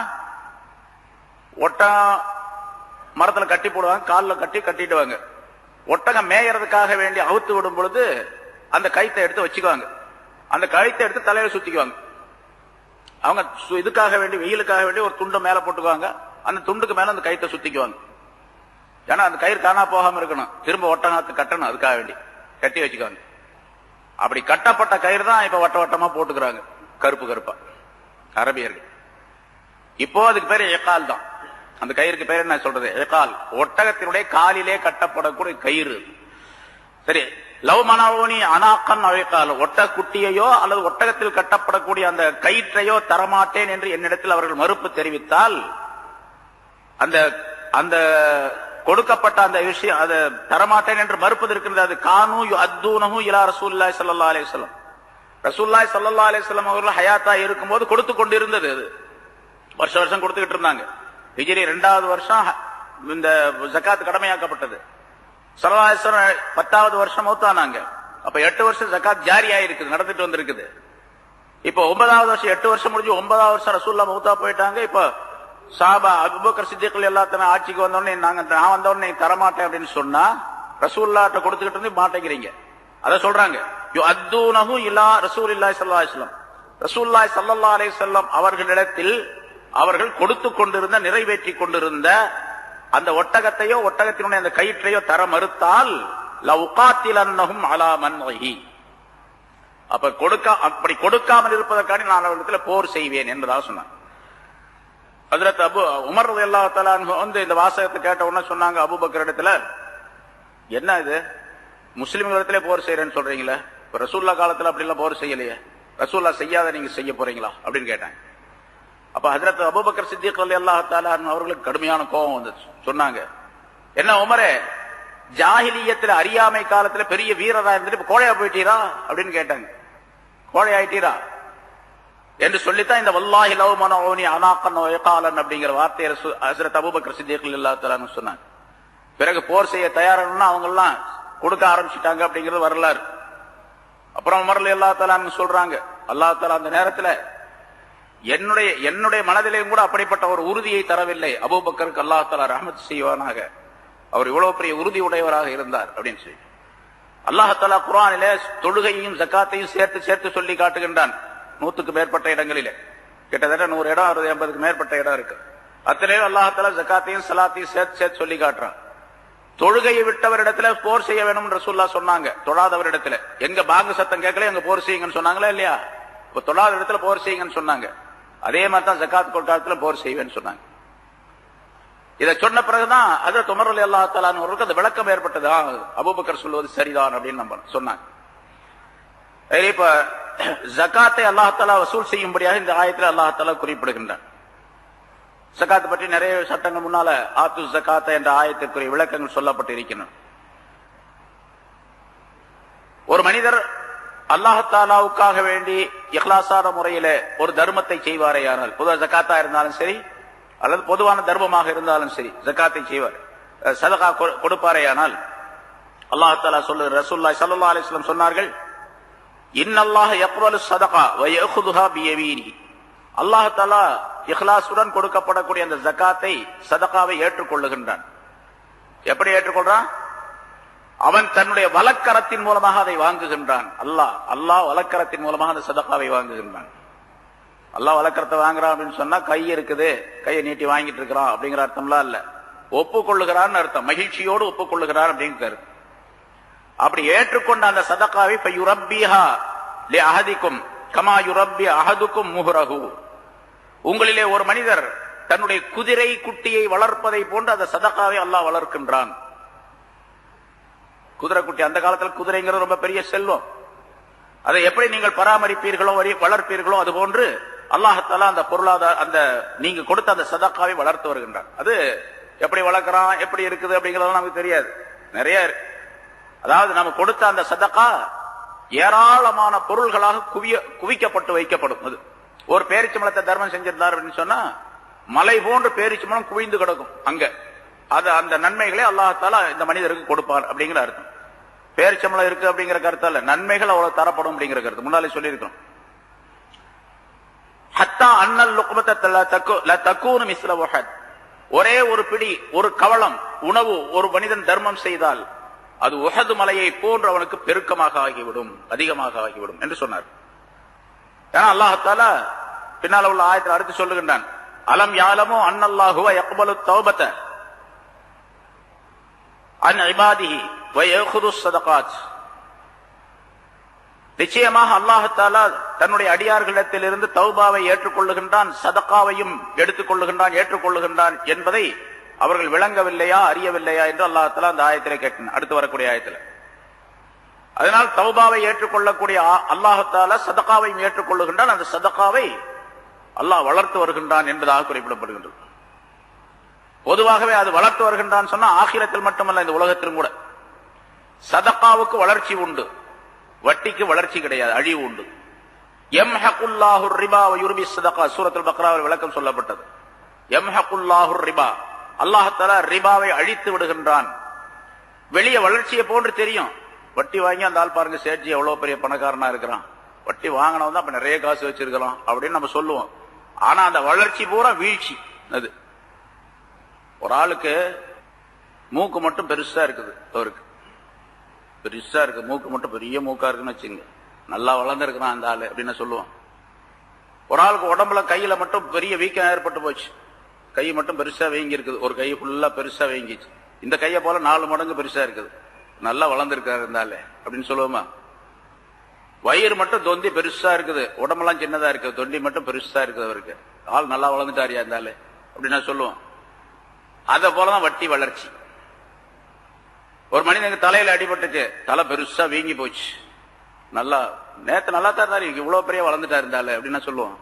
ஒட்டகம் மரத்துல கட்டி போடுவாங்க, காலில் கட்டிடுவாங்க. ஒட்டகம் மேயறதுக்காக வேண்டி அவுத்து விடும் பொழுது அந்த கயித்தை எடுத்து வச்சுக்குவாங்க, அந்த கயித்தை எடுத்து தலையில சுத்திக்குவாங்க. அவங்க இதுக்காக வேண்டி, வெயிலுக்காக வேண்டி ஒரு துண்டை மேல போட்டுக்குவாங்க, அந்த துண்டுக்கு மேல அந்த கயித்தை சுத்திக்குவாங்க. ஏன்னா அந்த கயிறு காணா போகாம இருக்கணும், திரும்ப ஒட்டகத்தை கட்டணும், அதுக்காக வேண்டி கட்டி வச்சுக்குவாங்க. அப்படி கட்டப்பட்ட கயிறு தான் இப்ப வட்ட வட்டமா போட்டுக்கிறாங்க, கருப்பு கருப்பா அரபியர்கள். இப்போ அதுக்கு பேரு எக்கால் தான். அந்த கயிறுக்கு பேர் என்ன சொல்றது? எக்கால், ஒட்டகத்தினுடைய காலிலே கட்டப்படக்கூடிய கயிறு. சரி, லவ் மனஊனி அனாகன் அவைக்கால், ஒட்டக குட்டியையோ அல்லது ஒட்டகத்தில் கட்டப்படக்கூடிய அந்த கயிற்றையோ தரமாட்டேன் என்று என்னிடத்தில் அவர்கள் மறுப்பு தெரிவித்தால், அந்த அந்த கொடுக்கப்பட்ட அந்த விஷயம், அது தரமாட்டேன் என்று மறுப்பது இருக்கின்றது, அது கானு யுஅத்தூனஹு இலா ரசூலுல்லாஹி ஸல்லல்லாஹு அலைஹி வஸல்லம், ரசூலுல்லாஹி ஸல்லல்லாஹு அலைஹி வஸல்லம் அவர்கள் ஹயாத்தா இருக்கும்போது கொடுத்து கொண்டிருந்தது. அது வருஷம் வருஷம் கொடுத்துக்கிட்டு இருந்தாங்க. ஹிஜ்ரி 2வது வருஷம் இந்த ஜகாத் கடமையாக்கப்பட்டது. ஸல்லல்லாஹு அலைஹி வஸல்லம் 10வது வருஷம் மௌத்தானாங்க. அப்ப 8 வருஷம் ஜகாத் ஜாரியா இருக்குது, நடந்துட்டு வந்திருக்குது. இப்போ 9வது வருஷம், 8 வருஷம் முடிஞ்சு 9வது வருஷம் ரசூலுல்லாஹ் மௌத்தா போயிட்டாங்க. இப்போ சஹாபா அபூபக்கர் சித்திக் எல்லாத்தையும் ஆட்சிக்கு வந்தோடனே நான் வந்தோடனே தரமாட்டேன் அப்படின்னு சொன்னா, ரசூலுல்லாஹ்ட்ட கொடுத்துக்கிட்டு இருந்து மாட்டேங்கிறீங்க, அத சொல்றாங்க. யுஅத்தூனஹு இலா ரசூலில்லாஹி ஸல்லல்லாஹு அலைஹி வஸல்லம், ரசூலுல்லாஹி ஸல்லல்லாஹு அலைஹி வஸல்லம் அவர்களிடத்தில் அவர்கள் கொடுத்து கொண்டிருந்த, நிறைவேற்றி கொண்டிருந்த அந்த ஒட்டகத்தையோ ஒட்டகத்தினுடைய அந்த கயிற்றையோ தர மறுத்தால் லஉகாத்திலன்னஹும் அலா மன்ஹி, அப்படி கொடுக்காமல் இருப்பதற்காக நான் அவர்களிடத்தில் போர் செய்வேன் என்பதாக சொன்னாங்க. ஹஜ்ரத் உமர் ரலியல்லாஹு தஆலா அன்ஹு இந்த வாசகத்தை கேட்ட உடனே சொன்னாங்க அபூபக்கர் இடத்துல, என்ன இது முஸ்லிம்களிடத்திலே போர் செய்யறேன்னு சொல்றீங்களே, இப்ப ரசூலுல்லாஹ் காலத்துல அப்படி எல்லாம் போர் செய்யலையே, ரசூலுல்லாஹ் செய்யாத நீங்க செய்ய போறீங்களா அப்படின்னு கேட்டாங்க. அப்ப ஹஜ்ரத் அபூபக்கர் சித்திக் ரலியல்லாஹு தஆலா அன்ஹு அவர்களுக்கு கடுமையான கோபம் வந்துச்சு. சொன்னாங்க, என்ன உமரே, ஜாஹிலியத்துல அறியாமை காலத்துல பெரிய வீரரா இருந்துட்டு இப்ப கோழையா போயிட்டீரா அப்படின்னு கேட்டாங்க. கோழை ஆயிட்டீரா என்று சொல்லித்தான் இந்த வல்லாஹி லவ் மனஊனி அனாகன் வ இகாலன் அப்படிங்கிற வார்த்தையை ஹஜ்ரத் அபூபக்கர் சித்திக் ரலியல்லாஹு தஆலா அன்ஹு சொன்னாங்க. பிறகு போர் செய்ய தயாரானா அவங்க எல்லாம் கொடுக்க ஆரம்பிச்சுட்டாங்க அப்படிங்கிறது வரலாறு. அப்புறம் உமர் ரலியல்லாஹு தஆலா அன்ஹு சொல்றாங்க, அல்லாஹ் தஆலா அந்த நேரத்துல என்னுடைய மனதிலேயும் கூட அப்படிப்பட்ட ஒரு உறுதியை தரவில்லை. அபூபக்கருக்கு அல்லாஹ் தஆலா ரஹ்மத் செய்வானாக, அவர் இவ்வளவு பெரிய உறுதி உடையவராக இருந்தார் அப்படின்னு சொல்லி. அல்லாஹ் குர்ஆனிலே தொழுகையையும் ஜகாத்தையும் சேர்த்து சேர்த்து சொல்லி காட்டுகின்றான். 100க்கு மேற்பட்ட இடங்களிலே, கிட்டத்தட்ட 100 இடம் 60-80க்கு மேற்பட்ட இடம் இருக்கு. அத்தனையும் அல்லாஹ் ஜகாத்தையும் சலாத்தையும் சேர்த்து சேர்த்து சொல்லி காட்டுறான். தொழுகையை விட்டவரிடத்துல போர் செய்ய வேணும் ரசூலுல்லாஹ் சொன்னாங்க. தொழாதவரிடத்துல எங்க பாங்கு சத்தம் கேட்கல எங்க போர் செய்யுங்கன்னு சொன்னாங்களா இல்லையா? இப்ப தொழாத இடத்துல போர் செய்யுங்கன்னு சொன்னாங்க. அதே மாதிரி தான் ஜகாத் கொடுக்காதத்துல போர் செய்வேன்னு சொன்னாங்க. இதை சொன்ன பிறகுதான் ஹஜ்ரத் உமர் ரலியல்லாஹு தஆலா அவர்களுக்கு அந்த விளக்கம் ஏற்பட்டதா, அபூபக்கர் சொல்வது சரிதான் அப்படின்னு நம்ம சொன்னாங்க. இப்ப ஜகாத்தை அல்லாஹ் தஆலா வசூல் செய்யும்படியாக இந்த ஆயத்தில் அல்லாஹ் தஆலா குறிப்பிடுகின்றான். ஜகாத் பற்றி நிறைய சட்டங்கள் முன்னால ஆத்து ஜகாத் என்ற ஆயத்திற்குரிய விளக்கங்கள் சொல்லப்பட்டு இருக்கின்றன. ஒரு மனிதர் அல்லாஹ் தஆலாவுக்காக வேண்டி இஹ்லாஸான முறையில ஒரு தர்மத்தை செய்வாரேயானால், பொதுவாக ஜகாத்தா இருந்தாலும் சரி அல்லது பொதுவான தர்மமாக இருந்தாலும் சரி, ஜகாத்தை செய்வார், சதகா கொடுப்பாரேயானால், அல்லாஹ் தஆலா சொல்லுகிற ரசூலுல்லாஹி ஸல்லல்லாஹு அலைஹி வஸல்லம் சொன்னார்கள், இன்னல்லாஹ யக்பலு ஸதகா வ யஅഖுதுஹா பியமீனிஹி. அல்லாஹ் தஆலா இஹ்லாஸுடன் கொடுக்கப்படக்கூடிய அந்த ஜகாத்தை, சதகாவை ஏற்றுக்கொள்ளுகின்றான். எப்படி ஏற்றுக்கொள்றான்? அவன் தன்னுடைய வலக்கரத்தின் மூலமாக அதை வாங்குகின்றான். அல்லாஹ் வலக்கரத்தின் மூலமாக அந்த சதகாவை வாங்குகின்றான். அல்லாஹ் வலக்கரத்தை வாங்குறான் அப்படின்னு சொன்னா கை இருக்குது, கையை நீட்டி வாங்கிட்டு இருக்கிறான் அப்படிங்கிற அர்த்தம்லாம் இல்ல. ஒப்புக்கொள்ளுகிறான்னு அர்த்தம், மகிழ்ச்சியோடு ஒப்புக்கொள்ளுகிறான் அப்படிங்கிற அர்த்தம். அப்படி ஏற்றுக்கொண்ட அந்த சதகாவை ஃபயுரப்பிஹா லிஅஹதிக்கும் கமா யுரப்பி அஹதுக்கும் முஹ்ரஹு. உங்களிலே ஒரு மனிதர் தன்னுடைய குதிரை குட்டியை வளர்ப்பதை போன்று அந்த சதகாவை அல்லாஹ் வளர்க்கின்றான். குதிரை குட்டி, அந்த காலத்தில் குதிரைங்கிறது ரொம்ப பெரிய செல்வம். அதை எப்படி நீங்கள் பராமரிப்பீர்களோ வளர்ப்பீர்களோ அது போன்று அல்லாஹ் தஆலா அந்த பொருளாதார அந்த நீங்க கொடுத்த அந்த சதகாவை வளர்த்து வருகின்றான். அது எப்படி வளர்க்கிறான், எப்படி இருக்குது அப்படிங்கறதெல்லாம் நமக்கு தெரியாது. நிறைய, அதாவது நம்ம கொடுத்த அந்த சதகா ஏராளமான பொருள்களாக குவிக்கப்பட்டு வைக்கப்படும். அது ஒரு பேரிச்சம்பளத்தை தர்மம் செஞ்சிருந்தார் அப்படின்னு சொன்னா மலை போன்று பேரிச்சம்பளம் குவிந்து கிடக்கும் அங்க. அது அந்த நன்மைகளை அல்லாஹ் தஆலா இந்த மனிதருக்கு கொடுப்பார் அப்படிங்கிற அர்த்தம். பேரிச்சம்பளம் இருக்கு அப்படிங்கிற கருத்து அல்ல, நன்மைகள் அவ்வளவு தரப்படும் அப்படிங்கிற கருத்து முன்னாலே சொல்லியிருக்கிறோம். ஹத்தா அன்னல் லுக்மத தக்கூனு மிஸ்ல வஹத். ஒரே ஒரு பிடி, ஒரு கவளம் உணவு ஒரு மனிதன் தர்மம் செய்தால் அது உஹது மலையை போன்று அவனுக்கு பெருக்கமாக ஆகிவிடும், அதிகமாக ஆகிவிடும் என்று சொன்னார். ஏன்னா அல்லாஹ் தஆலா பின்னால உள்ள ஆயத்தில் அடுத்து சொல்லுகின்றான், அலம் யாலமு அன்னல்லாஹு யக்பலு தௌபத அன் இபாதிஹி வ யஅഖுது ஸதகாத். நிச்சயமாக அல்லாஹ் தஆலா தன்னுடைய அடியார்களிடத்திலிருந்து தௌபாவை ஏற்றுக்கொள்ளுகின்றான், சதகாவையும் எடுத்துக்கொள்ளுகின்றான், ஏற்றுக்கொள்ளுகின்றான் என்பதை அவர்கள் விளங்கவில்லையா, அறியவில்லையா என்று அல்லாஹ் தஆலா அந்த ஆயத்திலே கேட்கிறான், அடுத்து வரக்கூடிய ஆயத்தில். அதனால் தௌபாவை ஏற்றுக்கொள்ளக்கூடிய அல்லாஹ் தஆலா சதகாவையும் ஏற்றுக்கொள்ளுகின்றான், அந்த சதகாவை அல்லாஹ் வளர்த்து வருகின்றான் என்பதாக குறிப்பிடப்படுகின்றது. பொதுவாகவே அது வளர்த்து வருகின்றான் சொன்னா ஆகிரத்தில் மட்டுமல்ல, இந்த உலகத்திலும் கூட சதகாவுக்கு வளர்ச்சி உண்டு, வட்டிக்கு வளர்ச்சி கிடையாது, அழிவு உண்டு. யம்ஹகுல்லாஹு ரிபா வ யுர்பி ஸதகா, சூரத்துல் பக்ராவில் விளக்கம் சொல்லப்பட்டது. யம்ஹகுல்லாஹு ரிபா, அல்லாஹ் தஆலா ரிபாவை அழித்து விடுகின்றான். வெளிய வளர்ச்சியை போன்று தெரியும். வட்டி வாங்கி அந்த ஆள் பாருங்க சேட்ஜி எவ்வளவு பெரிய பணக்காரனா இருக்கிறான், வட்டி வாங்கினவன் தான் அப்ப நிறைய காசு வச்சிருக்கலாம் அப்படின்னு நம்ம சொல்லுவோம். ஆனா அந்த வளர்ச்சி பூரா வீழ்ச்சி. அது ஒரு ஆளுக்கு மூக்கு மட்டும் பெருசா இருக்குது, அவருக்கு பெருசா இருக்கு, மூக்கு மட்டும் பெரிய மூக்கா இருக்குன்னு வச்சுங்க, நல்லா வளர்ந்துருக்கிறான் அந்த ஆளு அப்படின்னு சொல்லுவோம். ஒரு ஆளுக்கு உடம்புல கையில மட்டும் பெரிய வீக்கம் ஏற்பட்டு போச்சு, கை மட்டும் பெருசா வீங்கி இருக்குது, ஒரு கை ஃபுல்லா பெருசா வீங்கிச்சு, இந்த கையை போல 4 மடங்கு பெருசா இருக்குது, நல்லா வளர்ந்துருக்காரு இருந்தாலே அப்படின்னு சொல்லுவோமா. வயிறு மட்டும் தொந்தி பெருசா இருக்குது, உடம்பெல்லாம் சின்னதா இருக்குது, தொண்டி மட்டும் பெருசா இருக்குது, அவருக்கு ஆள் நல்லா வளர்ந்துட்டாரியா இருந்தாலே அப்படின்னு சொல்லுவோம். அத போலதான் வட்டி வளர்ச்சி. ஒரு மனிதனுக்கு தலையில அடிபட்டுச்சு, தலை பெருசா வீங்கி போச்சு, நல்லா நேத்து நல்லா தான் இருந்தாரு, இவ்வளவு பெரிய வளர்ந்துட்டா இருந்தாலே அப்படின்னு சொல்லுவோம்.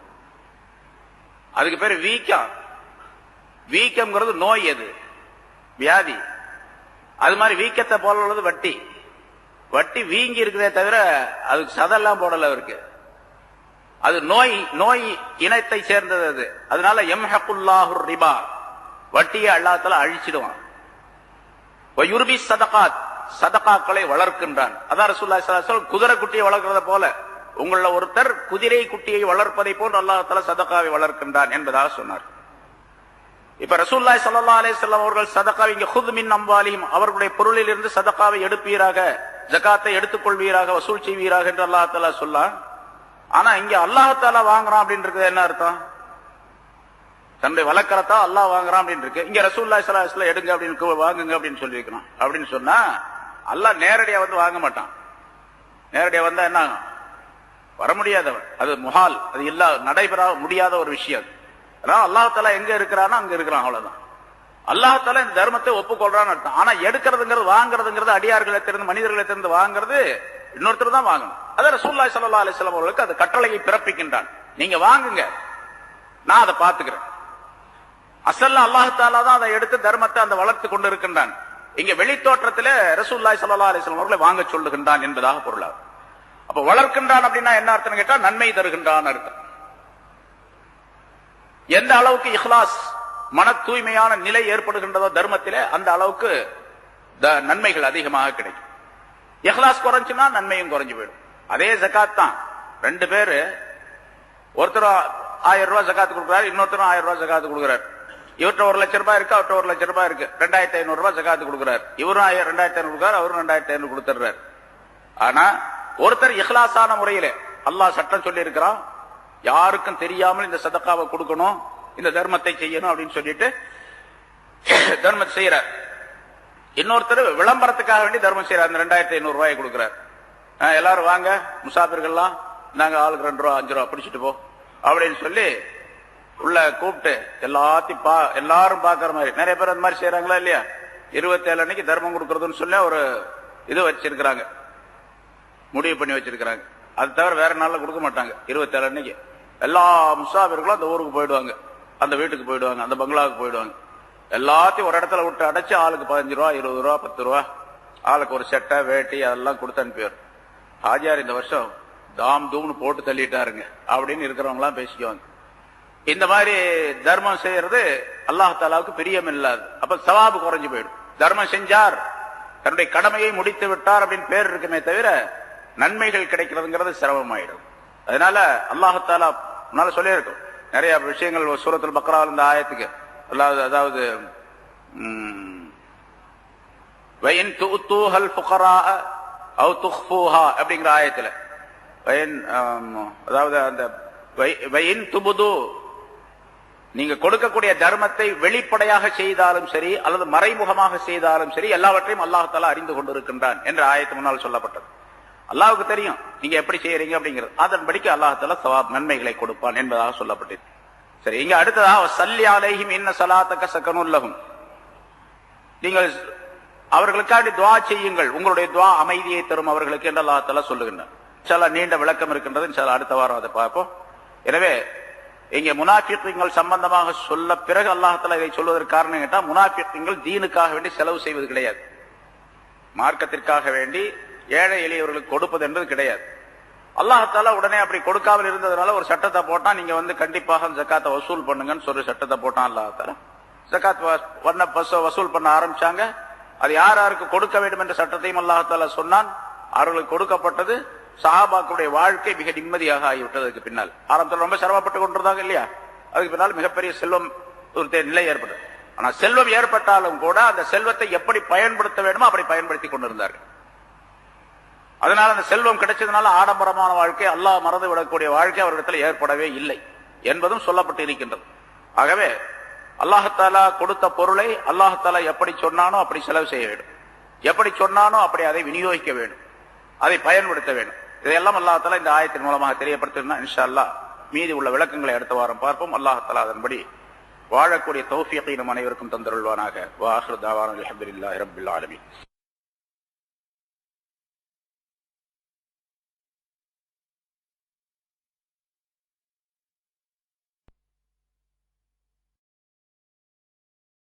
அதுக்கு பேரு வீக்கம். வீக்கம்ங்கிறது நோய், அது வியாதி. அது மாதிரி வீக்கத்தை போல உள்ளது வட்டி. வட்டி வீங்கி இருக்குதே தவிர அதுக்கு சதெல்லாம் போடல அவருக்கு, அது நோய், நோய் இனத்தை சேர்ந்தது அது. அதனால யம்ஹகுல்லாஹு ரிபா, வட்டியை அல்லாஹ் தஆலா அழிச்சிடுவான். வ யுர்பி ஸதகாத், சதகாக்களை வளர்க்கின்றான். அதான் ரசூலுல்லாஹி ஸல்லல்லாஹு அலைஹி வஸல்லம் குதிரை குட்டியை வளர்க்கிறத போல உங்கள ஒருத்தர் குதிரை குட்டியை வளர்ப்பதை போன்று அல்லாஹ் தஆலா சதகாவை வளர்க்கின்றான் என்பதாக சொன்னார். இப்ப ரசூலுல்லாஹி ஸல்லல்லாஹு அலைஹி வஸல்லம் அவர்கள் சதகாவை இங்க குத் மின் அம்வாலிஹிம், அவர்களுடைய பொருளில் இருந்து சதகாவை எடுப்பீராக, ஜகாத்தை எடுத்துக்கொள்வீராக, வசூல் செய்வீராக என்று அல்லாஹ் தஆலா சொல்லான். ஆனா இங்க அல்லாஹ் தஆலா வாங்குறான் அப்படின்றது என்ன அர்த்தம்? தன்னுடைய வழக்கறத்தா அல்லாஹ் வாங்குறான் அப்படின்னு இருக்கு. இங்க ரசூலுல்லாஹி ஸல்லல்லாஹு அலைஹி வஸல்லம் எடுங்க அப்படின்னு வாங்குங்க அப்படின்னு சொல்லியிருக்கணும். அப்படின்னு சொன்னா அல்லாஹ் நேரடியா வந்து வாங்க மாட்டான். நேரடியா வந்தா என்ன வர முடியாதவன், அது முஹால், அது இல்ல நடைபெற முடியாத ஒரு விஷயம். அதனால அல்லாஹ் தஆலா எங்க இருக்கிறானோ அங்க இருக்கிறான், அவ்வளவுதான். அல்லாஹ் தஆலா இந்த தர்மத்தை ஒப்புக்கொள்றான்னு அர்த்தம். ஆனா எடுக்கிறதுங்கிறது, வாங்குறதுங்கிறது, அடியார்களை திறந்து மனிதர்களை திறந்து வாங்குறது இன்னொருத்தர் தான் வாங்கணும். அதான் ரசூலுல்லாஹி ஸல்லல்லாஹு அலைஹி வஸல்லம் அவர்களுக்கு அது கட்டளையை பிறப்பிக்கின்றான். நீங்க வாங்குங்க, நான் அதை பாத்துக்கிறேன். அசல்ல அல்லாஹ் தஆலா தான் அதை எடுத்து தர்மத்தை அந்த வளர்த்து கொண்டு இருக்கின்றான். இங்க வெளித்தோற்றத்திலே ரசூலுல்லாஹி ஸல்லல்லாஹு அலைஹி வஸல்லம் அவர்களை வாங்க சொல்லுகின்றான் என்பதாக பொருளாகும். அப்ப வளர்க்கின்றான் அப்படின்னா என்ன அர்த்தம் கேட்டா நன்மை தருகின்றான் அர்த்தம். எந்த அளவுக்கு இஹ்லாஸ், மன தூய்மையான நிலை ஏற்படுகின்றதோ தர்மத்திலே, அந்த அளவுக்கு நன்மைகள் அதிகமாக கிடைக்கும். இஹ்லாஸ் குறைஞ்சுன்னா நன்மையும் குறைஞ்சு போயிடும். அதே ஜகாத் தான். ரெண்டு பேரு, ஒருத்தர் 1000 ரூபாய் ஜகாத்து கொடுக்குறாரு, இன்னொருத்தரும் 1000 ரூபாய் ஜகாத்து கொடுக்குறாரு. இவர்கிட்ட 1 லட்சம் ரூபாய் இருக்கு, அவர்கிட்ட 1 லட்சம் ரூபாய் இருக்கு. 2500 ரூபாய் ஜகாத்து கொடுக்குறாரு. இவரும் 2500 கொடுக்குறாரு, அவரும் 2500 கொடுத்துறாரு. ஆனா ஒருத்தர் இஹ்லாஸான முறையில, அல்லாஹ் சட்டம் சொல்லி இருக்கிறான், யாருக்கும் தெரியாமல் இந்த சதக்காவை கொடுக்கணும், இந்த தர்மத்தை செய்யணும் அப்படின்னு சொல்லிட்டு தர்மத்தை செய்யறார். இன்னொருத்தர் விளம்பரத்துக்காக வேண்டி தர்மம் செய்யறார். அந்த 2500 ரூபாயை கொடுக்கிறார். எல்லாரும் வாங்க முசாபிர்கள்லாம், நாங்க ஆளுக்கு 2 ரூபா 5 ரூபா பிடிச்சிட்டு போ அப்படின்னு சொல்லி உள்ள கூப்பிட்டு எல்லாத்தையும் எல்லாரும் பாக்குற மாதிரி. நிறைய பேர் அந்த மாதிரி செய்யறாங்களா இல்லையா? 27 அன்னைக்கு தர்மம் கொடுக்கறதுன்னு சொல்லி ஒரு இது வச்சிருக்கிறாங்க, முடிவு பண்ணி வச்சிருக்கிறாங்க. அது தவிர வேற நாள்ல கொடுக்க மாட்டாங்க. 27 அன்னைக்கு எல்லா முசாபிர்களும் அந்த ஊருக்கு போயிடுவாங்க, அந்த வீட்டுக்கு போயிடுவாங்க, அந்த பங்களாவுக்கு போயிடுவாங்க. எல்லாத்தையும் ஒரு இடத்துல விட்டு அடைச்சு ஆளுக்கு 15 ரூபா 20 ரூபா 10 ரூபா, ஆளுக்கு ஒரு சட்டை வேட்டி அதெல்லாம் கொடுத்து அனுப்பிவார். ஹாஜியார் இந்த வருஷம் தாம் தூம்னு போட்டு தள்ளிட்டாருங்க அப்படின்னு இருக்கிறவங்க எல்லாம் பேசிக்குவாங்க. இந்த மாதிரி தர்மம் செய்யறது அல்லாஹ் தஆலாவுக்கு பிரியம் இல்லாது. அப்ப சவாபு குறைஞ்சு போயிடும். தர்மம் செஞ்சார், தன்னுடைய கடமையை முடித்து விட்டார் அப்படின்னு பேர் இருக்குமே தவிர நன்மைகள் கிடைக்கிறதுங்கிறது சிரமமாயிடும். அதனால அல்லாஹ் தஆலா முன்னால சொல்லி இருக்கும் நிறைய விஷயங்கள். சூரத்துல் பக்ராவில் இந்த ஆயத்துக்கு, அதாவது வயின் துஅத்தூஹல் ஃபுகரா அவ் துக்ஃபூஹா அப்படிங்கிற ஆயத்துல, அதாவது அந்த வயின் துபுது, நீங்க கொடுக்கக்கூடிய தர்மத்தை வெளிப்படையாக செய்தாலும் சரி அல்லது மறைமுகமாக செய்தாலும் சரி, எல்லாவற்றையும் அல்லாஹ் தஆலா அறிந்து கொண்டிருக்கின்றான் என்ற ஆயத்து முன்னால் சொல்லப்பட்டது. அல்லாஹ்வுக்கு தெரியும் நீங்க எப்படி செய்யறீங்க அப்படிங்கிறது. அதன்படிக்கு அல்லாஹ் தஆலா சவாப் நன்மைகளை கொடுப்பான் என்பதாக சொல்லப்பட்டது. சரி, இங்க அடுத்ததாக ஸல்லி அலைஹிம் இன்ன ஸலாத்தக ஸகனுல் லஹும், நீங்கள் அவர்களுக்காக துஆ செய்யுங்கள், உங்களுடைய துஆ அமைதியை தரும் அவர்களுக்கு என்று அல்லாஹ் தஆலா சொல்லுகின்றார். இன்ஷாஅல்லாஹ் நீண்ட விளக்கம் இருக்கின்றது, இன்ஷாஅல்லாஹ் அடுத்த வாரம் அதை பார்ப்போம். எனவே இங்கே முனாஃபிக்குகள் சம்பந்தமாக சொல்ல பிறகு அல்லாஹ் தஆலா இதை சொல்வதற்கு காரணம் கேட்டா, முனாஃபிக்குகள் தீனுக்காக வேண்டி செலவு செய்வது கிடையாது, மார்க்கத்திற்காக வேண்டி ஏழை எளியவர்களுக்கு கொடுப்பது என்பது கிடையாது. அல்லாஹ் தஆலா உடனே அப்படி கொடுக்காமல் இருந்ததுனால ஒரு சட்டத்தை போட்டான், நீங்க வந்து கண்டிப்பாக ஜகாத்தை வசூல் பண்ணுங்கன்னு சொல்லி சட்டத்தை போட்டான் அல்லாஹ் தஆலா. ஜகாத் வசூல் பண்ண ஆரம்பிச்சாங்க. அது யார் யாருக்கு கொடுக்க வேண்டும் என்ற சட்டத்தையும் அல்லாஹ் தஆலா சொன்னான். அவர்களுக்கு கொடுக்கப்பட்டது. சஹாபாக்களுடைய வாழ்க்கை மிக நிம்மதியாக ஆகிவிட்டது. அதுக்கு பின்னால் ஆரம்பத்தில் ரொம்ப சிரமப்பட்டு கொண்டிருந்தாங்க இல்லையா? அதுக்கு பின்னால் மிகப்பெரிய செல்வம் நிலை ஏற்பட்டது. ஆனா செல்வம் ஏற்பட்டாலும் கூட அந்த செல்வத்தை எப்படி பயன்படுத்த வேண்டுமோ அப்படி பயன்படுத்தி கொண்டிருந்தார்கள். அதனால அந்த செல்வம் கிடைச்சதுனால ஆடம்பரமான வாழ்க்கை, அல்லாஹ் மறந்து விடக்கூடிய வாழ்க்கை அவர்களிடத்தில் ஏற்படவே இல்லை என்பதும் சொல்லப்பட்டு இருக்கின்றது. ஆகவே அல்லாஹ் தஆலா கொடுத்த பொருளை அல்லாஹ் தஆலா எப்படி சொன்னானோ அப்படி செலவு செய்ய வேண்டும், எப்படி சொன்னானோ அப்படி அதை விநியோகிக்க வேண்டும், அதை பயன்படுத்த வேண்டும். இதையெல்லாம் அல்லாஹ் தஆலா இந்த ஆயத்தின் மூலமாக தெரியப்படுத்தினா இன்ஷா அல்லாஹ் மீதி உள்ள விளக்கங்களை அடுத்த வாரம் பார்ப்போம். அல்லாஹ் தஆலா அதன்படி வாழக்கூடிய தௌஃபீகை நம் அனைவருக்கும் தந்தருள்வானாக. வ ஆகிரு தஅவானா அல்ஹம்துலில்லாஹி ரப்பில் ஆலமீன்.